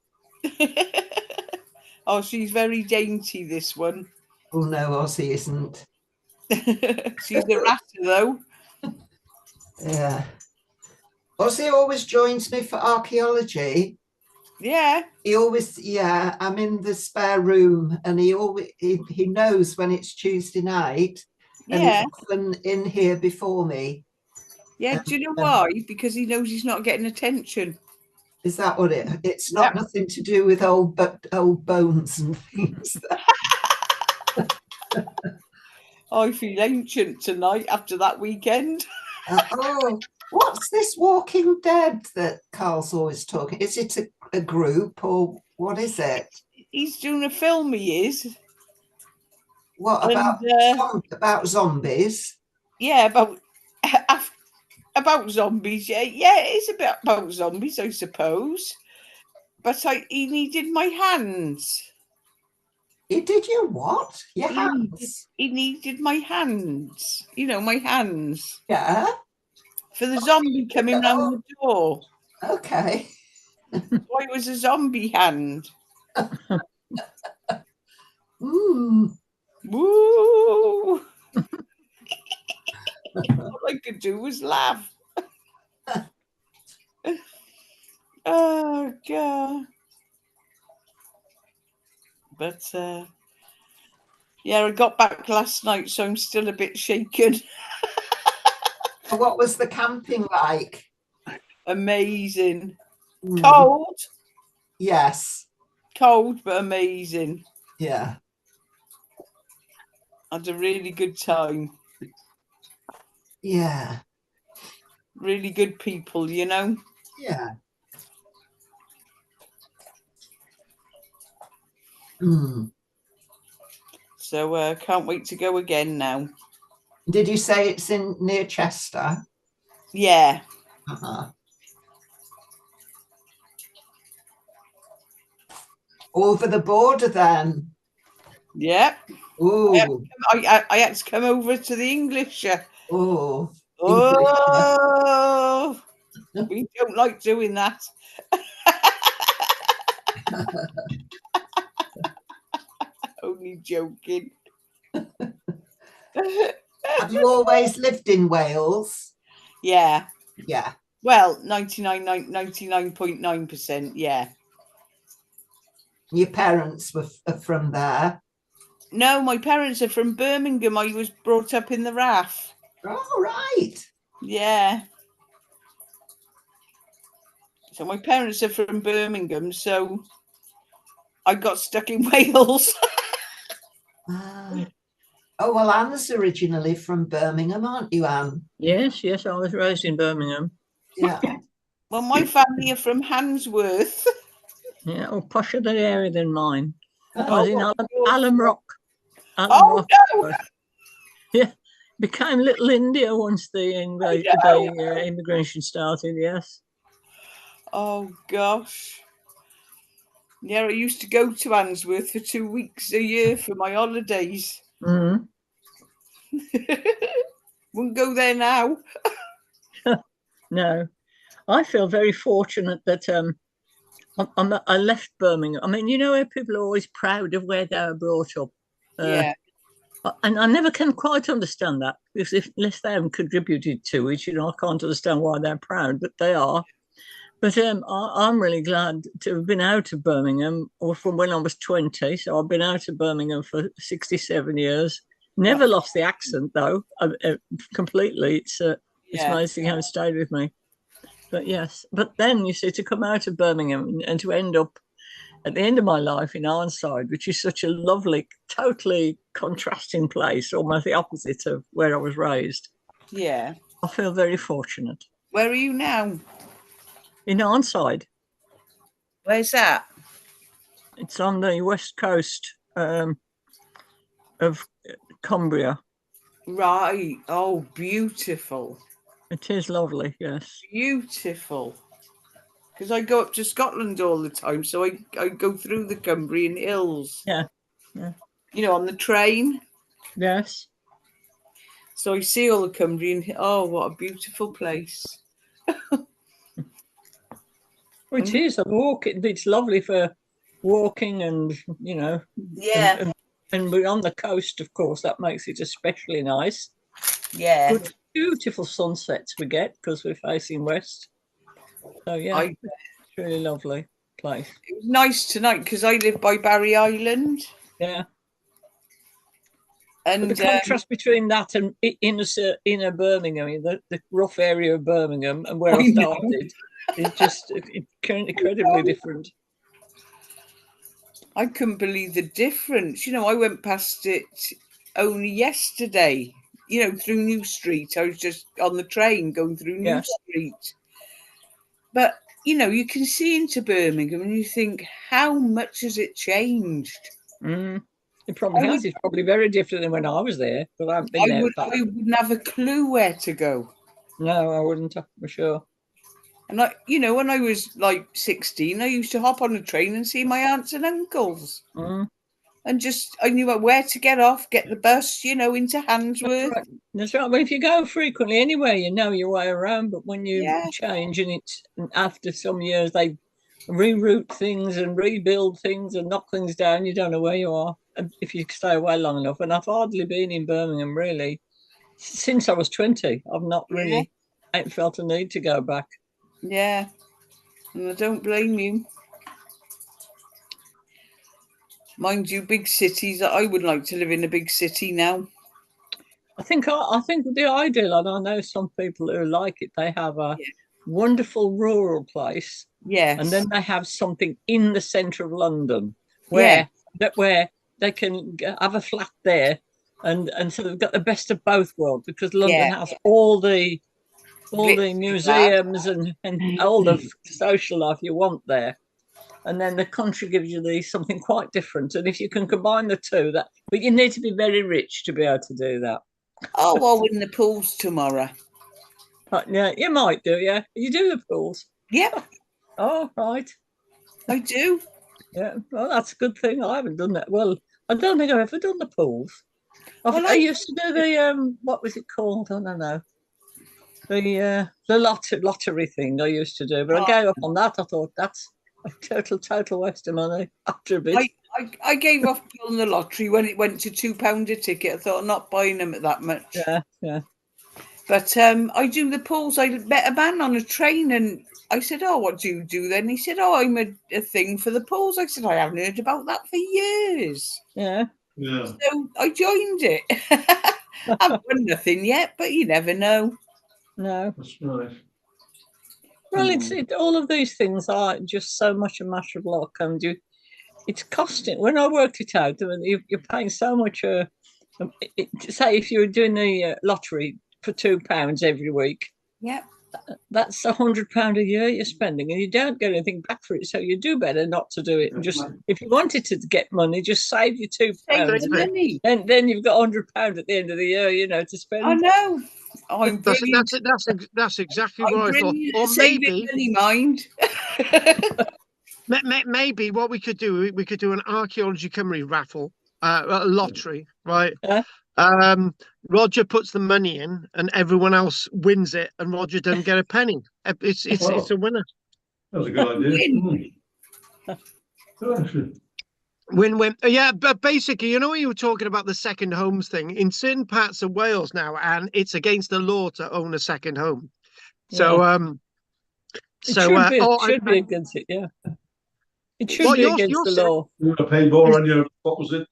Oh, she's very dainty, this one. Oh, no, Aussie isn't. She's a ratter, though. Yeah. Aussie always joins me for archaeology. Yeah. He always, I'm in the spare room and he knows when it's Tuesday night. And he's often in here before me. Yeah, do you know why? Because he knows he's not getting attention. Is that what it's not nothing to do with old bones and things. I feel ancient tonight after that weekend. What's this Walking Dead that Carl's always talking? Is it a group or what is it? He's doing a film, he is. What about zombies? Yeah, about zombies. Yeah, it's about zombies, I suppose. But he needed my hands. He did you what? Your hands? He needed my hands. You know, my hands. Yeah. For the zombie coming round the door. Okay. So it was a zombie hand. Woo. All I could do was laugh. Oh, God. But, I got back last night, so I'm still a bit shaken. What was the camping like? Amazing. Cold. Yes. Cold, but amazing. Yeah. Had a really good time. Yeah. Really good people, you know? Yeah. Mm. So can't wait to go again now. Did you say it's near Chester? Yeah. Over the border then? Yep. Ooh. I had to come over to the English. Oh. Oh. We don't like doing that. Only joking. Have you always lived in Wales? Yeah. Yeah. Well, 99.9%, yeah. Your parents were from there? No, my parents are from Birmingham. I was brought up in the RAF. Oh, right. Yeah. So my parents are from Birmingham, so I got stuck in Wales. Oh, well, Anne's originally from Birmingham, aren't you, Anne? Yes, I was raised in Birmingham. Yeah. Well, my family are from Handsworth. Yeah, posher the area than mine. I was in Oh, Alum Rock. Oh, no! Yeah, became Little India once the immigration started, yes. Oh, gosh. Yeah, I used to go to Handsworth for 2 weeks a year for my holidays. Mm. Wouldn't go there now. No, I feel very fortunate that I left Birmingham. I mean, you know, where people are always proud of where they were brought up. Yeah. And I never can quite understand that, because unless they haven't contributed to it, you know, I can't understand why they're proud, but they are. But I'm really glad to have been out of Birmingham, or from when I was 20. So I've been out of Birmingham for 67 years. Never lost the accent, though, completely. It's amazing how it stayed with me. But yes, but then you see, to come out of Birmingham and to end up at the end of my life in Arnside, which is such a lovely, totally contrasting place, almost the opposite of where I was raised. Yeah. I feel very fortunate. Where are you now? In Arnside. Where's that? It's on the west coast of Cumbria. Right. Oh, beautiful. It is lovely, yes. Beautiful. Because I go up to Scotland all the time, so I go through the Cumbrian hills. Yeah. You know, on the train. Yes. So I see all the Cumbrian. Oh, what a beautiful place. It is. It's lovely for walking and, you know. Yeah. And we're on the coast, of course. That makes it especially nice. Yeah. Good, beautiful sunsets we get because we're facing west. So, yeah, it's really lovely place. It was nice tonight because I live by Barry Island. Yeah. And but the contrast between that and inner Birmingham, the rough area of Birmingham, and where I started, is just incredibly different. I couldn't believe the difference. You know, I went past it only yesterday, you know, through New Street. I was just on the train going through New Street. But, you know, you can see into Birmingham and you think, how much has it changed? It probably has. It's probably very different than when I was there, but I haven't been there. I wouldn't have a clue where to go. No, I wouldn't, for sure. And you know, when I was like 16, I used to hop on a train and see my aunts and uncles. And just, I knew where to get off, get the bus, you know, into Handsworth. That's right. Well, if you go frequently anywhere, you know your way around. But when you change, and after some years, they reroute things and rebuild things and knock things down, you don't know where you are if you stay away long enough. And I've hardly been in Birmingham, really, since I was 20. I've not really felt a need to go back. Yeah, and I don't blame you. Mind you, big cities, I would like to live in a big city now. I think the ideal, and I know some people who like it, they have a wonderful rural place. Yes. And then they have something in the centre of London where they can have a flat there, and so they've got the best of both worlds, because London has all the museums and all the social life you want there. And then the country gives you something quite different. And if you can combine the two, but you need to be very rich to be able to do that. Oh, I'll win the pools tomorrow. Yeah, you might do, yeah. You do the pools? Yep. Oh, right. I do. Yeah, well, that's a good thing. I haven't done that. Well, I don't think I've ever done the pools. I used to do the, what was it called? I don't know. The lottery thing I used to do. But I gave up on that. I thought that's a total waste of money after a bit. I gave up on the lottery when it went to £2 a ticket. I thought I'm not buying them at that much. Yeah. But I do the pools. I met a man on a train and I said, oh, what do you do then? He said, oh, I'm a thing for the pools. I said, I haven't heard about that for years. Yeah. So I joined it. I haven't won nothing yet, but you never know. No. That's right. Well, all of these things are just so much a matter of luck, and it's costing. When I worked it out, you're paying so much. Say if you were doing the lottery for £2 every week, that's £100 a year you're spending, and you don't get anything back for it. So you do better not to do it. And just if you wanted to get money, just save your £2. Save the money. Then you've got £100 at the end of the year, you know, to spend. I know. That's exactly what I thought. Or maybe mind. Maybe what we could do an Archaeology Cymru raffle, a lottery, right? Roger puts the money in, and everyone else wins it, and Roger doesn't get a penny. It's a winner. That was a good idea. Win-win. Yeah, but basically, you know, you were talking about the second homes thing in certain parts of Wales now, and it's against the law to own a second home. So, it should be against it. Yeah, it should be against the law. You want to pay more on your, what was it?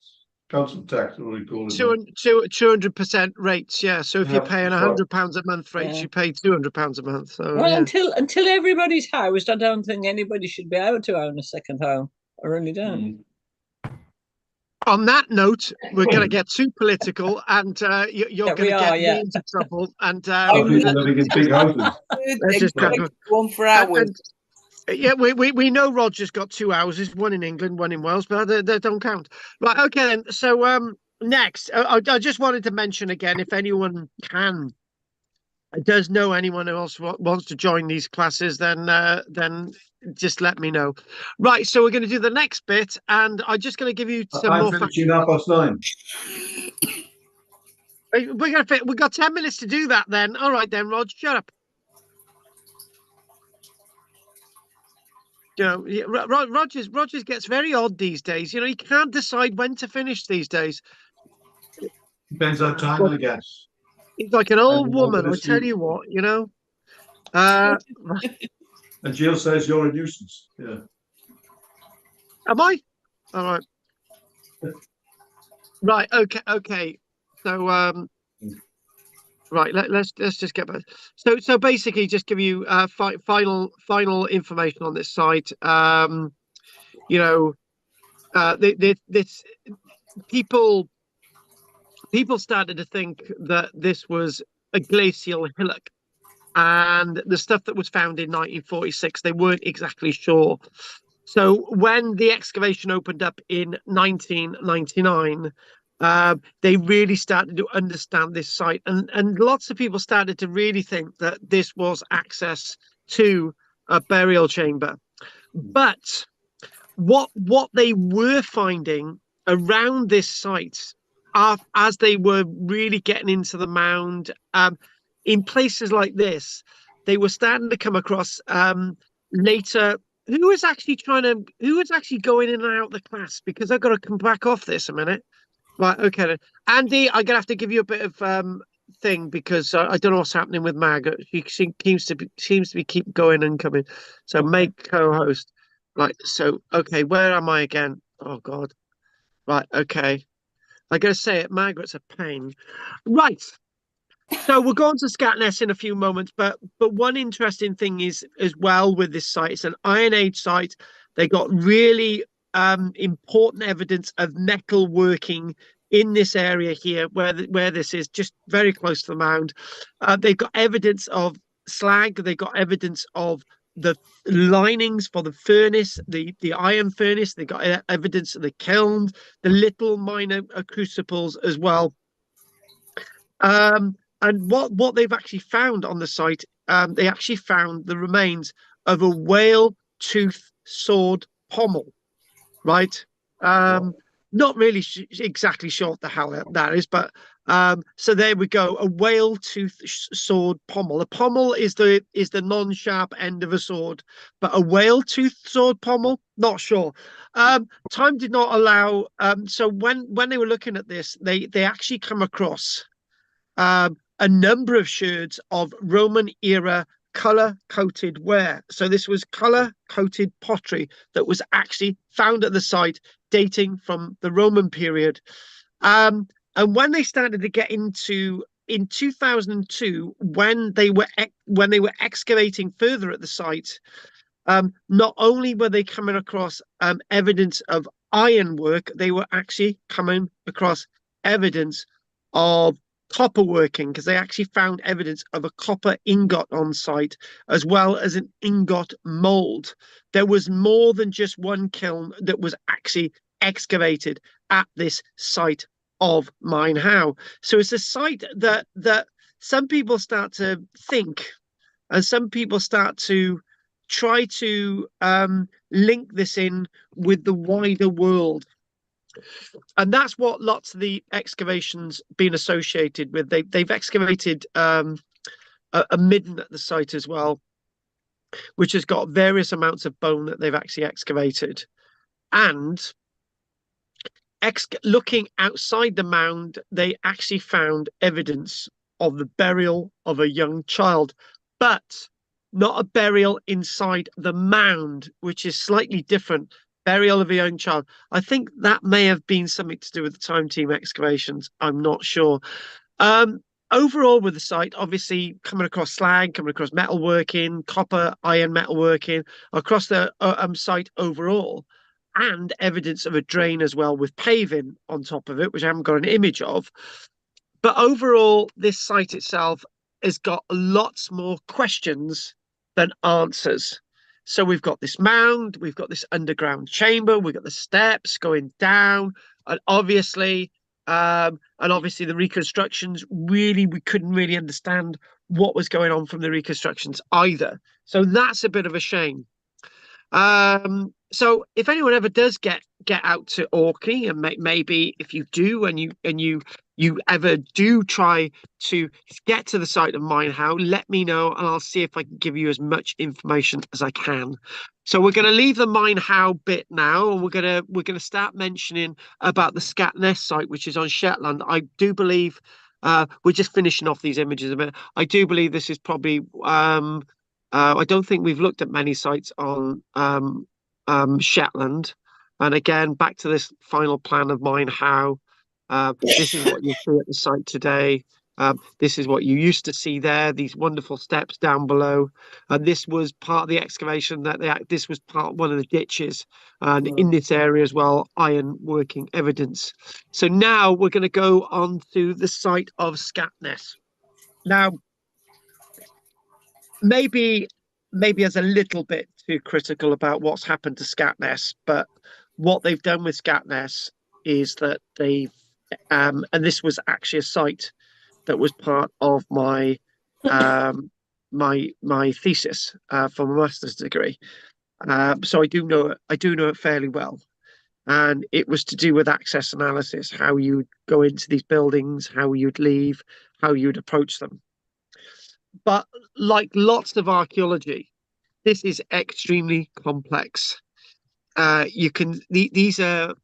Council tax, what do we call it? 200% rates, yeah. So if you're paying £100 a month rates, you pay £200 a month. So well, until everybody's housed, I don't think anybody should be able to own a second home. I really don't. On that note, we're going to get too political, and you're going to get me into trouble. And living in big houses. Let's just one for hours. Yeah, we know Roger's got 2 houses, one in England, one in Wales, but they don't count. Right, okay then. So next, I just wanted to mention again, if anyone does know anyone else wants to join these classes, then just let me know. Right, so we're going to do the next bit, and I'm just going to give you some more. Finishing 9:30. We've got 10 minutes to do that then. All right then, Rog, shut up. You know, Rogers gets very odd these days. You know, he can't decide when to finish these days. Depends on time, I guess. He's like an old woman, I tell you what, you know. And Jill says you're a nuisance. Yeah. Am I? All right. Right. Okay. So right. Let's just get back. So basically, just give you final information on this site. You know, this people started to think that this was a glacial hillock, and the stuff that was found in 1946, they weren't exactly sure. So when the excavation opened up in 1999, they really started to understand this site, and lots of people started to really think that this was access to a burial chamber. But what they were finding around this site, as they were really getting into the mound, in places like this, they were starting to come across later. Who was actually going in and out of the class? Because I've got to come back off this a minute. Right, okay then. Andy, I'm gonna have to give you a bit of thing, because I don't know what's happening with Margaret. She seems to be keep going and coming. So make co-host. Right, so okay, where am I again? Oh God. Right, okay. I gotta say it, Margaret's a pain. Right. So we'll go on to Scatness in a few moments, but one interesting thing is as well with this site, it's an Iron Age site. They got really important evidence of metal working in this area here, where this is just very close to the mound. They've got evidence of slag. They got evidence of the linings for the furnace, the iron furnace. They got evidence of the kilns, the little minor crucibles as well. And what they've actually found on the site, they actually found the remains of a whale tooth sword pommel, right? Not really exactly sure what the hell that is, but so there we go, a whale tooth sword pommel. A pommel is the non-sharp end of a sword, but a whale tooth sword pommel, not sure. Time did not allow. So when they were looking at this, they actually come across a number of sherds of Roman era color-coated ware. So this was color-coated pottery that was actually found at the site, dating from the Roman period. And when they started to get into in 2002, when they were excavating further at the site, not only were they coming across evidence of ironwork, they were actually coming across evidence of copper working, because they actually found evidence of a copper ingot on site, as well as an ingot mold. There was more than just one kiln that was actually excavated at this site of Mine Howe. So it's a site that some people start to think, and some people start to try to link this in with the wider world. And that's what lots of the excavations been associated with. They've excavated a midden at the site as well, which has got various amounts of bone that they've actually excavated. And looking outside the mound, they actually found evidence of the burial of a young child, but not a burial inside the mound, which is slightly different. Burial of a young child. I think that may have been something to do with the Time Team excavations. I'm not sure. Overall, with the site, obviously coming across slag, coming across metalworking, copper, iron metalworking across the site overall, and evidence of a drain as well with paving on top of it, which I haven't got an image of. But overall, this site itself has got lots more questions than answers. So we've got this mound, we've got this underground chamber, we've got the steps going down, and obviously the reconstructions, really, we couldn't really understand what was going on from the reconstructions either. So that's a bit of a shame. So if anyone ever does get out to Orkney, and maybe if you do, and you ever do try to get to the site of Mine Howe, let me know, and I'll see if I can give you as much information as I can. So we're going to leave the Mine Howe bit now, and we're going to start mentioning about the Scatness site, which is on Shetland. I do believe we're just finishing off these images a bit. I do believe this is probably I don't think we've looked at many sites on Shetland. And again, back to this final plan of Mine Howe. This is what you see at the site today. This is what you used to see there, these wonderful steps down below. And this was part of the excavation this was one of the ditches. And in this area as well, iron working evidence. So now we're going to go on to the site of Scatness. Now, maybe as a little bit too critical about what's happened to Scatness, but what they've done with Scatness is that they've and this was actually a site that was part of my my thesis for my master's degree. So I do know it fairly well. And it was to do with access analysis, how you would go into these buildings, how you'd leave, how you'd approach them. But like lots of archaeology, this is extremely complex. These are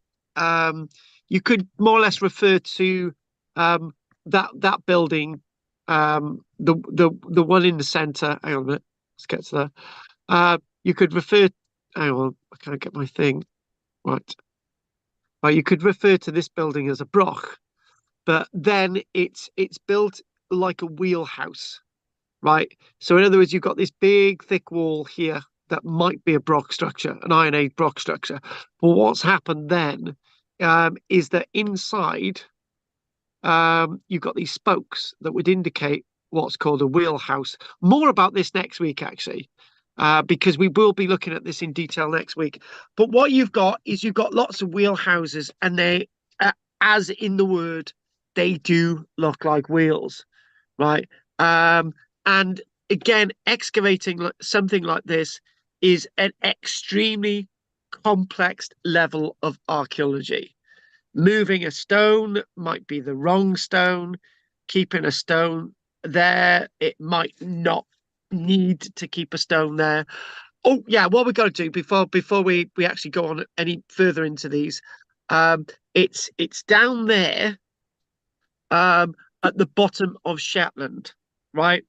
you could more or less refer to that building, the one in the center. Hang on a minute, let's get to that. You could refer. Hang on, I can't get my thing right. You could refer to this building as a broch, but then it's built like a wheelhouse. Right. So in other words, you've got this big, thick wall here that might be a broch structure, an Iron Age broch structure. But what's happened then is that inside you've got these spokes that would indicate what's called a wheelhouse. More about this next week, actually, because we will be looking at this in detail next week. But what you've got is you've got lots of wheelhouses, and they, as in the word, they do look like wheels, right? And again, excavating something like this is an extremely complex level of archaeology. Moving a stone might be the wrong stone. Keeping a stone there, it might not need to keep a stone there. Oh yeah, what we've got to do before we actually go on any further into these, it's down there at the bottom of Shetland, right?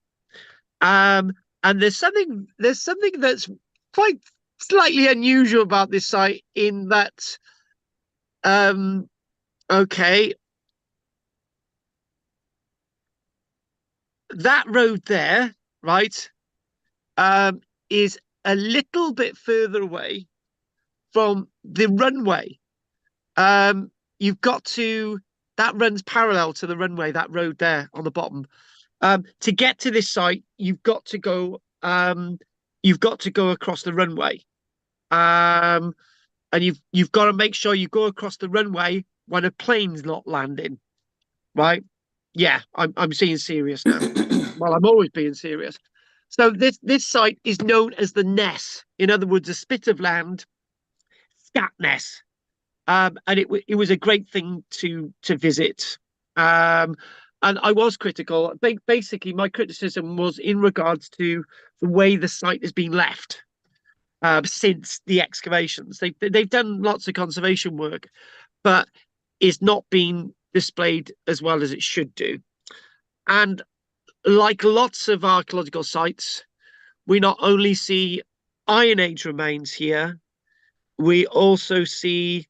And there's something that's quite slightly unusual about this site in that okay, that road there, right, is a little bit further away from the runway. You've got to, that runs parallel to the runway, that road there on the bottom. To get to this site, you've got to go across the runway. And you've got to make sure you go across the runway when a plane's not landing. Right? Yeah, I'm being serious now. Well, I'm always being serious. So this site is known as the Ness. In other words, a spit of land, Scatness. and it was a great thing to visit. And I was critical. Basically, my criticism was in regards to the way the site has been left since the excavations. They've done lots of conservation work, but it's not been displayed as well as it should do. And like lots of archaeological sites, we not only see Iron Age remains here, we also see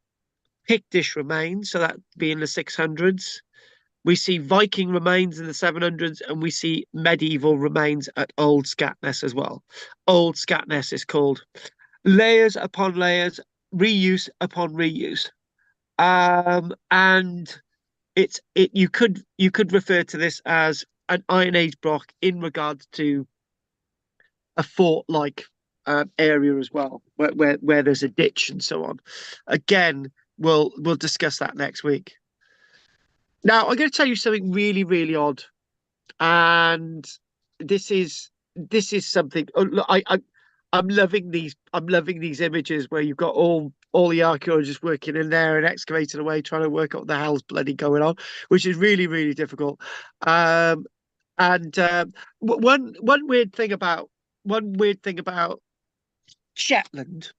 Pictish remains, so that being the 600s. We see Viking remains in the 700s, and we see medieval remains at Old Scatness as well. Old Scatness is called layers upon layers, reuse upon reuse. And you could refer to this as an Iron Age block in regards to a fort-like area as well, where there's a ditch and so on. Again, we'll discuss that next week. Now, I'm going to tell you something really, really odd, and this is something. I'm loving these. I'm loving these images where you've got all the archaeologists working in there and excavating away, trying to work out what the hell's bloody going on, which is really, really difficult. And one weird thing about Shetland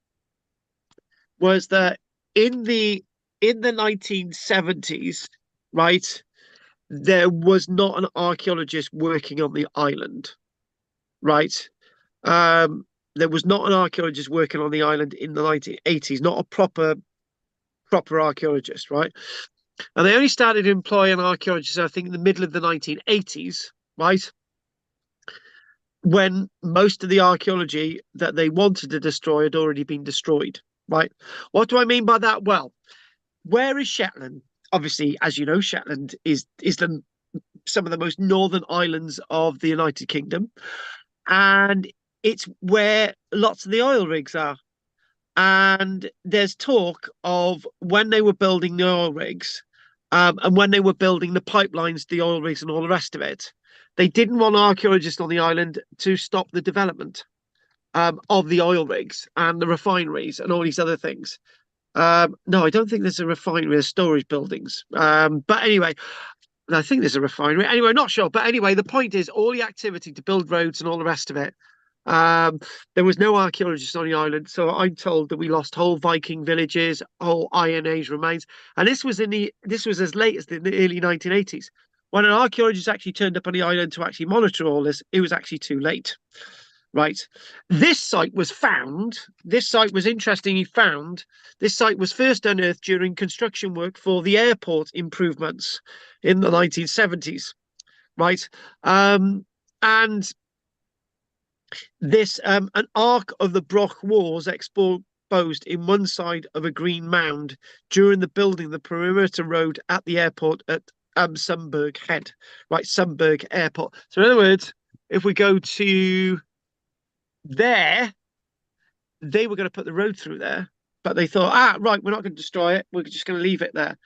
was that in the 1970s, right, there was not an archaeologist working on the island, right? There was not an archaeologist working on the island in the 1980s, not a proper archaeologist, right? And they only started employing archaeologists, I think, in the middle of the 1980s, right? When most of the archaeology that they wanted to destroy had already been destroyed, right? What do I mean by that? Well, where is Shetland? Obviously, as you know, Shetland is some of the most northern islands of the United Kingdom, and it's where lots of the oil rigs are. And there's talk of when they were building the oil rigs, and when they were building the pipelines, the oil rigs, and all the rest of it, they didn't want archaeologists on the island to stop the development of the oil rigs and the refineries and all these other things. No, I don't think there's a refinery. There's storage buildings. But anyway, I think there's a refinery. Anyway, not sure. But anyway, the point is all the activity to build roads and all the rest of it. There was no archaeologists on the island, so I'm told that we lost whole Viking villages, whole Iron Age remains, and this was as late as the early 1980s. When an archaeologist actually turned up on the island to actually monitor all this, it was actually too late. Right. This site was found. This site was interestingly found. This site was first unearthed during construction work for the airport improvements in the 1970s. Right. And this an arc of the Broch Wars exposed in one side of a green mound during the building of the perimeter road at the airport at Sundberg Head. Right. Sundberg Airport. So in other words, if we go to there, they were going to put the road through there, but they thought, right, we're not going to destroy it, we're just going to leave it there.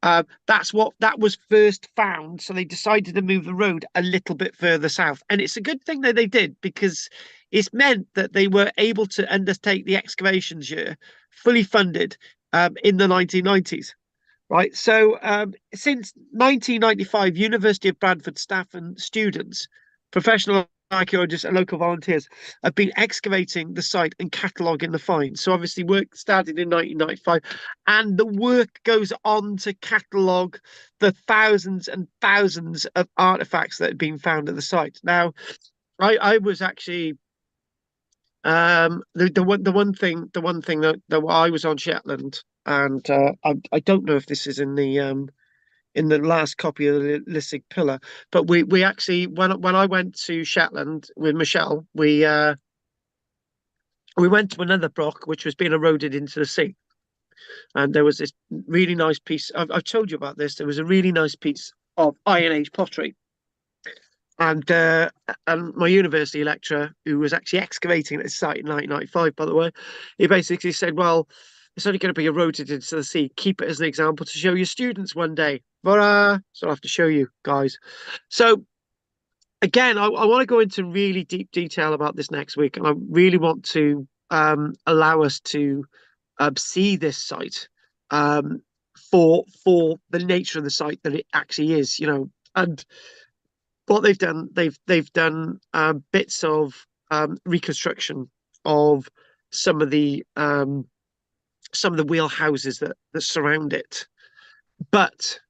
That was first found, so they decided to move the road a little bit further south, and it's a good thing that they did, because it's meant that they were able to undertake the excavations here fully funded in the 1990s. Right, so since 1995, University of Bradford staff and students, professional archaeologists and local volunteers have been excavating the site and cataloguing the finds. So obviously work started in 1995, and the work goes on to catalogue the thousands and thousands of artifacts that had been found at the site. Now, I was actually the one thing that I was on Shetland, and I don't know if this is in the last copy of the Lissig Pillar, but we actually when I went to Shetland with Michelle, we went to another broch which was being eroded into the sea, and there was this really nice piece. I've told you about this. There was a really nice piece of Iron Age pottery, and my university lecturer, who was actually excavating at this site in 1995, by the way, he basically said, well, it's only going to be eroded into the sea. Keep it as an example to show your students one day. So I'll have to show you guys. So again, I want to go into really deep detail about this next week, and I really want to allow us to see this site for the nature of the site that it actually is, you know. And what they've done, they've done bits of reconstruction of some of the wheel houses that surround it. But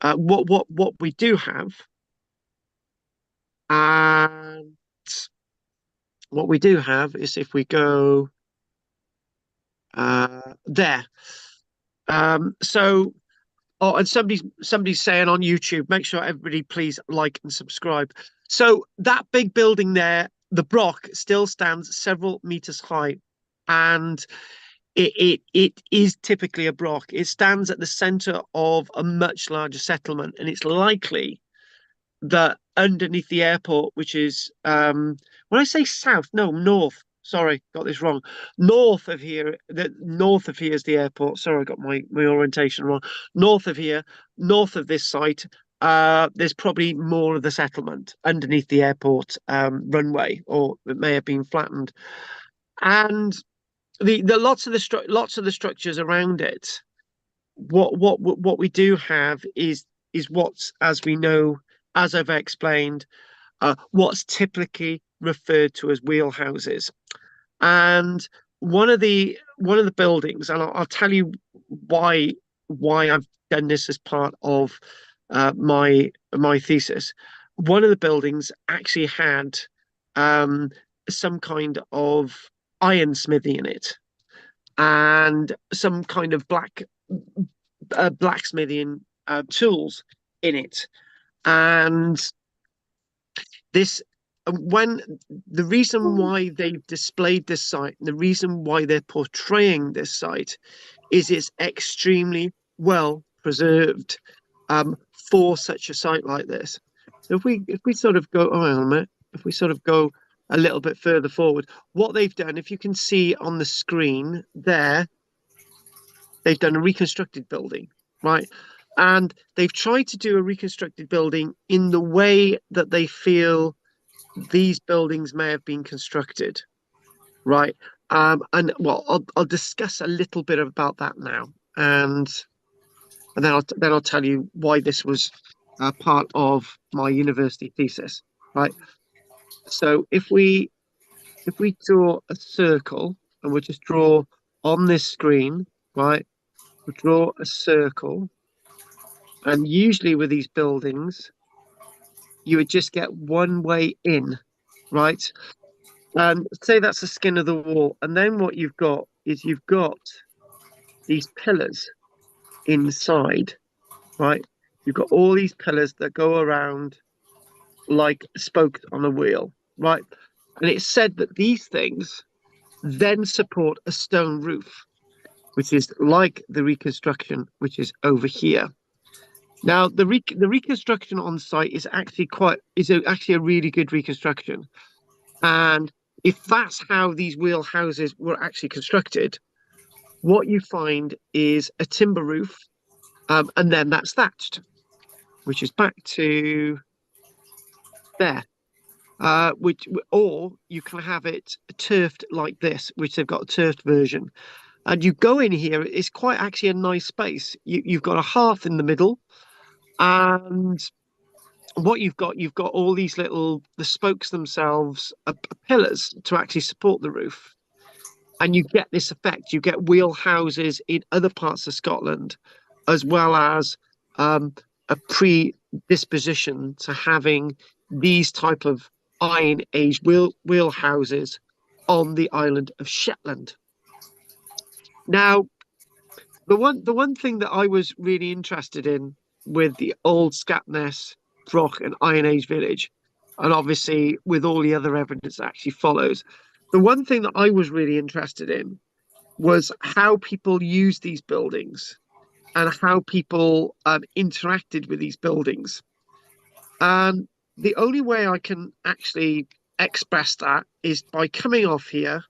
what we do have, and what we do have is, if we go there, so. Oh, and somebody's saying on YouTube, make sure everybody please like and subscribe. So that big building there, the Brock, still stands several meters high, and it is typically a Brock. It stands at the center of a much larger settlement, and it's likely that underneath the airport, which is when I say south, no, north. Sorry, got this wrong. North of here, north of here is the airport. Sorry, I got my orientation wrong. North of here, north of this site, there's probably more of the settlement underneath the airport runway, or it may have been flattened. And the lots of the structures around it. What we do have is what's, as we know, as I've explained, what's typically referred to as wheelhouses. And one of the buildings, and I'll tell you why I've done this as part of my thesis. One of the buildings actually had some kind of iron smithy in it, and some kind of blacksmithing tools in it. And this, when the reason why they've displayed this site, and the reason why they're portraying this site, is it's extremely well preserved for such a site like this. So if we sort of go, oh, hang on a minute, if we sort of go a little bit further forward, what they've done, if you can see on the screen there, they've done a reconstructed building, right? And they've tried to do a reconstructed building in the way that they feel these buildings may have been constructed, right? And well, I'll discuss a little bit about that now, and then I'll tell you why this was part of my university thesis, right? So if we draw a circle, and we'll just draw on this screen, right? We'll draw a circle. And usually with these buildings, you would just get one way in, right? And say that's the skin of the wall. And then what you've got is you've got these pillars inside, right? You've got all these pillars that go around like spokes on a wheel, right? And it's said that these things then support a stone roof, which is like the reconstruction, which is over here. Now, the reconstruction on site is actually actually a really good reconstruction. And if that's how these wheel houses were actually constructed, what you find is a timber roof, and then that's thatched, which is back to there. Or you can have it turfed like this, which they've got a turfed version. And you go in here, it's quite actually a nice space. You've got a hearth in the middle. And what you've got all these the spokes themselves are pillars to actually support the roof. And you get this effect. You get wheel houses in other parts of Scotland, as well as a predisposition to having these type of Iron Age wheel houses on the island of Shetland. Now, the one thing that I was really interested in with the old Scatness, Brock and Iron Age village, and obviously with all the other evidence that actually follows, the one thing that I was really interested in was how people used these buildings and how people interacted with these buildings. And the only way I can actually express that is by coming off here,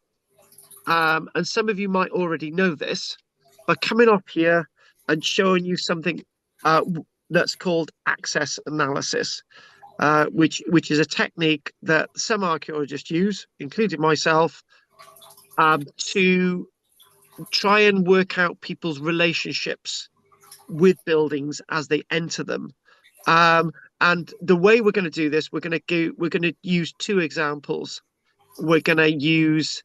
and some of you might already know this, by coming off here and showing you something that's called access analysis, which is a technique that some archaeologists use, including myself, to try and work out people's relationships with buildings as they enter them. And the way we're going to do this, we're going to use two examples. We're going to use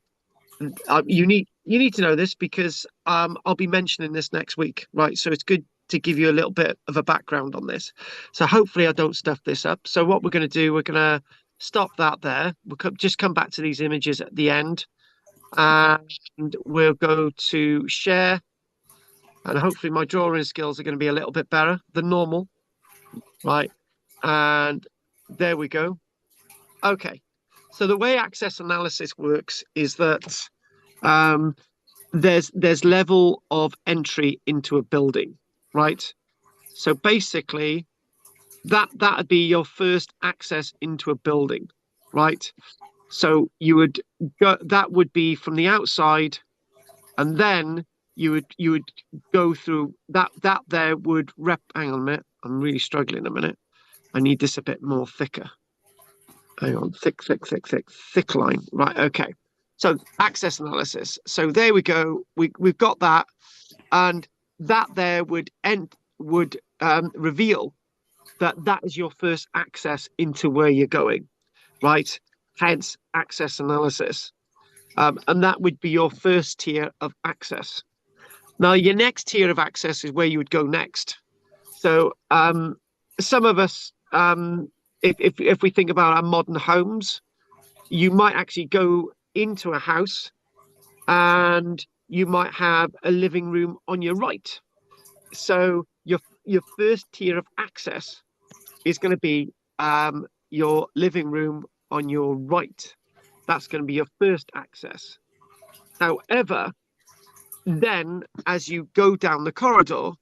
you need to know this because I'll be mentioning this next week, right? So it's good to give you a little bit of a background on this. So hopefully I don't stuff this up. So what we're going to do, we're going to stop that there. We'll just come back to these images at the end, and we'll go to share. And hopefully my drawing skills are going to be a little bit better than normal, right? And there we go. Okay. So the way access analysis works is that there's level of entry into a building, right? So basically that'd be your first access into a building, right? So you would go, that would be from the outside, and then you would go through that there would hang on a minute, I'm really struggling a minute. I need this a bit more thicker. Hang on, thick line. Right, okay. So access analysis. So there we go. We've got that, and that there would reveal that is your first access into where you're going, right? Hence access analysis, and that would be your first tier of access. Now your next tier of access is where you would go next. So some of us, if we think about our modern homes, you might actually go into a house and you might have a living room on your right. So your first tier of access is going to be your living room on your right. That's going to be your first access. However, then as you go down the corridor,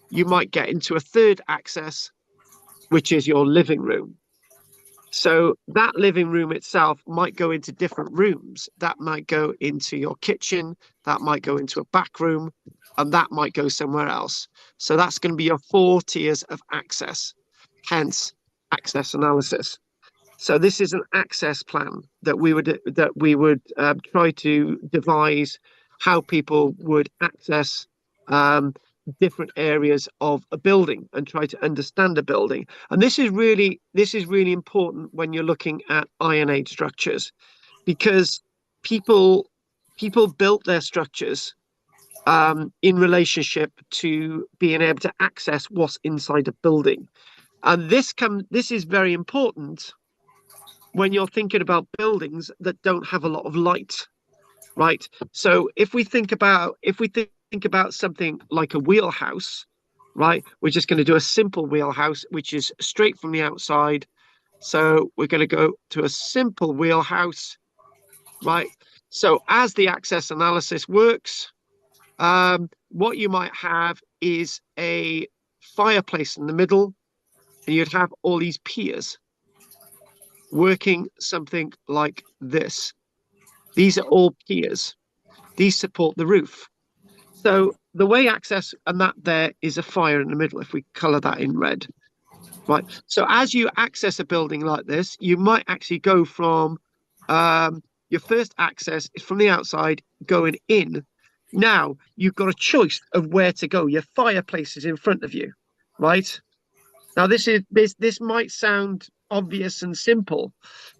you might get into a third access, which is your living room. So that living room itself might go into different rooms. That might go into your kitchen, that might go into a back room, and that might go somewhere else. So that's going to be your 4 tiers of access, hence access analysis. So this is an access plan that we would try to devise how people would access different areas of a building and try to understand a building. And this is really important when you're looking at Iron Age structures, because people built their structures in relationship to being able to access what's inside a building. And this is very important when you're thinking about buildings that don't have a lot of light, right? So if we think about something like a wheelhouse, right? We're just going to do a simple wheelhouse, which is straight from the outside. So we're going to go to a simple wheelhouse, right? So as the access analysis works, what you might have is a fireplace in the middle, and you'd have all these piers working something like this. These are all piers. These support the roof. So the way access, and that there is a fire in the middle, if we color that in red, right? So as you access a building like this, you might actually go from your first access is from the outside going in. Now you've got a choice of where to go. Your fireplace is in front of you, right? Now this might sound obvious and simple,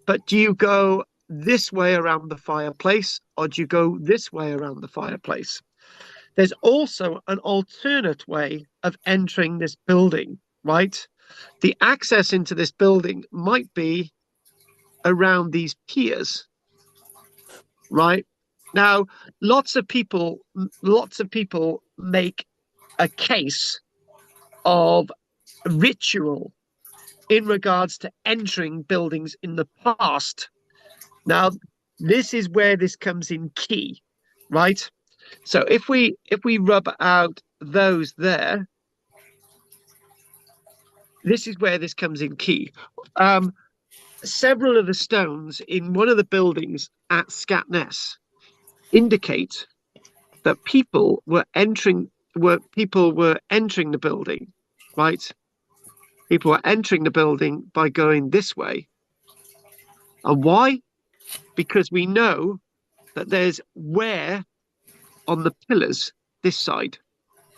but do you go this way around the fireplace, or do you go this way around the fireplace? There's also an alternate way of entering this building, right? The access into this building might be around these piers, right? Now, lots of people make a case of ritual in regards to entering buildings in the past. Now, this is where this comes in key, right? So if we rub out those there, this is where this comes in key. Several of the stones in one of the buildings at Scatness indicate that people were entering the building, right? People were entering the building by going this way. And why? Because we know that there's where on the pillars this side.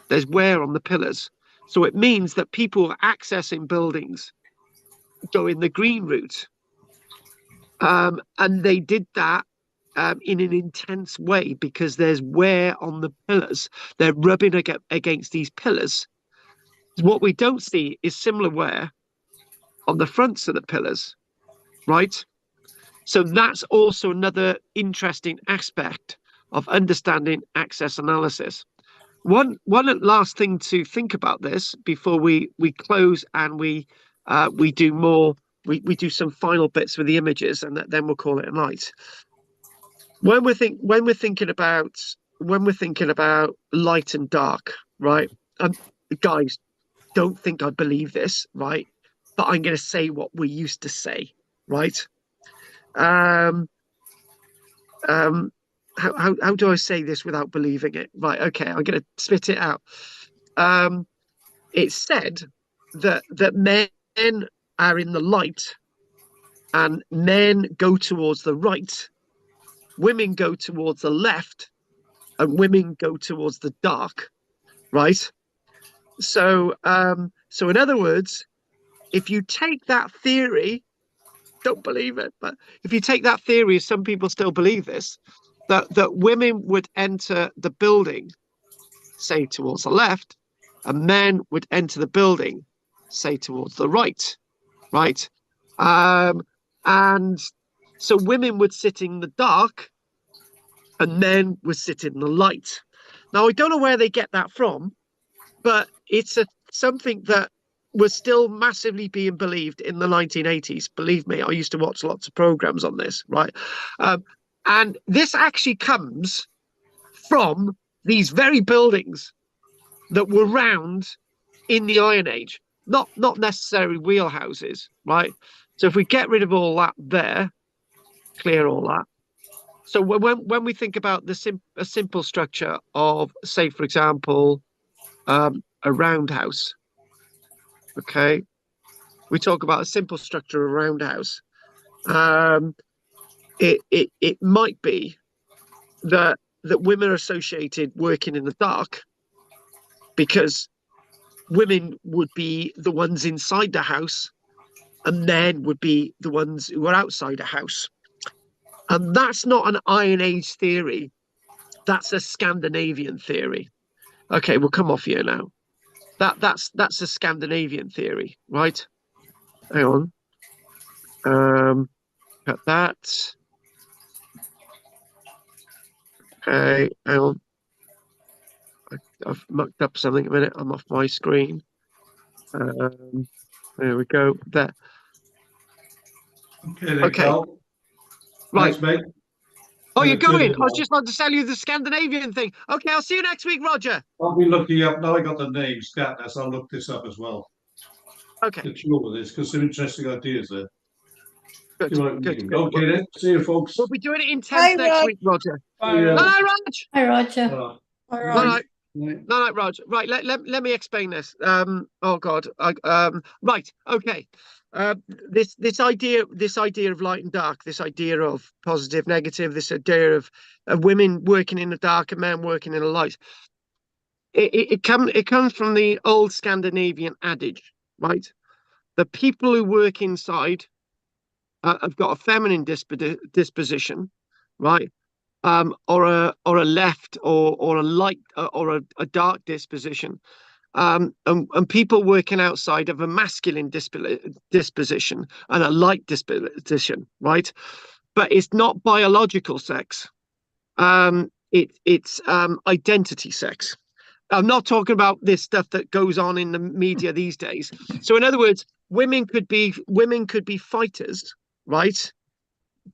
There's wear on the pillars. So it means that people accessing buildings go in the green route. And they did that in an intense way because there's wear on the pillars. They're rubbing against these pillars. What we don't see is similar wear on the fronts of the pillars, right? So that's also another interesting aspect of understanding access analysis. One last thing to think about this before we close and we do more. We do some final bits with the images, and then we'll call it a night. When we're thinking about light and dark, right? Guys, don't think I believe this, right? But I'm going to say what we used to say, right? How do I say this without believing it? Right, okay, I'm going to spit it out. It's said that men are in the light and men go towards the right, women go towards the left, and women go towards the dark, right? So in other words, if you take that theory, don't believe it, but if you take that theory, some people still believe this, that women would enter the building, say towards the left, and men would enter the building, say towards the right, right? And so women would sit in the dark and men would sit in the light. Now, I don't know where they get that from, but it's something that was still massively being believed in the 1980s. Believe me, I used to watch lots of programs on this, right? And this actually comes from these very buildings that were round in the Iron Age, not necessarily wheelhouses, right? So if we get rid of all that there, clear all that. So when we think about a simple structure of, say, for example, a roundhouse, okay, we talk about a simple structure of a roundhouse. It might be that women are associated working in the dark because women would be the ones inside the house and men would be the ones who are outside a house. And that's not an Iron Age theory. That's a Scandinavian theory. Okay, we'll come off here now. That's a Scandinavian theory, right? Hang on. Got that. Okay, hang on. I've mucked up something a minute. I'm off my screen. There we go. There. Okay. Carl. Right. Thanks, mate. Oh, you're going? I was just about to tell you the Scandinavian thing. Okay, I'll see you next week, Roger. I'll be looking up now. I got the name Scatness. I'll look this up as well. Okay. Get you over this because some interesting ideas there. Good. Okay, then. See you, folks. We'll be doing it intense next week, Roger. Bye, Raj. Hi, Roger. Bye, Raj. No, Raj. Right, let me explain this. Oh God. Right. Okay. This idea of light and dark, this idea of positive, negative, this idea of women working in the dark and men working in the light. It comes from the old Scandinavian adage, right? The people who work inside have got a feminine disposition, right? Or a left or a light or a dark disposition, and people working outside of a masculine disposition and a light disposition, right? But it's not biological sex. It's identity sex. I'm not talking about this stuff that goes on in the media these days. So in other words, women could be fighters, right?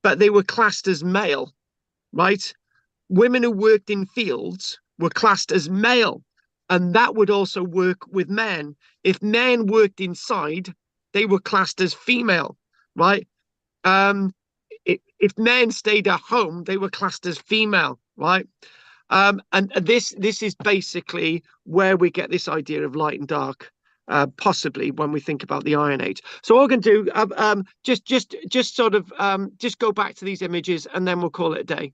But they were classed as male, right? Women who worked in fields were classed as male, and that would also work with men. If men worked inside, they were classed as female, right? If men stayed at home, they were classed as female, right? And this is basically where we get this idea of light and dark, possibly when we think about the Iron Age. So all we can do, just sort of just go back to these images, and then we'll call it a day.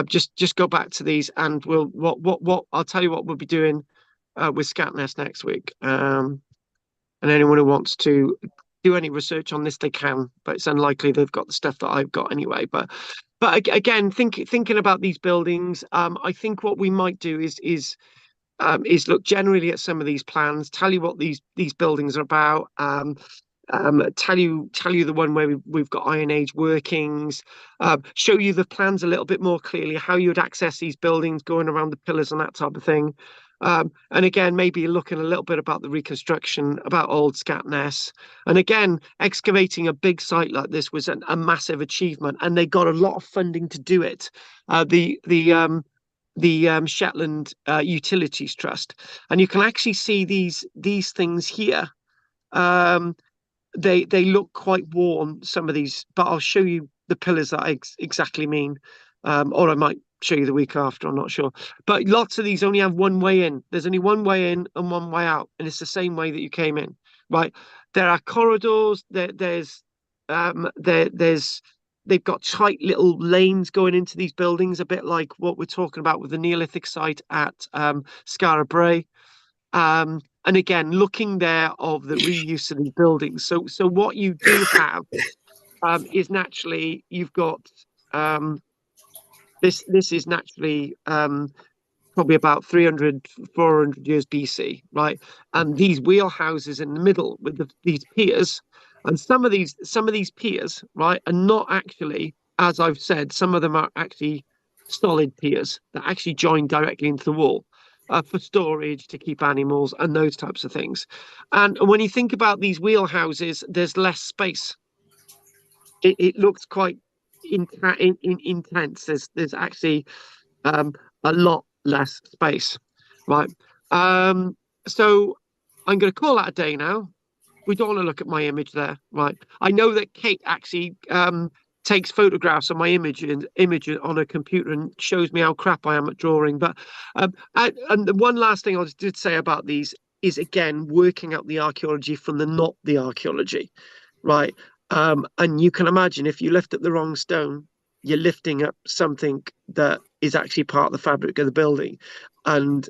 just go back to these, and what I'll tell you what we'll be doing with Scatnest next week. And anyone who wants to do any research on this, they can, but it's unlikely they've got the stuff that I've got anyway. But again, thinking about these buildings, I think what we might do is look generally at some of these plans, tell you what these buildings are about, tell you the one where we've got Iron Age workings, show you the plans a little bit more clearly, how you would access these buildings, going around the pillars and that type of thing. And again, maybe looking a little bit about the reconstruction, about old Scatness. And again, excavating a big site like this was a massive achievement, and they got a lot of funding to do it. The Shetland Utilities Trust, and you can actually see these things here. They look quite worn, some of these, but I'll show you the pillars that I exactly mean, or I might show you the week after, I'm not sure. But lots of these only have one way in. There's only one way in and one way out, and it's the same way that you came in, right? There are corridors. They've got tight little lanes going into these buildings, a bit like what we're talking about with the Neolithic site at Skara Brae. And again, looking there of the reuse of these buildings. So what you do have is naturally, you've got this is naturally probably about 300, 400 years BC, right? And these wheelhouses in the middle with these piers, and some of these piers, right, are not actually, as I've said, some of them are actually solid piers that actually join directly into the wall. For storage, to keep animals and those types of things. And when you think about these wheelhouses, there's less space. It looks quite intense. There's actually a lot less space, right? So I'm going to call that a day now. We don't want to look at my image there, right? I know that Kate actually takes photographs of my image on a computer and shows me how crap I am at drawing. But and the one last thing I did say about these is, again, working out the archaeology from not the archaeology, right? And you can imagine, if you lift up the wrong stone, you're lifting up something that is actually part of the fabric of the building, and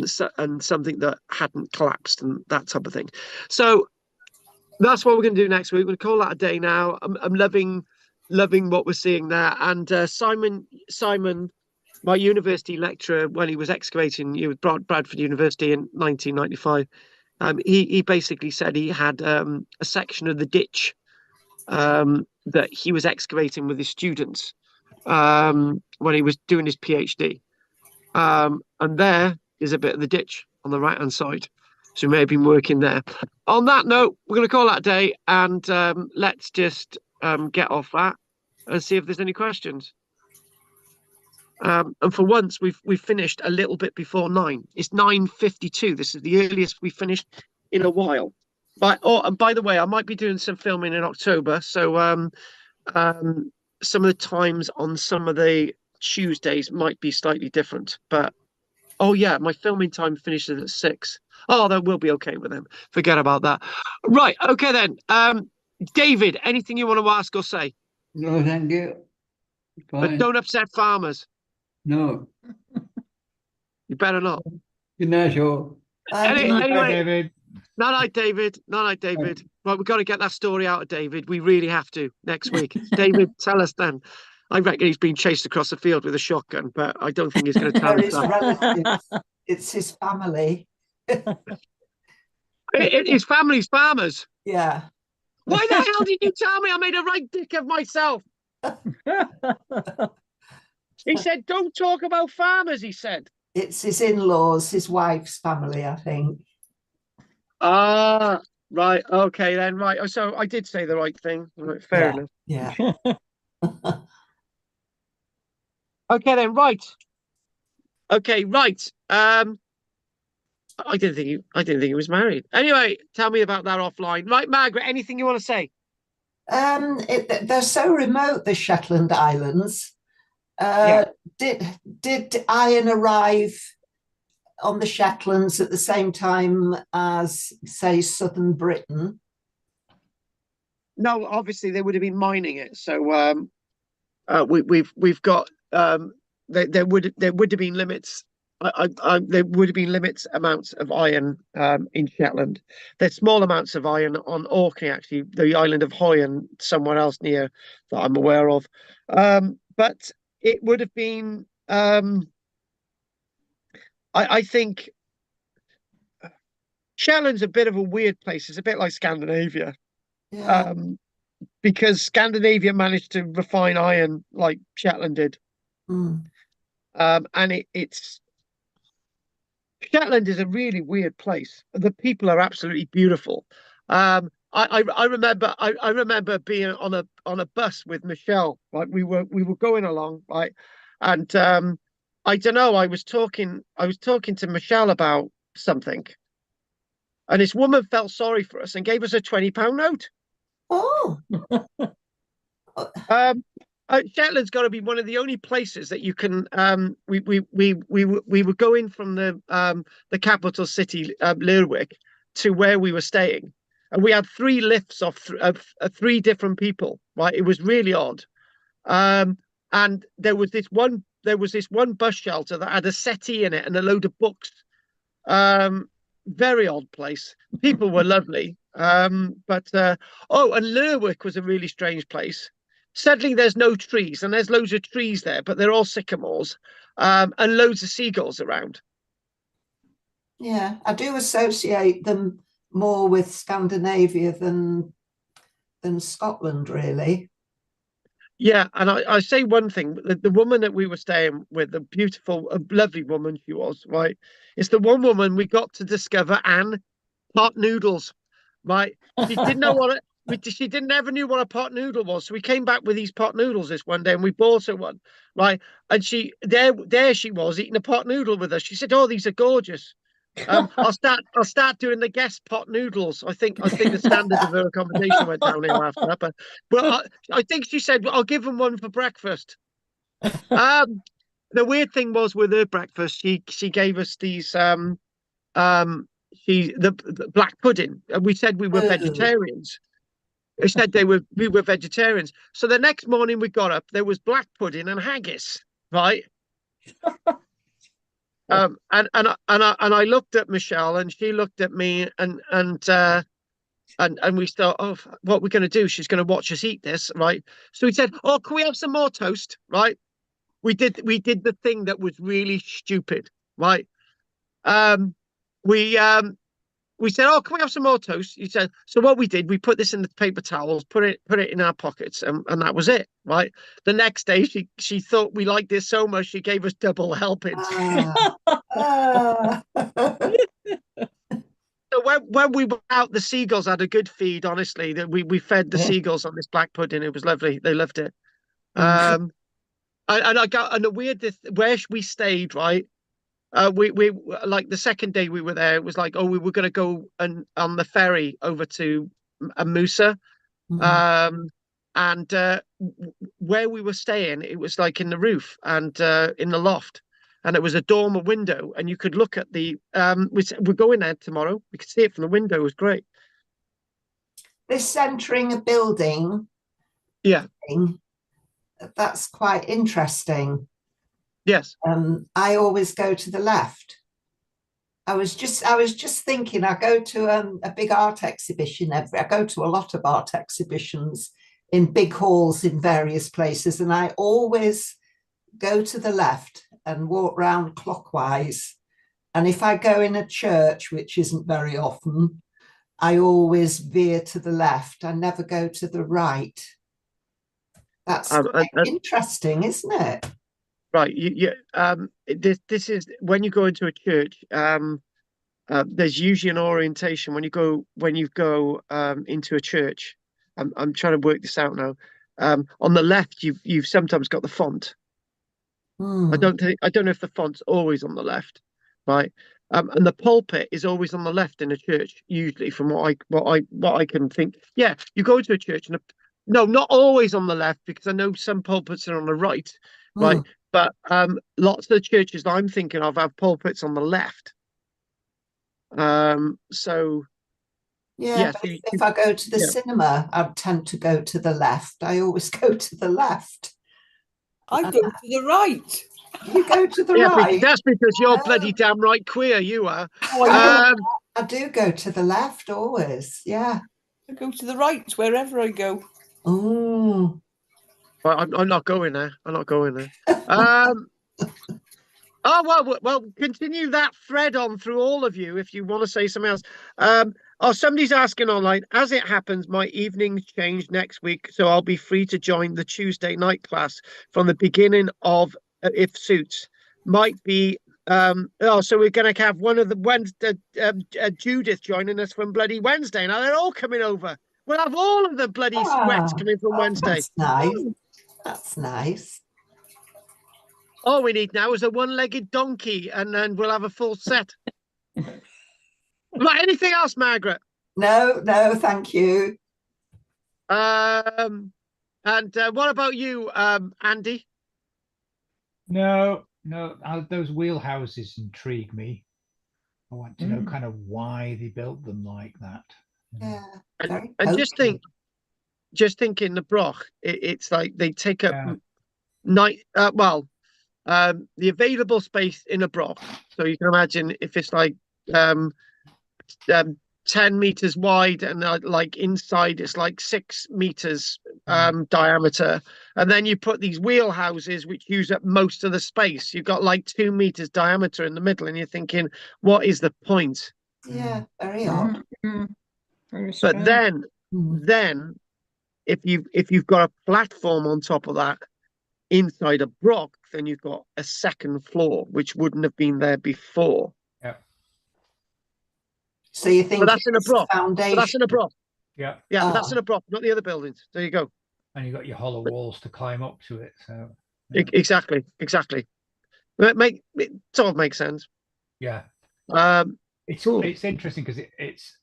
something that hadn't collapsed and that type of thing. So that's what we're going to do next week. We're going to call that a day now. I'm loving what we're seeing there. And Simon, my university lecturer, when he was excavating with Bradford University in 1995, he basically said he had a section of the ditch that he was excavating with his students when he was doing his PhD. And there is a bit of the ditch on the right-hand side. So we may have been working there. On that note, we're going to call that a day, and let's just get off that and see if there's any questions. And for once, we've finished a little bit before 9. It's 9:52. This is the earliest we finished in a while. And by the way, I might be doing some filming in October, so some of the times on some of the Tuesdays might be slightly different. But oh yeah, my filming time finishes at 6. Oh, that will be okay with them. Forget about that. Right. Okay then. David, anything you want to ask or say? No, thank you. Fine. But don't upset farmers. No. You better not. Good night, all. Anyway, David. Night, David. Night, David. Right, we've got to get that story out of David. We really have to next week. David, tell us then. I reckon he's been chased across the field with a shotgun, but I don't think he's going to tell us that. Relatives. It's his family. His family's farmers. Yeah. Why the hell did you tell me? I made a right dick of myself. He said, don't talk about farmers, he said. It's his in-laws, his wife's family, I think. Ah, right. Okay, then. Right. So I did say the right thing. Right, fair enough. Yeah. Okay, then. Right. Okay, right. I didn't think he was married. Anyway, tell me about that offline. Right, Margaret, anything you want to say? They're so remote, the Shetland Islands. Did iron arrive on the Shetlands at the same time as, say, southern Britain? No, obviously they would have been mining it. So we've got there would have been limits. There would have been limits amounts of iron in Shetland. There's small amounts of iron on Orkney, actually, the island of Howe and somewhere else near that I'm aware of. But it would have been, I think, Shetland's a bit of a weird place. It's a bit like Scandinavia. Yeah. Because Scandinavia managed to refine iron like Shetland did. Mm. And it's Shetland is a really weird place. The people are absolutely beautiful. I remember being on a bus with Michelle. Like we were going along, right, and I don't know. I was talking to Michelle about something, and this woman felt sorry for us and gave us a £20 note. Oh. Shetland's got to be one of the only places that you can. We were going from the capital city, Lerwick, to where we were staying, and we had 3 lifts of 3 different people. Right, it was really odd. And there was this one bus shelter that had a settee in it and a load of books. Very odd place. People were lovely. And Lerwick was a really strange place. Sadly, there's no trees, and there's loads of trees there, but they're all sycamores, and loads of seagulls around. Yeah, I do associate them more with Scandinavia than Scotland, really. Yeah, and I say one thing: the woman that we were staying with, a beautiful, lovely woman she was, right? It's the one woman we got to discover Anne pot noodles, right? She didn't know what she never knew what a pot noodle was. So we came back with these pot noodles this one day, and we bought her one, right? And there she was eating a pot noodle with us. She said, "Oh, these are gorgeous." I'll start doing the guest pot noodles. I think the standard of her accommodation went downhill after that. But well, I think she said, "I'll give them one for breakfast." The weird thing was with her breakfast, she gave us these the black pudding, and we said we were vegetarians. They said we were vegetarians. So the next morning we got up, there was black pudding and haggis, right? And I looked at Michelle, and she looked at me, and we thought, oh, what we're going to do? She's going to watch us eat this, right? So we said, oh, can we have some more toast, right? We did the thing that was really stupid, right? We said, oh, can we have some more toast? He said, so what we did, we put this in the paper towels, put it in our pockets, and that was it, right? The next day, she thought we liked this so much, she gave us double helpings. So when we were out, the seagulls had a good feed, honestly. That we fed the seagulls on this black pudding. It was lovely. They loved it. And the weirdest, where we stayed, right? We like the second day we were there, it was like, oh, we were going to go on the ferry over to Musa. And where we were staying, it was like in the roof and in the loft, and it was a dormer window, and you could look at the we're going there tomorrow, we could see it from the window. It was great. This centering a building, that's quite interesting. Yes. I always go to the left. I was just thinking, I go to a big art exhibition I go to a lot of art exhibitions in big halls in various places, and I always go to the left and walk round clockwise. And if I go in a church, which isn't very often, I always veer to the left. I never go to the right. That's quite interesting, isn't it? Right. This is when you go into a church. There's usually an orientation when you go into a church. I'm trying to work this out now. On the left, you've sometimes got the font. I don't know if the font's always on the left, right? And the pulpit is always on the left in a church, usually, from what I can think. Yeah, you go to a church and no, not always on the left, because I know some pulpits are on the right, right? But lots of the churches that I'm thinking of have pulpits on the left. So yeah, but if I go to the cinema, I'd tend to go to the left. I always go to the left. I go to the right. You go to the Yeah, right. that's because you're Oh. bloody damn right queer, you are. I do go to the left always. Yeah. I go to the right wherever I go. Oh. Well, I'm not going there. I'm not going there. Oh well, continue that thread on through all of you if you want to say something else. Somebody's asking online. As it happens, my evenings change next week, so I'll be free to join the Tuesday night class from the beginning of if suits. Might be. So we're going to have one of the Wednesday, Judith joining us from bloody Wednesday. Now they're all coming over. We'll have all of the bloody sweats coming from Wednesday. That's nice. That's nice. All we need now is a one-legged donkey, and then we'll have a full set. Right, anything else, Margaret? No, thank you. And what about you, Andy? No, those wheelhouses intrigue me. I want to know kind of why they built them like that. Yeah, and just think in the Broch, it's like they take up the available space in a Broch. So you can imagine if it's like 10 meters wide and like inside it's like 6 meters diameter, and then you put these wheelhouses which use up most of the space. You've got like 2 meters diameter in the middle, and you're thinking, what is the point? Yeah, very odd. But then if you've got a platform on top of that inside a Broch, then you've got a second floor which wouldn't have been there before. Yeah. So you think that's in a Broch. Foundation? That's in a Broch. Yeah. Yeah, but that's in a Broch, not the other buildings. There you go. And you got your hollow walls to climb up to it. So exactly. It sort of makes sense. Yeah. It's interesting because it's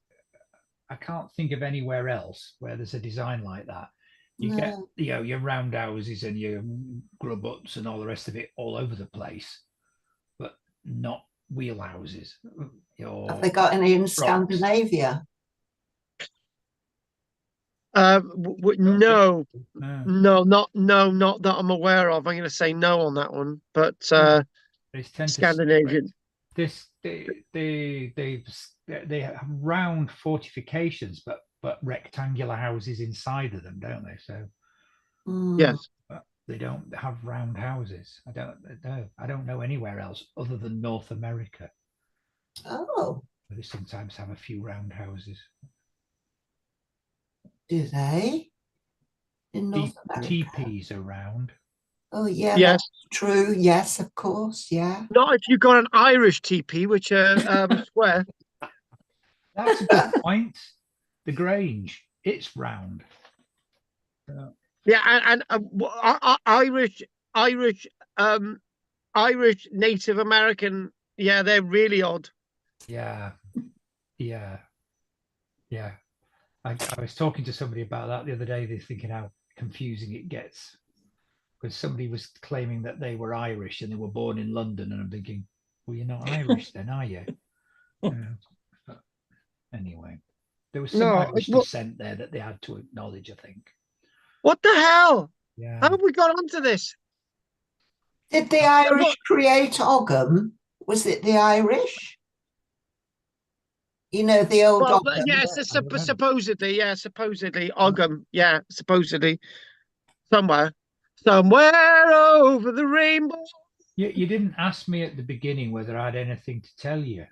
I can't think of anywhere else where there's a design like that. You get your round houses and your grub huts and all the rest of it all over the place, but not wheel houses. Have they got any in Scandinavia? No, not that I'm aware of. I'm going to say no on that one, but Scandinavian. They have round fortifications, but rectangular houses inside of them, don't they? So yes, but they don't have round houses. I don't know anywhere else other than North America. Oh, They sometimes have a few round houses. Do they? In North America? Teepees are round. Oh yeah, yes, that's true. Yes, of course. Yeah. Not if you've got an Irish teepee, which are square. That's a good point. The Grange, it's round. Yeah, and Irish Native American. Yeah, they're really odd. Yeah. I was talking to somebody about that the other day. They're thinking how confusing it gets, because somebody was claiming that they were Irish and they were born in London, and I'm thinking, well, you're not Irish then, are you? But anyway, there was some Irish descent there that they had to acknowledge, I think. What the hell? Yeah. How have we got onto this? Did the Irish create Ogham? Was it the Irish? You know, the old Ogham. Yes, supposedly Ogham. Yeah, supposedly somewhere over the rainbow. You didn't ask me at the beginting whether I had anything to tell you.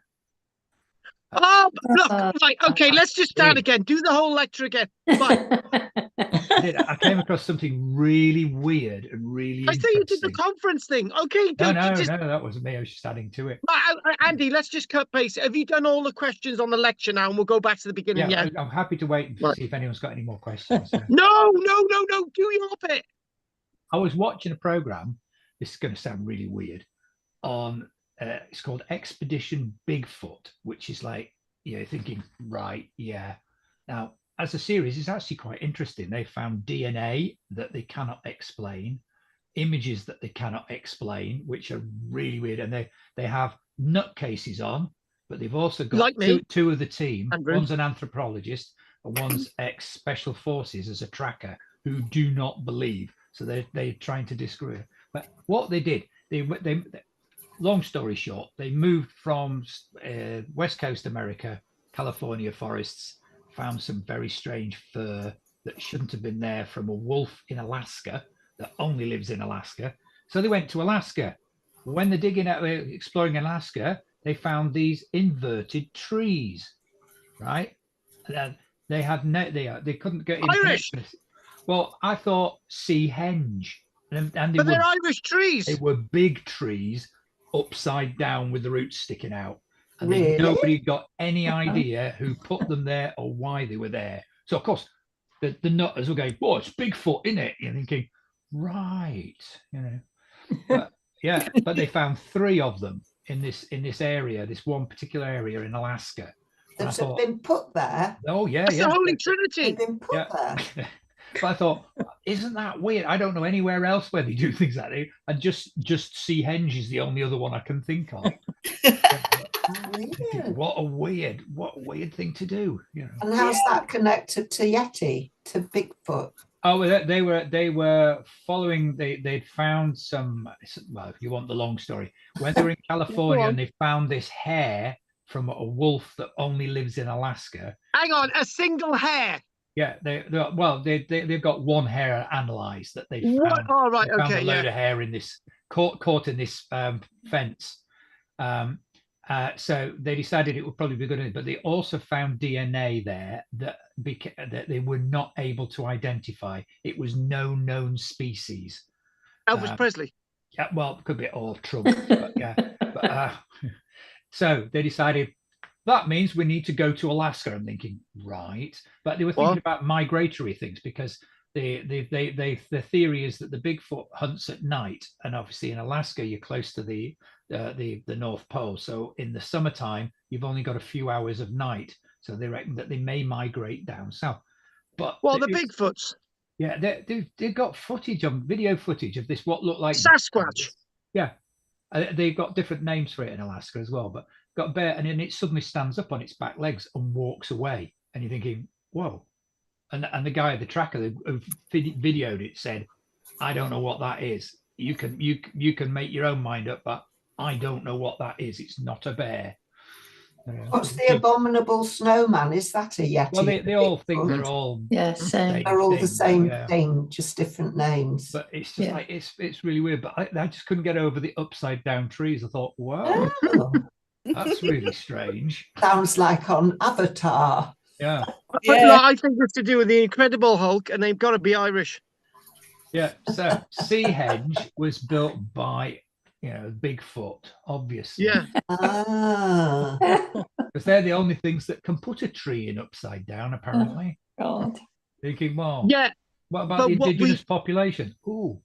Oh, look, right, okay, let's just start again. Do the whole lecture again. Right. I came across something really weird and really interesting. I thought you did the conference thing. Okay. No, that wasn't me. I was just adding to it. Andy, let's just cut paste. Have you done all the questions on the lecture now? And we'll go back to the beginning. Yeah. I'm happy to wait and see if anyone's got any more questions. No. Do your bit. I was watching a program. This is going to sound really weird. On it's called Expedition Bigfoot, which is like, thinking, right, yeah. Now, as a series, it's actually quite interesting. They found DNA that they cannot explain, images that they cannot explain, which are really weird. And they have nutcases on, but they've also got like two of the team. Andrew. One's an anthropologist and one's ex-special forces as a tracker who do not believe. So they're trying to disprove it. But what they did, they long story short, they moved from West Coast America, California forests, found some very strange fur that shouldn't have been there from a wolf in Alaska that only lives in Alaska. So they went to Alaska. When they're digging out, exploring Alaska, they found these inverted trees, right? They had they couldn't get Irish. Well, I thought sea henge, and But they're Irish trees. They were big trees, upside down with the roots sticking out, and Really? nobody got any idea who put them there or why they were there. So of course, the nutters were going, "Oh, it's Bigfoot, isn't it?" You're thinking, right, you know. But yeah, but they found 3 of them in this area, this one particular area in Alaska. That have been put there. Oh yeah, That's yeah. the Holy Trinity. They've been put there. But I thought, isn't that weird? I don't know anywhere else where they do things like that. And just sea henge is the only other one I can think of. What a weird thing to do, you know. And how's that connected to Yeti, to Bigfoot? Oh, they were following. They'd found some. Well, if you want the long story, when they were in California and they found this hair from a wolf that only lives in Alaska. Hang on, a single hair. Yeah, they've got one hair analysed that they found. What? Oh, right, They found okay, a load of hair in this caught in this fence. So they decided it would probably be good, but they also found DNA there that they were not able to identify. It was no known species. Elvis Presley. Yeah, well, it could be all Trump, but yeah. So they decided that means we need to go to Alaska. I'm thinking, right, but they were thinking about migratory things because the theory is that the Bigfoot hunts at night, and obviously in Alaska you're close to the North Pole, so in the summertime you've only got a few hours of night, so they reckon that they may migrate down south. But the Bigfoots, yeah, they've got video footage of this what looked like Sasquatch. Yeah, they've got different names for it in Alaska as well, but got a bear, and then it suddenly stands up on its back legs and walks away, and you're thinking, whoa. And the guy, the tracker who videoed it, said, "I don't know what that is. You can make your own mind up, but I don't know what that is. It's not a bear." What's the abominable snowman? Is that a Yeti? Well, they all think they're all same. They're all the same thing, just different names. But it's just like it's really weird. But I just couldn't get over the upside down trees. I thought, wow, that's really strange. Sounds like on Avatar. Yeah. I think it's to do with the Incredible Hulk, and they've got to be Irish. Yeah. So sea henge was built by Bigfoot, obviously. Yeah. Because they're the only things that can put a tree in upside down, apparently. Oh, God. Thinking, well, yeah. What about the indigenous population? Ooh.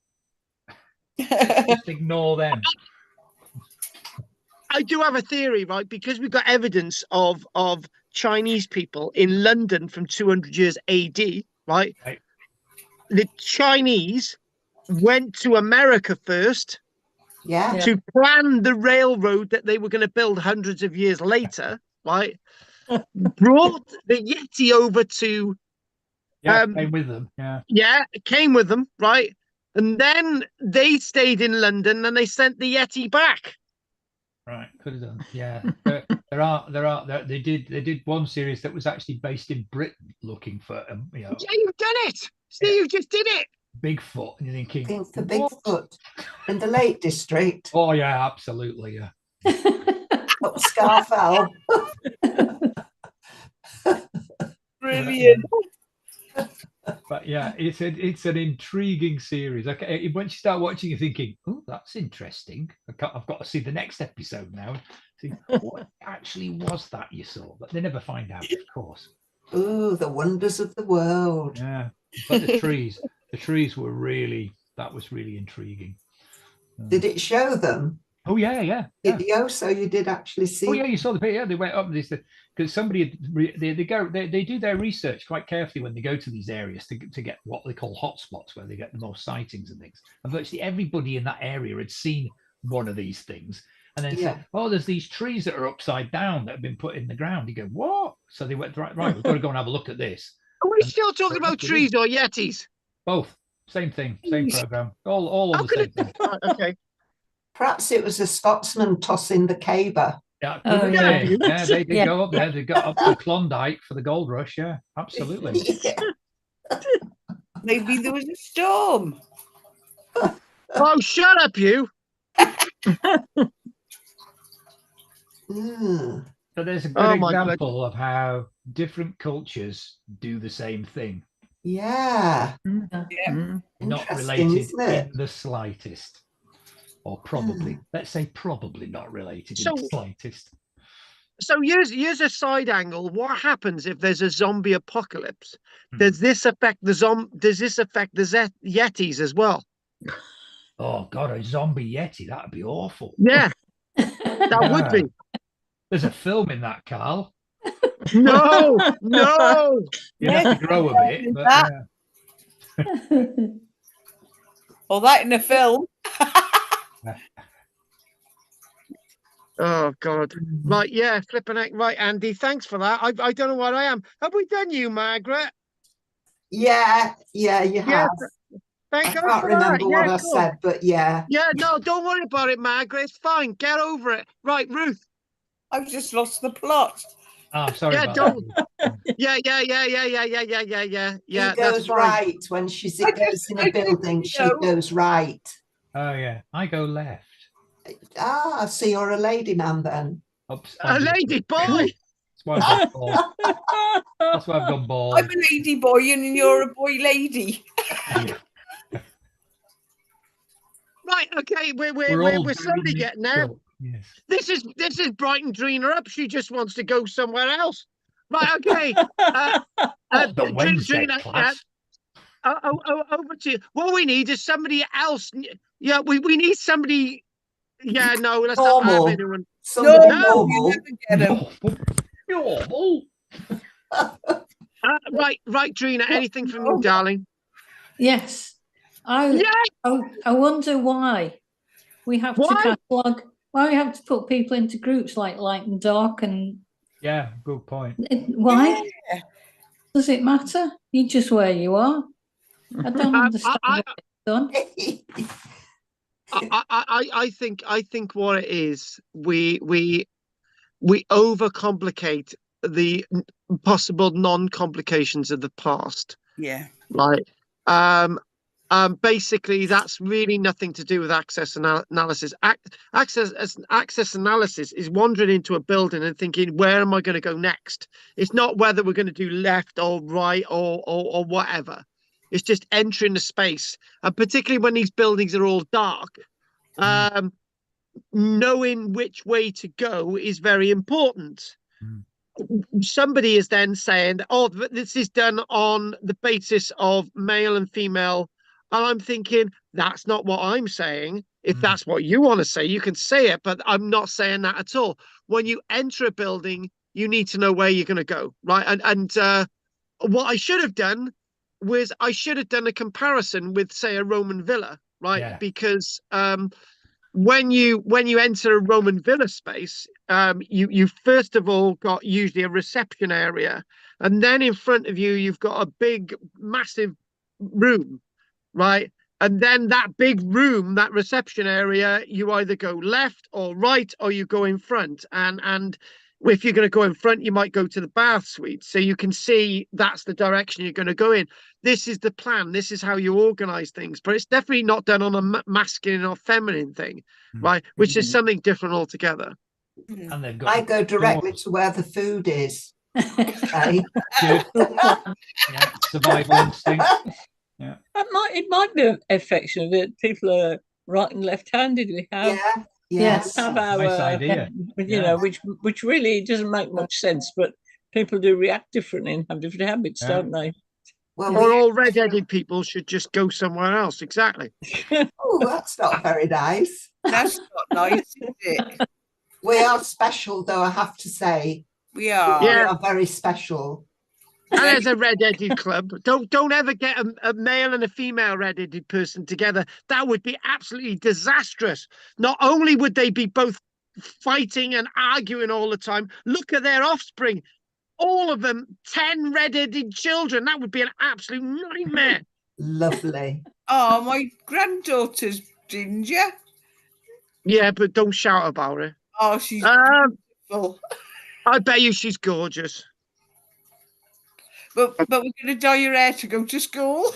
Just ignore them. I do have a theory, right? Because we've got evidence of Chinese people in London from 200 years AD, right? The Chinese went to America first to plan the railroad that they were going to build hundreds of years later, right? Brought the Yeti over to... came with them, it came with them, right? And then they stayed in London and they sent the Yeti back. Right, could have done. Yeah, they did one series that was actually based in Britain, looking for Yeah, you've done it. See, you just did it. Bigfoot, and you're thinking for Bigfoot in the Lake District. Oh yeah, absolutely, yeah. Up Scarfell. Brilliant. But yeah, it's an intriguing series. Okay, once you start watching, you're thinking, "Oh, that's interesting. I've got to see the next episode now. See what actually was that you saw." But they never find out, of course. Ooh, the wonders of the world. Yeah, but the trees were really intriguing. Did it show them? Oh yeah. So you did actually see? Oh yeah, you saw the picture. Yeah, they went up this because somebody they do their research quite carefully when they go to these areas to get what they call hotspots, where they get the most sightings and things. And virtually everybody in that area had seen one of these things, and then said, "Oh, there's these trees that are upside down that have been put in the ground." You go, "What?" So they went right. We've got to go and have a look at this. Are we still talking about trees or Yetis? Both, same thing, same program, all on the same thing. Okay. Perhaps it was a Scotsman tossing the caber. Yeah, Oh, yeah. yeah, they did Yeah. go up there. They got up to Klondike for the gold rush. Yeah, absolutely. Yeah. Maybe there was a storm. Oh, shut up, you! Mm. So there's a good Oh, my God. example of how different cultures do the same thing, Yeah. Mm. not Interesting, related isn't it? in the slightest, or probably, let's say probably not related in the So- slightest. So here's a side angle. What happens if there's a zombie apocalypse? Hmm. Does this affect the Yetis as well? Oh God, a zombie Yeti, that'd be awful. Yeah, that would be. There's a film in that, Carl. No, no. You'd have to grow a bit, but yeah. Or that in a film. Oh God. Right, yeah, flipping out. Right, Andy, thanks for that. I don't know what I am. Have we done you, Margaret? Yeah, you Yeah, have. thank I God can't for remember that. what Yeah, I cool. said, but yeah. Yeah, no, don't worry about it, Margaret. It's fine. Get over it. Right, Ruth. I've just lost the plot. Oh, sorry Yeah, about don't. that. Yeah. He That's goes fine. right when it goes in a building. She goes right. Oh yeah, I go left. Ah, so you're a lady man then. Oops, A lady boy. That's why I've gone bald. That's why I've gone bald. I'm a lady boy and you're a boy lady. Yeah. Right, okay, We're we're all slowly very getting there. mixed up, yes. This is Brighton Dreener up. She just wants to go somewhere else. Right, okay. Oh, the Wednesday Dreener, class. over to you. What we need is somebody else. Yeah, we need somebody. Yeah, no, let's not have Normal. anyone. Somebody No. normal. You never get 'em. Normal. Right, Dreener. Anything from you, darling? Yes. Yeah. I wonder why we have to Why? catalogue. Why we have to put people into groups like light and dark, and Yeah, good point. why Yeah. does it matter? You're just where you are. I don't understand what it's done. I think what it is, we overcomplicate the possible non-complications of the past. Yeah. Right. Basically, that's really nothing to do with access analysis. Access analysis is wandering into a building and thinking, where am I going to go next? It's not whether we're going to do left or right or whatever. It's just entering the space, and particularly when these buildings are all dark, knowing which way to go is very important. Somebody is then saying, oh, this is done on the basis of male and female. And I'm thinking, that's not what I'm saying. If that's what you want to say, you can say it, but I'm not saying that at all. When you enter a building, you need to know where you're going to go, right? And what I should have done was I should have done a comparison with, say, a Roman villa, right? Yeah. Because when you enter a Roman villa space, you first of all got usually a reception area, and then in front of you you've got a big, massive room, right? And then that big room, that reception area, you either go left or right, or you go in front. And if you're going to go in front, you might go to the bath suite, so you can see that's the direction you're going to go in. This is the plan. This is how you organize things, but it's definitely not done on a masculine or feminine thing, right? Which is something different altogether. And they've got I go directly to where the food is. Okay. Good. Yeah, survival instinct. Yeah. It might be an affection that people are right and left-handed. We have Yeah. Yes. have our Nice idea. you know, which really doesn't make much sense, but people do react differently and have different habits, don't they? Well, Or all red-headed people should just go somewhere else. Exactly. oh, that's not very nice. That's not nice, is it? We are special, though, I have to say. We are. We Yeah. are very special. And there's a red-headed club. Don't ever get a male and a female red-headed person together. That would be absolutely disastrous. Not only would they be both fighting and arguing all the time, look at their offspring. All of them, 10 red-headed children. That would be an absolute nightmare. Lovely. Oh, my granddaughter's ginger. Yeah, but don't shout about it. Oh, she's beautiful. I bet you she's gorgeous. But we're going to dye your hair to go to school.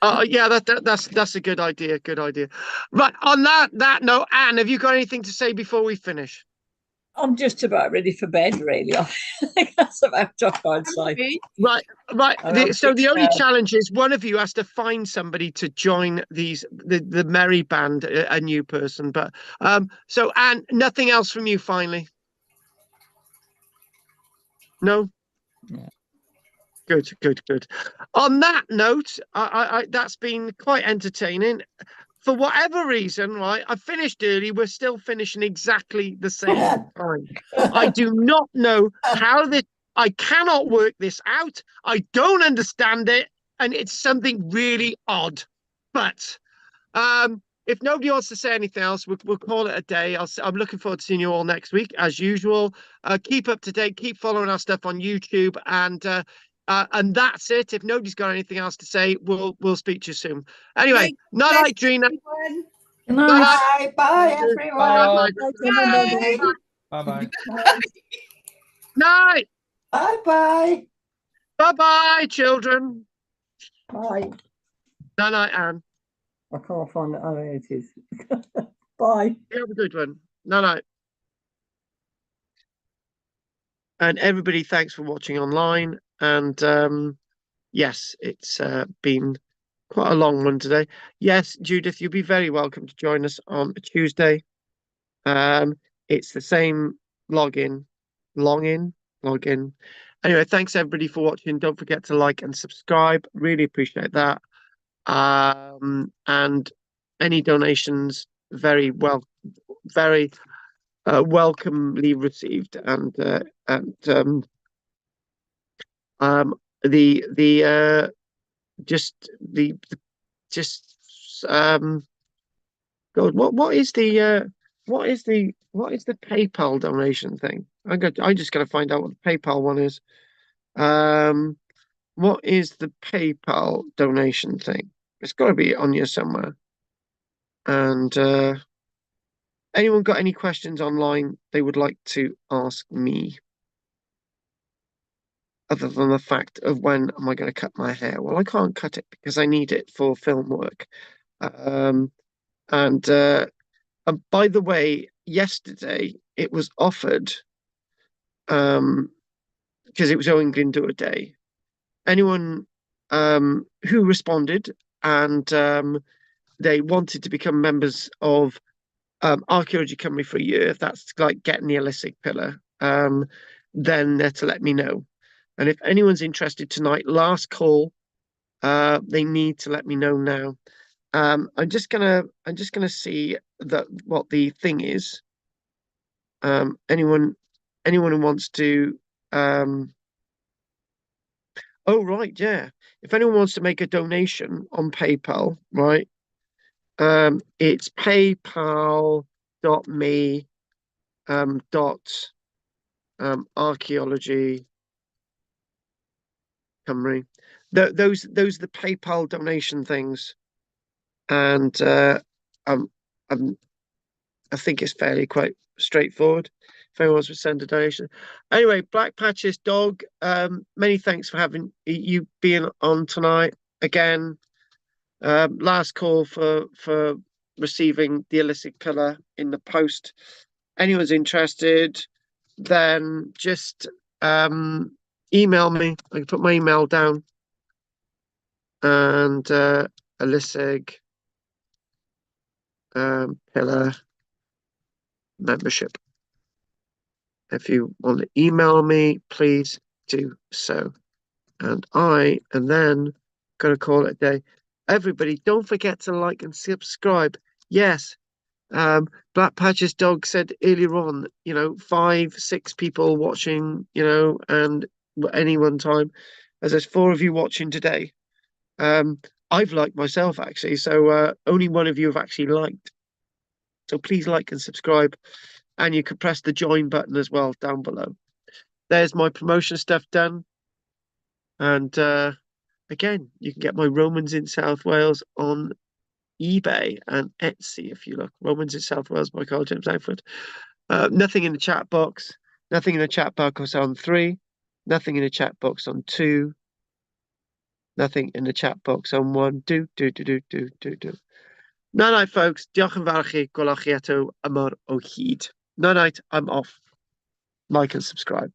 Yeah, that's a good idea. Good idea. Right, on that note, Anne, have you got anything to say before we finish? I'm just about ready for bed, really. I think that's about all I'd say. Right. So the only challenge is one of you has to find somebody to join the merry band, a new person. But so Anne, nothing else from you finally? No. Yeah. Good. On that note, I that's been quite entertaining. For whatever reason, right, I finished early. We're still finishing exactly the same time. I do not know how this. I cannot work this out. I don't understand it, and it's something really odd. But if nobody wants to say anything else, we'll call it a day. I'm looking forward to seeing you all next week, as usual. Keep up to date. Keep following our stuff on YouTube, and that's it. If nobody's got anything else to say, we'll speak to you soon. Anyway, night, Drina. Bye, bye, everyone. Bye. Night. Bye. Bye, children. Bye. Night, Anne. I can't find it. Oh, it is. Bye. You have a good one. Night. And everybody, thanks for watching online. And yes, it's been quite a long one today. Yes, Judith, you'll be very welcome to join us on a Tuesday. It's the same login. Anyway, thanks everybody for watching. Don't forget to like and subscribe. Really appreciate that. And any donations, very welcomely received. And God, what is the PayPal donation thing? I just gotta find out what the PayPal one is. What is the PayPal donation thing? It's got to be on here somewhere. And anyone got any questions online they would like to ask me? Other than the fact of when am I going to cut my hair? Well, I can't cut it because I need it for film work. And by the way, yesterday it was offered because it was Owen Glyndŵr Day. Anyone who responded and they wanted to become members of Archaeology Cymru for a year, if that's like getting the Elysig pillar, then they're to let me know. And if anyone's interested tonight, last call, they need to let me know now. I'm just gonna see what the thing is. Anyone who wants to oh right, yeah. If anyone wants to make a donation on PayPal, right? It's paypal.me archaeology Cymru. Those are the PayPal donation things, and I think it's fairly quite straightforward. If anyone wants to send a donation, anyway, Black Patches Dog. Many thanks for having you being on tonight again. Last call for receiving the Elysig pillar in the post. Anyone's interested, then just email me. I can put my email down. And Elysig pillar membership. If you want to email me, please do so. And I am then going to call it a day. Everybody, don't forget to like and subscribe. Yes, Black Patches Dog said earlier on, 5-6 people watching, and any one time, as there's 4 of you watching today. I've liked myself actually, so only one of you have actually liked. So please like and subscribe, and you can press the join button as well down below. There's my promotion stuff done, and again, you can get my Romans in South Wales on eBay and Etsy if you look. Romans in South Wales by Karl-James Langford. Nothing in the chat box. Nothing in the chat box on 3. Nothing in the chat box on 2. Nothing in the chat box on 1. Do. No night, folks. Diolch yn fawr chi. Gwelwch chi eto ymor o hyd. No night. I'm off. Like and subscribe.